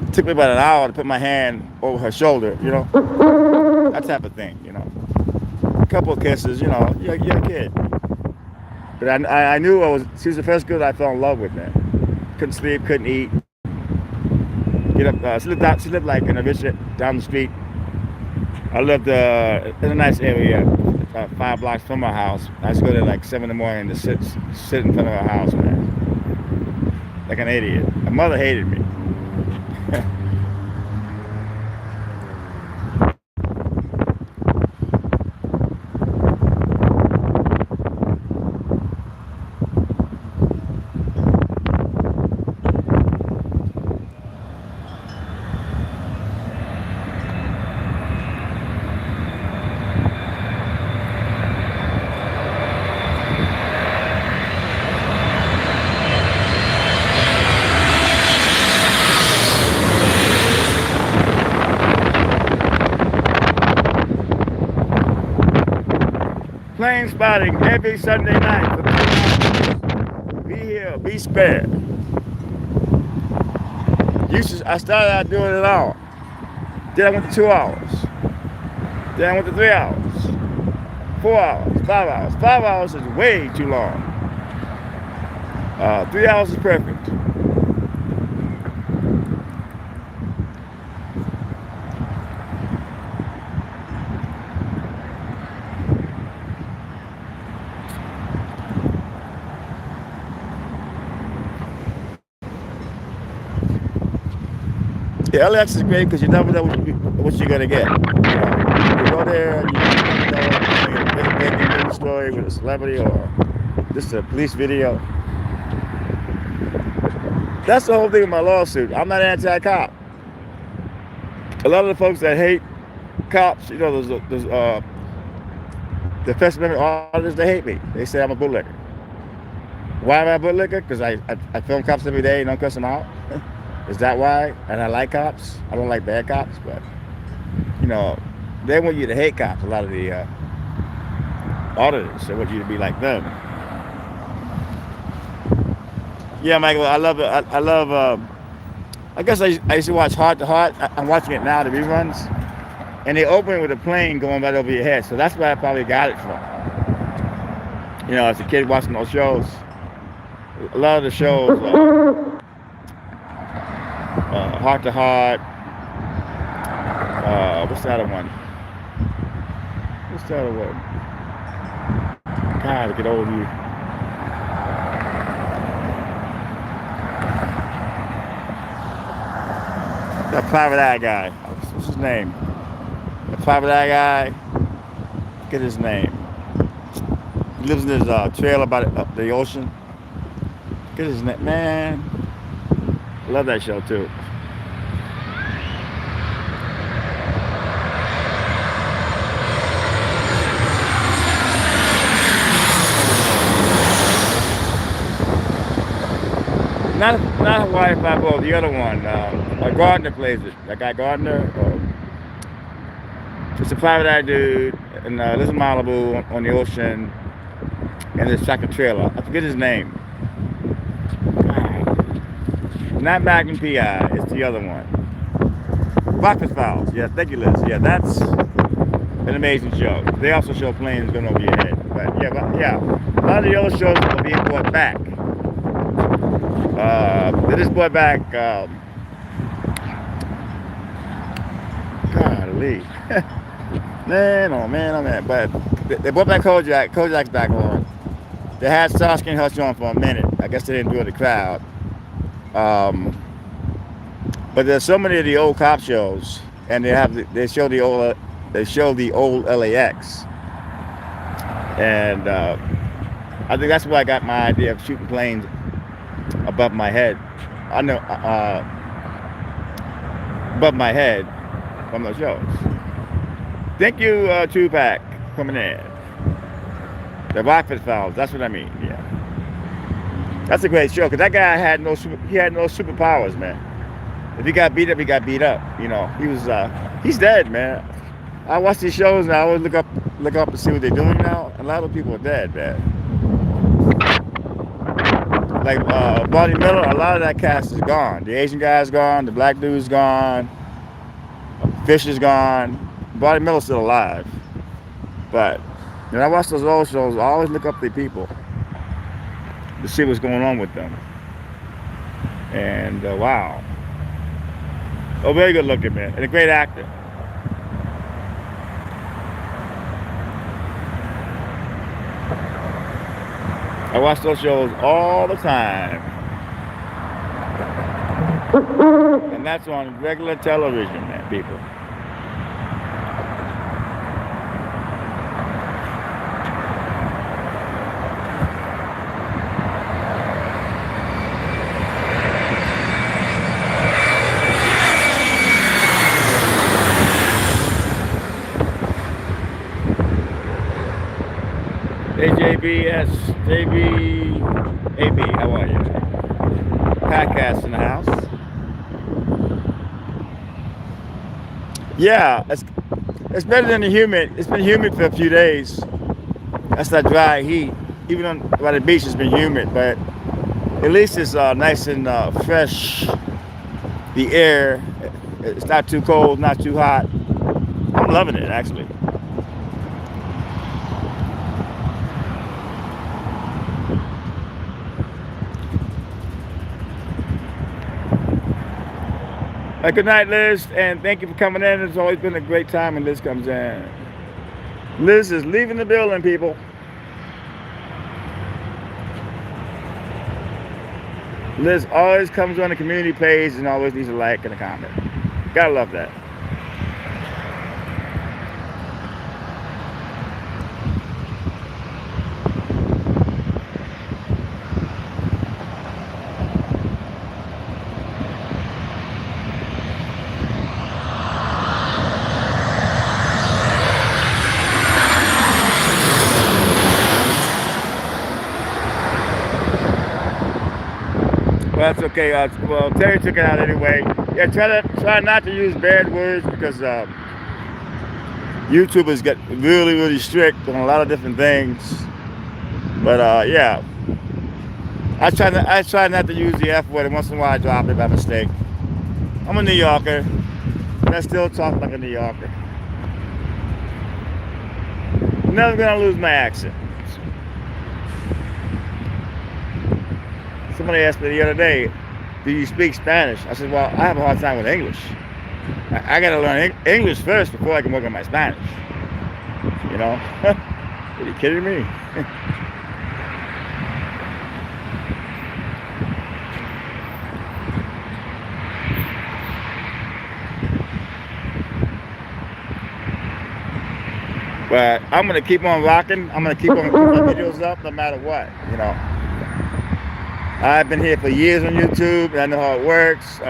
It took me about an hour to put my hand over her shoulder, you know, that type of thing, you know. A couple of kisses, you know. You're a kid. But I knew she was the first girl I fell in love with, man. Couldn't sleep, couldn't eat. Get up. She lived like in a rich down the street. I lived in a nice area, 5 blocks from my house. I used to go there like 7 in the morning to sit in front of her house, man, like an idiot. My mother hated me. Plane spotting every Sunday night. Be here, be spared. I started out doing it all. Then I went to 2 hours. Then I went to 3 hours. 4 hours, 5 hours. 5 hours is way too long. 3 hours is perfect. Yeah, LX is great because you never know what you're gonna get. You go there, and you never know if you're gonna get a breaking news story with a celebrity or just a police video. That's the whole thing with my lawsuit. I'm not anti-cop. A lot of the folks that hate cops, the First Amendment auditors, they hate me. They say I'm a bootlegger. Why am I a bootlegger? Because I film cops every day and don't cuss them out. Is that why? And I like cops. I don't like bad cops, but they want you to hate cops. A lot of the auditors, they want you to be like them. Yeah, Michael, I love it. I love. I guess I used to watch Heart to Heart. I'm watching it now, the reruns, and they open with a plane going right over your head. So that's where I probably got it from. As a kid watching those shows, a lot of the shows, Heart to Heart. What's the other one? God, to get over you. That private eye guy. What's his name? The private eye guy. Get his name. He lives in his trailer by the ocean. Get his name, man. I love that show too. Not Hawaii Five-O, the other one. Gardner plays it. That guy Gardner. It's a private eye dude, and lives in Malibu on the ocean, and this tractor trailer. I forget his name. Not Magnum P.I. It's the other one. Breakfast Files. Yeah, thank you, Liz. Yeah, that's an amazing show. They also show planes going over your head. But yeah, a lot of the other shows are being brought back. They just brought back. Golly. Man, oh man. But they brought back Kojak. Kojak's back on. They had Starsky and Hutch on for a minute. I guess they didn't do it the crowd. But there's so many of the old cop shows, and they show the old LAX, and I think that's where I got my idea of shooting planes above my head. I know above my head from those shows. Thank you, Tupac, coming in. The Breakfast Files. That's what I mean. Yeah, that's a great show because that guy had no superpowers, man. If he got beat up, he got beat up. He's dead, man. I watch these shows and I always look up and see what they're doing now. A lot of people are dead, man. Like Barney Miller, a lot of that cast is gone. The Asian guy's gone, the black dude's gone, Fish is gone. Barney Miller's still alive. But when I watch those old shows, I always look up the people to see what's going on with them. And wow. Oh, very good looking, man. And a great actor. I watch those shows all the time. And that's on regular television, man, people. JB, how are you? Podcast in the house. Yeah, it's better than the humid. It's been humid for a few days. That's that dry heat. Even by the beach, it's been humid, but at least it's nice and fresh. The air, it's not too cold, not too hot. I'm loving it, actually. Good night, Liz, and thank you for coming in. It's always been a great time when Liz comes in. Liz is leaving the building, people. Liz always comes on the community page and always leaves a like and a comment. Gotta love that. Well, that's okay. Well, Terry took it out anyway. Yeah, try not to use bad words because YouTubers get really, really strict on a lot of different things. But yeah, I try not to use the F word, and once in a while I drop it by mistake. I'm a New Yorker, but I still talk like a New Yorker. Never gonna lose my accent. Somebody asked me the other day, do you speak Spanish? I said, well, I have a hard time with English. I gotta learn English first before I can work on my Spanish. You know? Are you kidding me? But I'm gonna keep on rocking. I'm gonna keep on putting my videos up no matter what, you know. I've been here for years on YouTube, and I know how it works.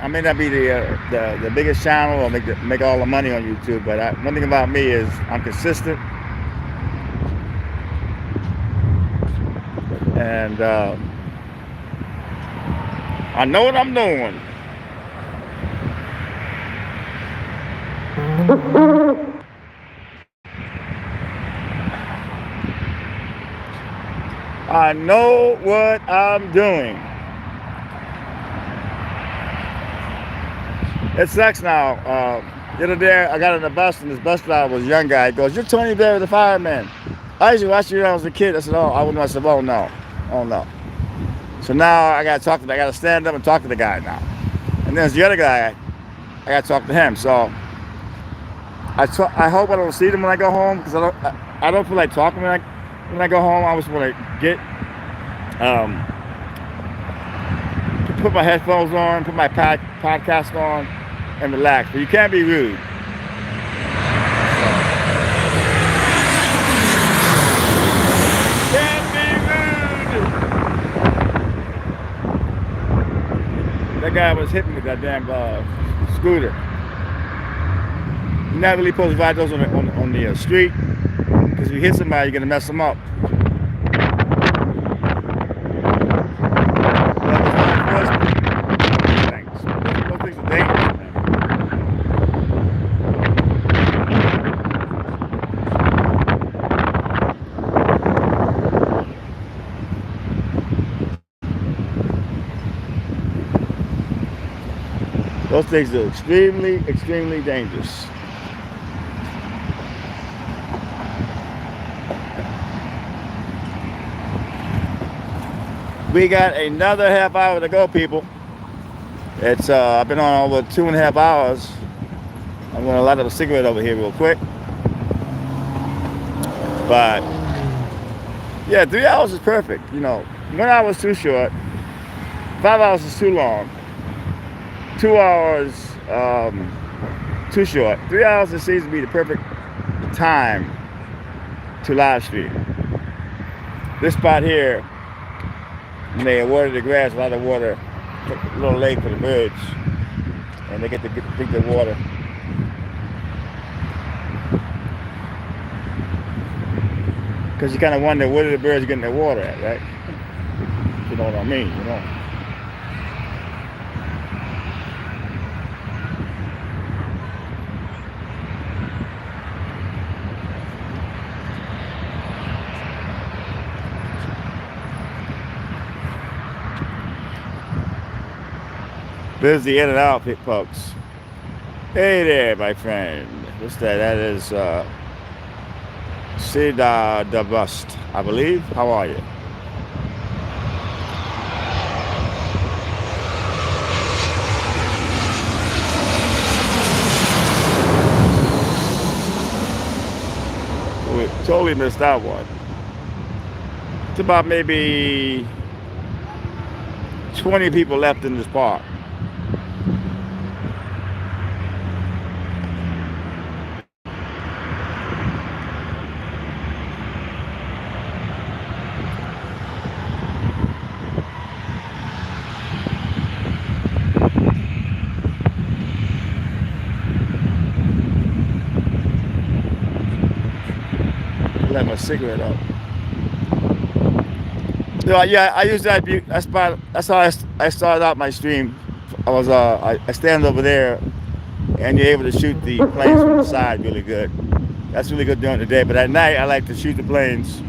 I may not be the biggest channel or make all the money on YouTube, but one thing about me is I'm consistent, and I know what I'm doing. I know what I'm doing. It sucks now. The other day I got on the bus and this bus driver was a young guy. He goes, "You're Tony Berry, the fireman. I used to watch you when I was a kid." I said, "Oh, I wouldn't." I said, "Oh no, oh no." So now I gotta stand up and talk to the guy now. And there's the other guy. I gotta talk to him. So I hope I don't see them when I go home because I don't feel like talking when I go home. I just want to get put my headphones on, put my podcast on, and relax. But you can't be rude. Can't be rude. That guy was hitting me with that damn scooter. You're not really supposed to ride those on the street because if you hit somebody, you're gonna mess them up. Those things are extremely, extremely dangerous. We got another half hour to go, people. It's I've been on over 2.5 hours. I'm gonna light up a cigarette over here real quick. But yeah, 3 hours is perfect. You know, 1 hour is too short. 5 hours is too long. 2 hours too short. 3 hours it seems to be the perfect time to live stream. This spot here, when they water the grass, a lot of water, a little late for the birds, and they get to drink the water. Because you kind of wonder where the birds getting their water at, right? You know what I mean, you know. There's the in and out, folks. Hey there, my friend. What's that? That is Cida the Bust, I believe. How are you? We totally missed that one. It's about maybe 20 people left in this park. my cigarette up. Yeah, I use that view. That's about. That's how I started out my stream. I stand over there, and you're able to shoot the planes from the side really good. That's really good during the day, but at night I like to shoot the planes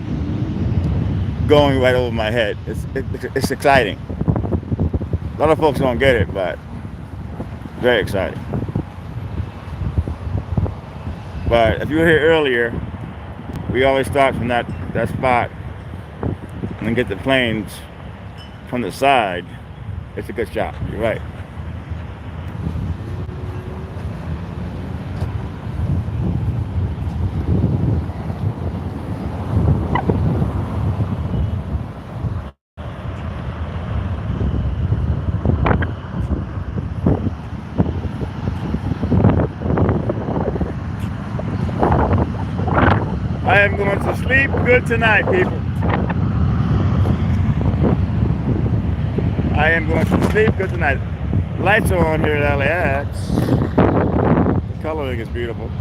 going right over my head. It's exciting. A lot of folks don't get it, but very exciting. But if you were here earlier, we always start from that spot and get the planes from the side. It's a good shot. You're right. I am going to sleep good tonight, people. I am going to sleep good tonight. Lights are on here at LAX. The coloring is beautiful.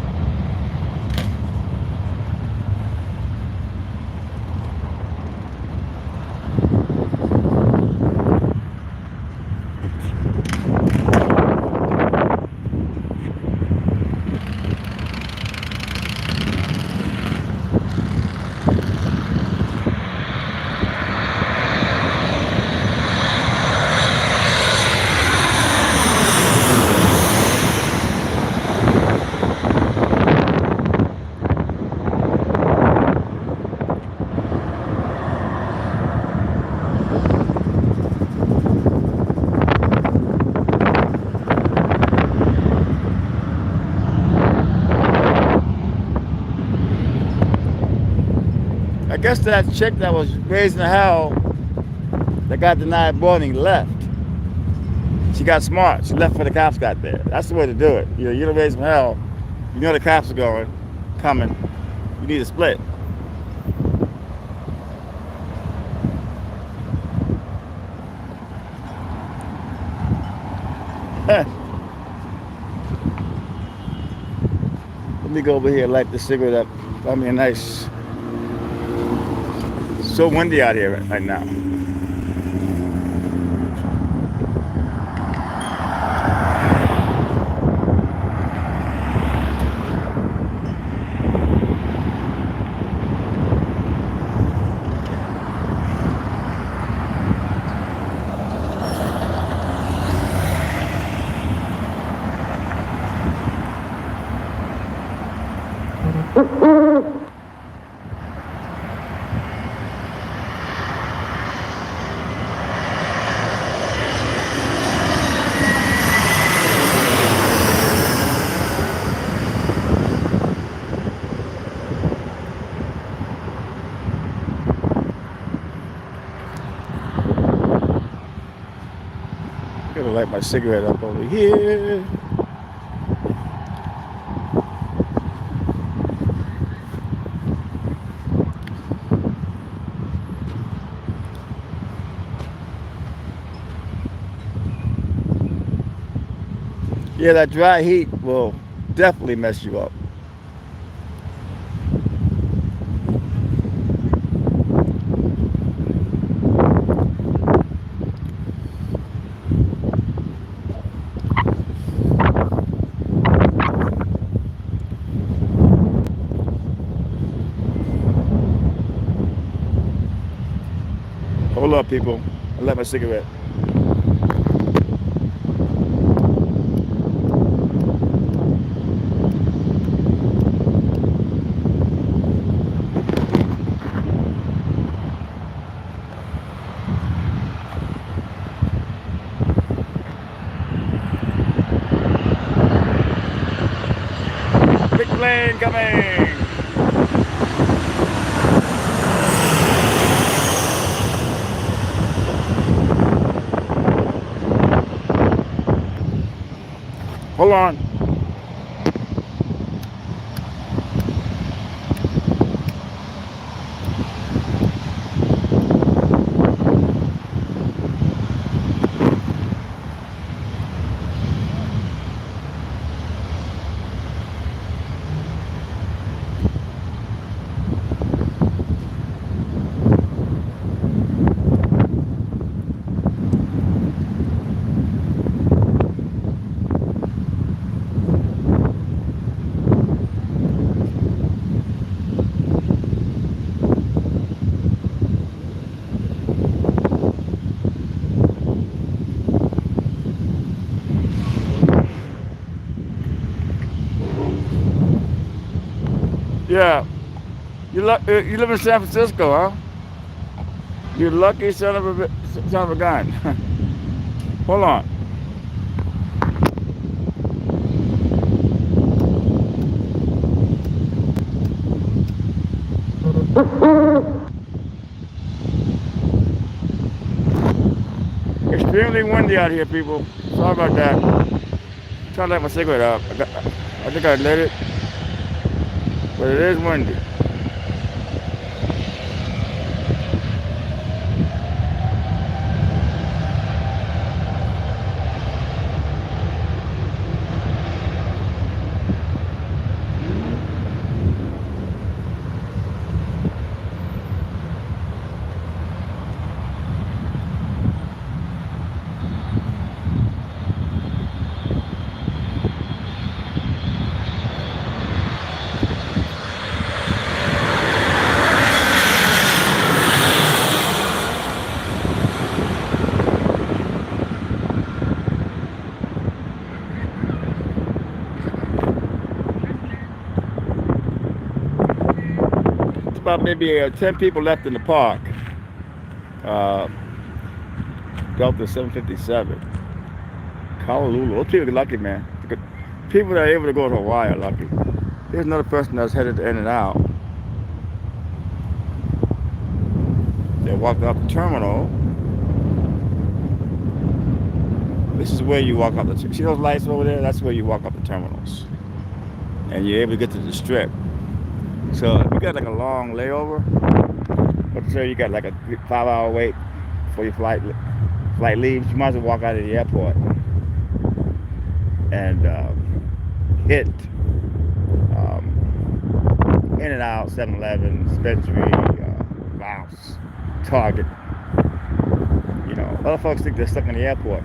I guess that chick that was raising hell that got denied boarding left. She got smart. She left before the cops got there. That's the way to do it. You're raising hell. You know the cops are coming. You need to split. Let me go over here and light the cigarette up. Find me a nice. So windy out here right now. Gonna light my cigarette up over here. Yeah, that dry heat will definitely mess you up. Hold up, people. I light my cigarette. Big plane coming. Hold on. Yeah, you live in San Francisco, huh? You lucky son of a gun. Hold on. Extremely windy out here, people. Sorry about that. Trying to light my cigarette up. I think I lit it, but it is windy. It's about maybe 10 people left in the park. Uh, Delta 757. Honolulu. Those people are lucky, man. People that are able to go to Hawaii are lucky. Here's another person that's headed in and out. They walked off the terminal. This is where you walk off the. See those lights over there? That's where you walk off the terminals, and you're able to get to the strip. So if you got like a long layover, let's say you got like a 5-hour wait before your flight leaves, you might as well walk out of the airport and hit in and out 7-Eleven, Spencery, Mouse, Target. You know, other folks think they're stuck in the airport,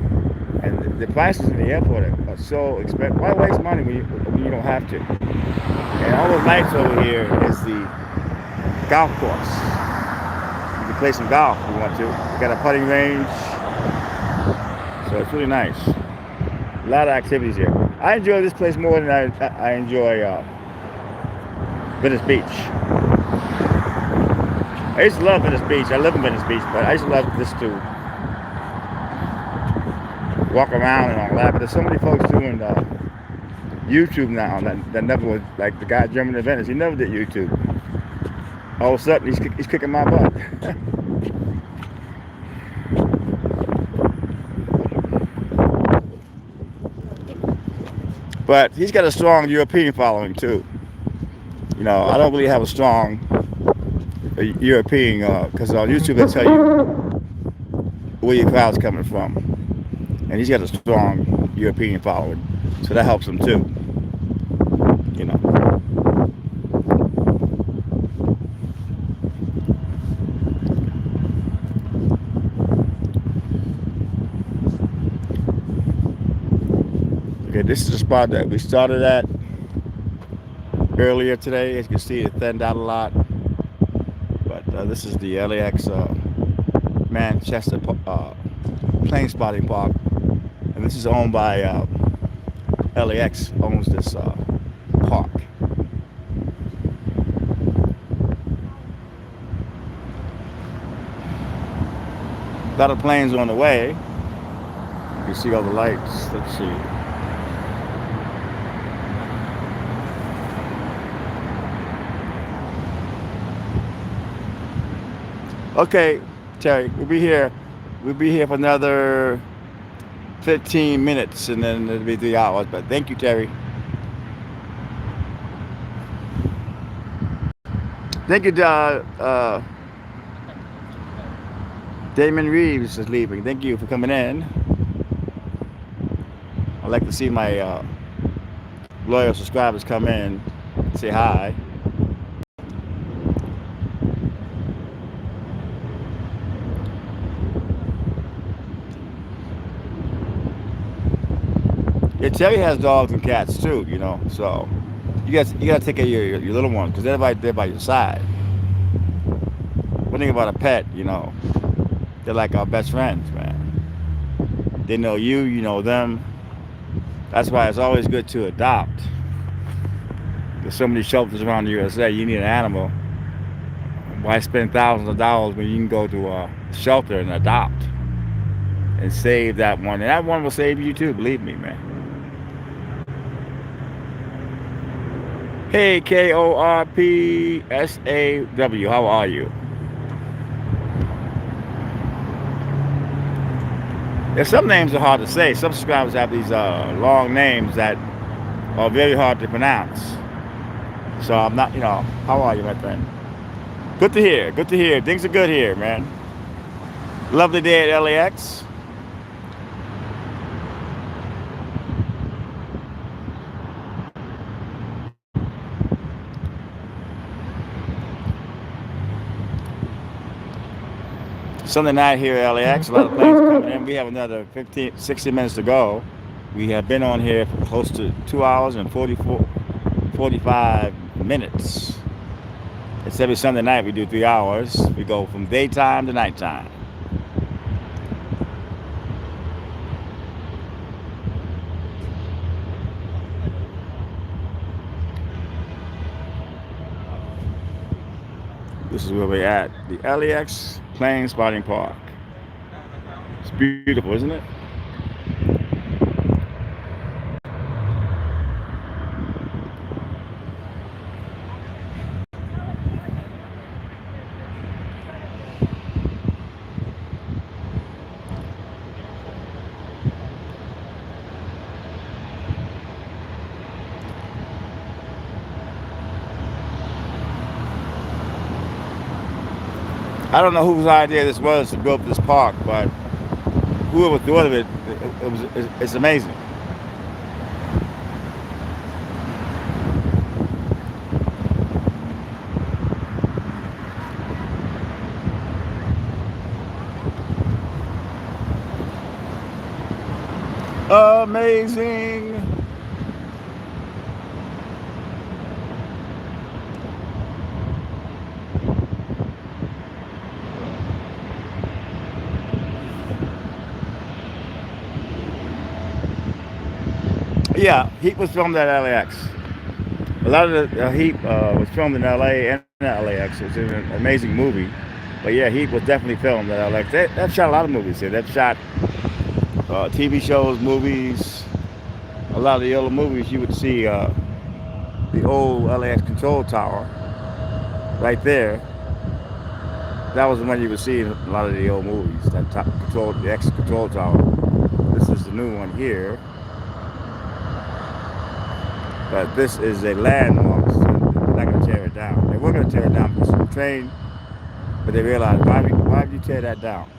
and the prices in the airport are so expensive. Why waste money when you don't have to? And all those lights over here is the golf course. You can play some golf if you want to. You got a putting range, so it's really nice. A lot of activities here. I enjoy this place more than I enjoy Venice Beach. I used to love Venice Beach. I live in Venice Beach, but I used to love this too. Walk around and all that. But there's so many folks doing YouTube now that never was, like the guy German in Venice. He never did YouTube. All of a sudden, he's kicking my butt. But he's got a strong European following too. You know, I don't really have a strong European because on YouTube they tell you where your crowd's coming from, and he's got a strong European following, so that helps him too. You know. Okay, this is the spot that we started at earlier today. As you can see, it thinned out a lot. But this is the LAX Manchester plane spotting park, and this is owned by LAX owns this park. A lot of planes on the way. You can see all the lights. Let's see. Okay, Terry, we'll be here. We'll be here for another 15 minutes, and then it'll be 3 hours. But thank you, Terry. Thank you, Damon Reeves is leaving. Thank you for coming in. I'd like to see my loyal subscribers come in, say hi. Yeah, Terry has dogs and cats too, you know. So you gotta take care of your little ones because they're right there by your side. One thing about a pet, you know, they're like our best friends, man. They know you, you know them. That's why it's always good to adopt. There's so many shelters around the USA. You need an animal. Why spend thousands of dollars when you can go to a shelter and adopt and save that one? And that one will save you too, believe me, man. Hey, KORPSAW, how are you? Yeah, some names are hard to say. Some subscribers have these long names that are very hard to pronounce. So I'm not, how are you, my friend? Good to hear. Good to hear. Things are good here, man. Lovely day at LAX. Sunday night here at LAX. A lot of planes coming in. We have another 15, 60 minutes to go. We have been on here for close to 2 hours and 45 minutes. It's every Sunday night we do 3 hours. We go from daytime to nighttime. This is where we're at, the LAX Plane Spotting Park. It's beautiful, isn't it? I don't know whose idea this was to build this park, but whoever thought of it, it's amazing. Amazing. Yeah, Heat was filmed at LAX. A lot of the Heat was filmed in LA and LAX. It's an amazing movie. But yeah, Heat was definitely filmed at LAX. They've shot a lot of movies here. They've shot TV shows, movies. A lot of the older movies, you would see the old LAX control tower right there. That was the one you would see in a lot of the old movies. That the X control tower. This is the new one here. But this is a landmark, so they're not going to tear it down. They were going to tear it down because of the train, but they realized, why would you tear that down?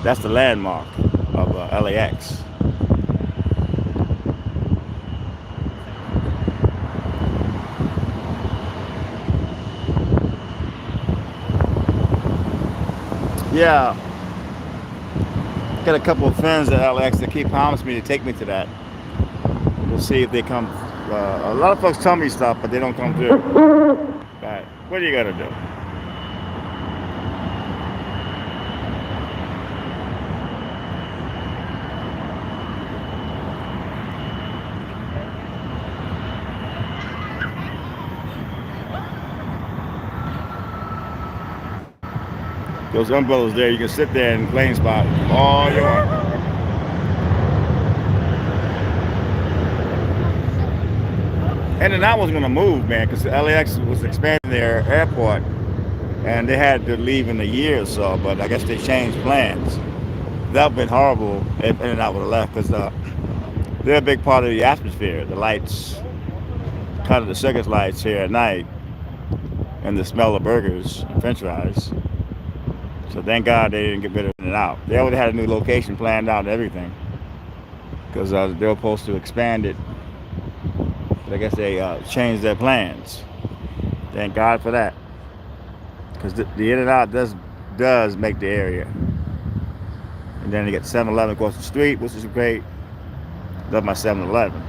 That's the landmark of LAX. Yeah, got a couple of friends at LAX that keep promising me to take me to that. We'll see if they come. A lot of folks tell me stuff, but they don't come through. But what are you gonna do? Those umbrellas there, you can sit there in plane spot all you want. And then I was going to move, man, because LAX was expanding their airport, and they had to leave in a year or so, but I guess they changed plans. That would have been horrible if In-N-Out would have left, because they're a big part of the atmosphere, the lights, kind of the circus lights here at night, and the smell of burgers and french fries. So thank God they didn't get rid of In-N-Out. They already had a new location planned out and everything, because they were supposed to expand it. But I guess they changed their plans. Thank God for that. Because the In-N-Out does make the area. And then you get 7-Eleven across the street, which is great. Love my 7-Eleven.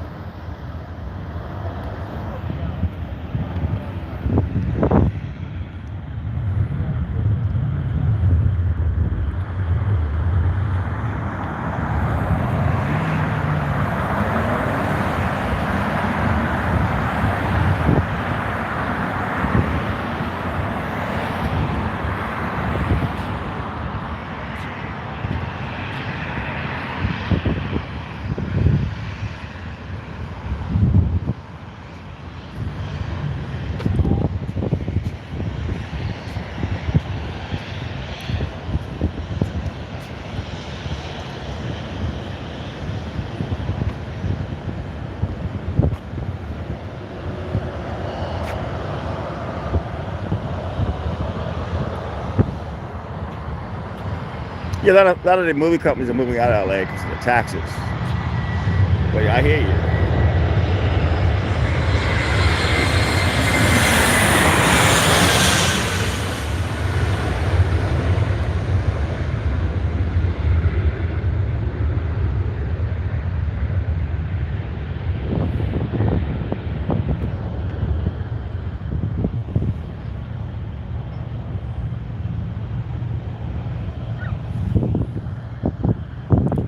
Yeah, a lot of the movie companies are moving out of LA because of the taxes. But yeah, I hear you.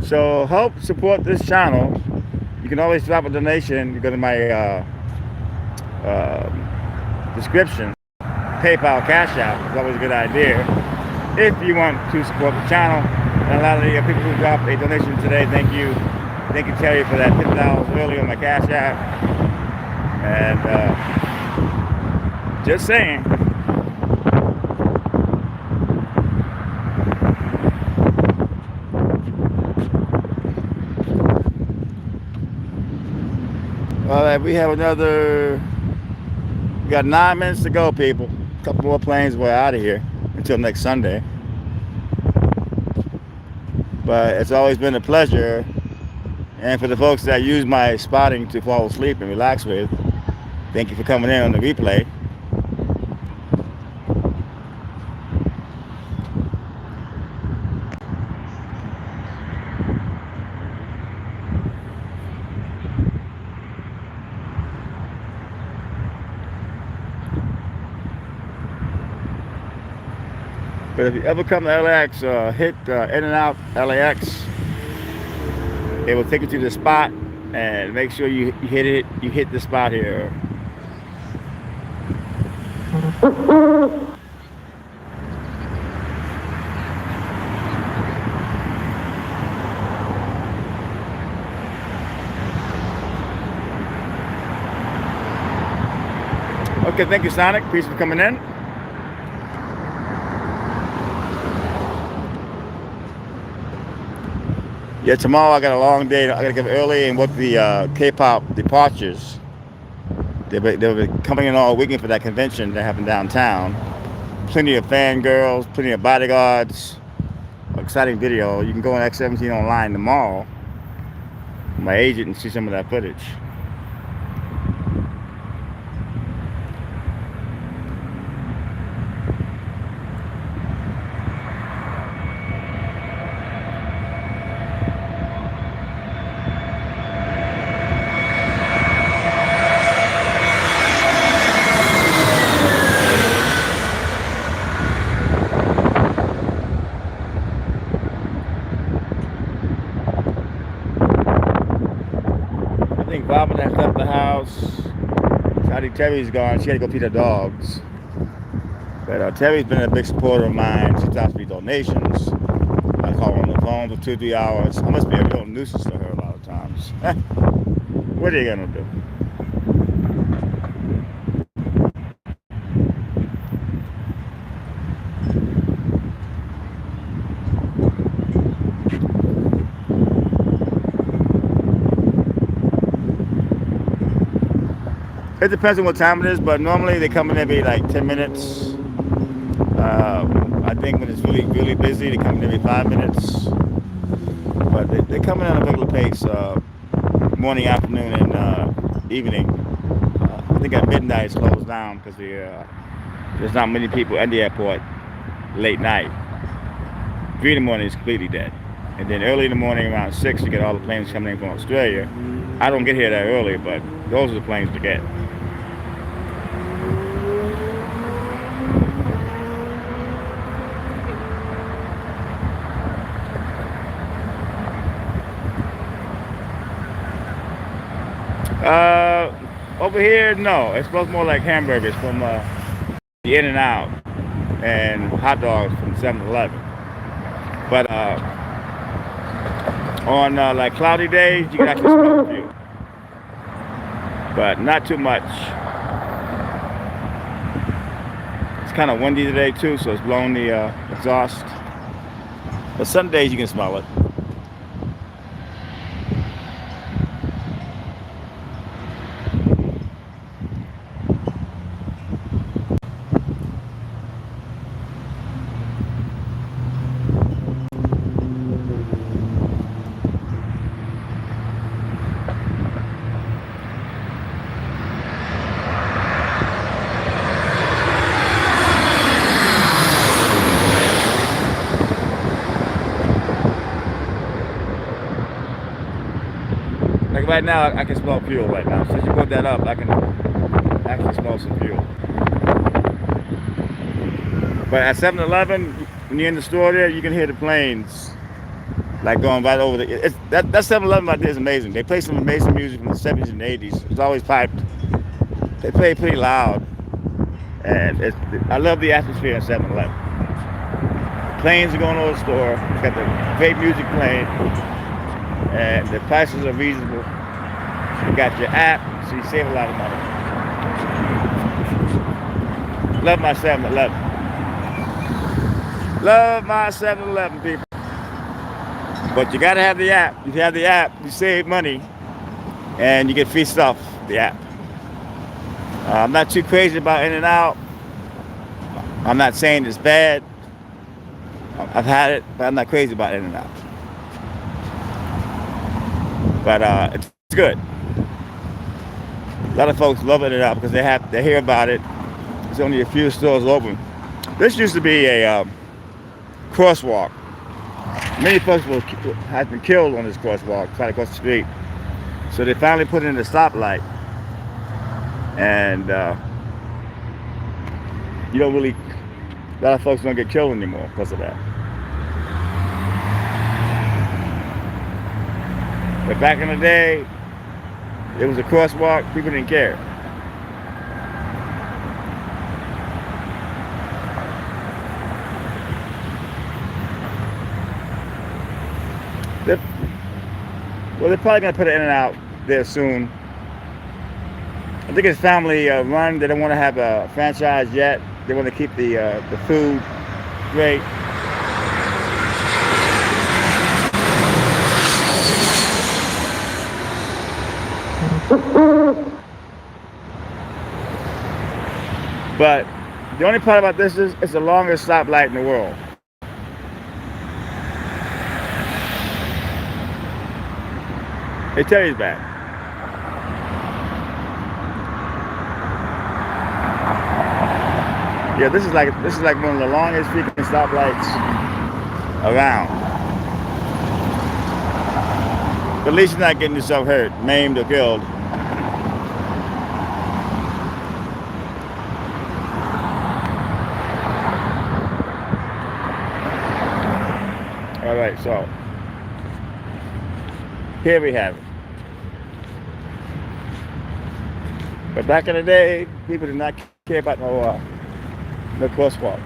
So help support this channel. You can always drop a donation. You go to my description. PayPal, Cash App is always a good idea. If you want to support the channel, and a lot of the people who dropped a donation today, thank you. Thank you, Terry, for that $50 early on my Cash App. And just saying. All right, we have we got 9 minutes to go, people. A couple more planes, we're out of here until next Sunday. But it's always been a pleasure. And for the folks that use my spotting to fall asleep and relax with, thank you for coming in on the replay. But if you ever come to LAX, hit in and out LAX. It will take you to the spot, and make sure you hit it. You hit the spot here. Okay, thank you, Sonic. Peace for coming in. Yeah, tomorrow I got a long day. I got to get up early and work the K-pop departures. They'll be coming in all weekend for that convention that happened downtown. Plenty of fangirls, plenty of bodyguards. Exciting video. You can go on X17 online tomorrow, my agent, and see some of that footage. I think Robin has left the house. I think Terry's gone. She had to go feed her dogs. But Terry's been a big supporter of mine. She talks me donations. I call her on the phone for 2-3 hours. I must be a real nuisance to her a lot of times. What are you gonna do? It depends on what time it is, but normally they come in every like 10 minutes. I think when it's really, really busy, they come in every 5 minutes. But they come in on a regular pace, morning, afternoon, and evening. I think at midnight it slows down because there's not many people at the airport late night. 3 in the morning is completely dead. And then early in the morning around 6, you get all the planes coming in from Australia. I don't get here that early, but those are the planes to get. Over here, no. It's supposed more like hamburgers from the In and Out and hot dogs from 7-Eleven. But on like cloudy days, you can actually smell a few, but not too much. It's kind of windy today too, so it's blowing the exhaust. But some days you can smell it. Like right now, I can smell fuel right now. Since you put that up, I can actually smell some fuel. But at 7-Eleven, when you're in the store there, you can hear the planes like going right over the. That 7-Eleven right there is amazing. They play some amazing music from the 70s and 80s. It's always piped. They play pretty loud, and I love the atmosphere at 7-Eleven. Planes are going over the store. It's got the great music playing, and the prices are reasonable. You got your app, so you save a lot of money. Love my 7-Eleven. Love my 7-Eleven, people. But you gotta have the app. If you have the app, you save money, and you get free stuff. The app. I'm not too crazy about In-N-Out. I'm not saying it's bad. I've had it, but I'm not crazy about In-N-Out. But it's good. A lot of folks love In-N-Out because they hear about it. There's only a few stores open. This used to be a crosswalk. Many folks have been killed on this crosswalk, trying to cross the street. So they finally put in a stoplight, and a lot of folks don't get killed anymore because of that. But back in the day, it was a crosswalk, people didn't care. They're probably going to put an In-N-Out there soon. I think it's family run. They don't want to have a franchise yet. They want to keep the food great. But the only part about this is it's the longest stoplight in the world. They tell you that. Yeah, this is like one of the longest freaking stoplights around. But at least you're not getting yourself hurt, maimed, or killed. All right, so here we have it. But back in the day, people did not care about no crosswalk.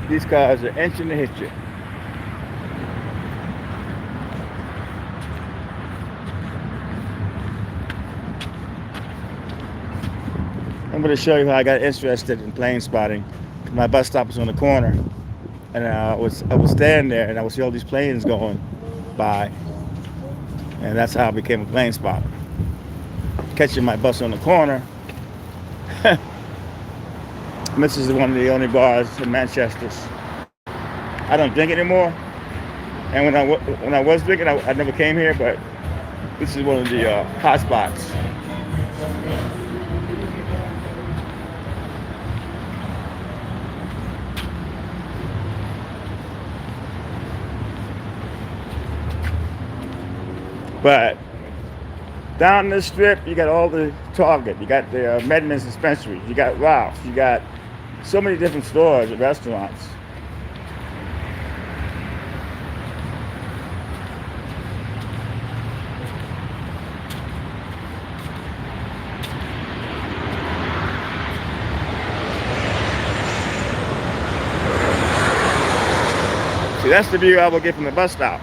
These cars are inching to hit you. I'm going to show you how I got interested in plane spotting. My bus stop was on the corner, and I was standing there, and I would see all these planes going by, and that's how I became a plane spotter. Catching my bus on the corner. This is one of the only bars in Manchester. I don't drink anymore, and when I was drinking, I never came here, but this is one of the hot spots. But down this strip, you got all the Target, you got the Medmen's dispensaries, you got Ralph's, you got so many different stores and restaurants. See, that's the view I would get from the bus stop.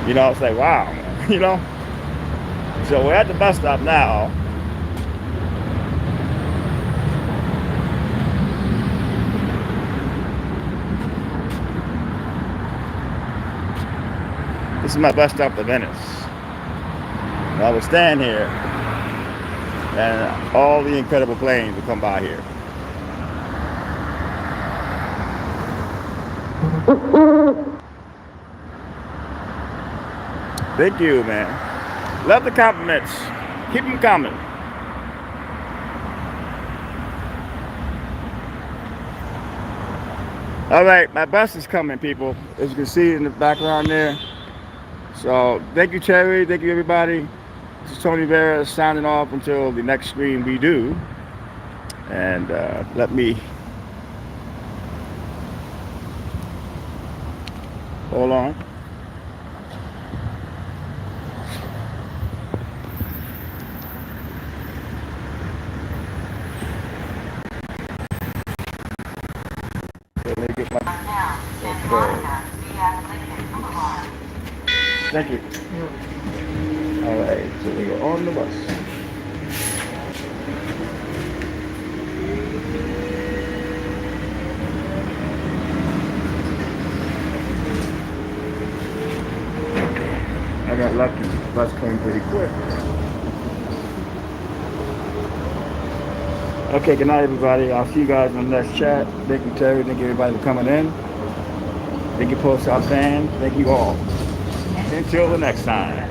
You know, it's like, wow, you know? So we're at the bus stop now. This is my bus stop to Venice. And I would stand here, and all the incredible planes would come by here. Thank you, man. Love the compliments. Keep them coming. All right, my bus is coming, people. As you can see in the background there, So thank you, Terry. Thank you, everybody. This is Tony Vera signing off until the next stream we do. And let me hold on. Let me get my. Okay. Thank you. All right, so we are on the bus. I got lucky. The bus came pretty quick. Okay, good night, everybody. I'll see you guys in the next chat. Thank you, Terry. Thank you, everybody, for coming in. Thank you, Post South fans. Thank you all. Until the next time.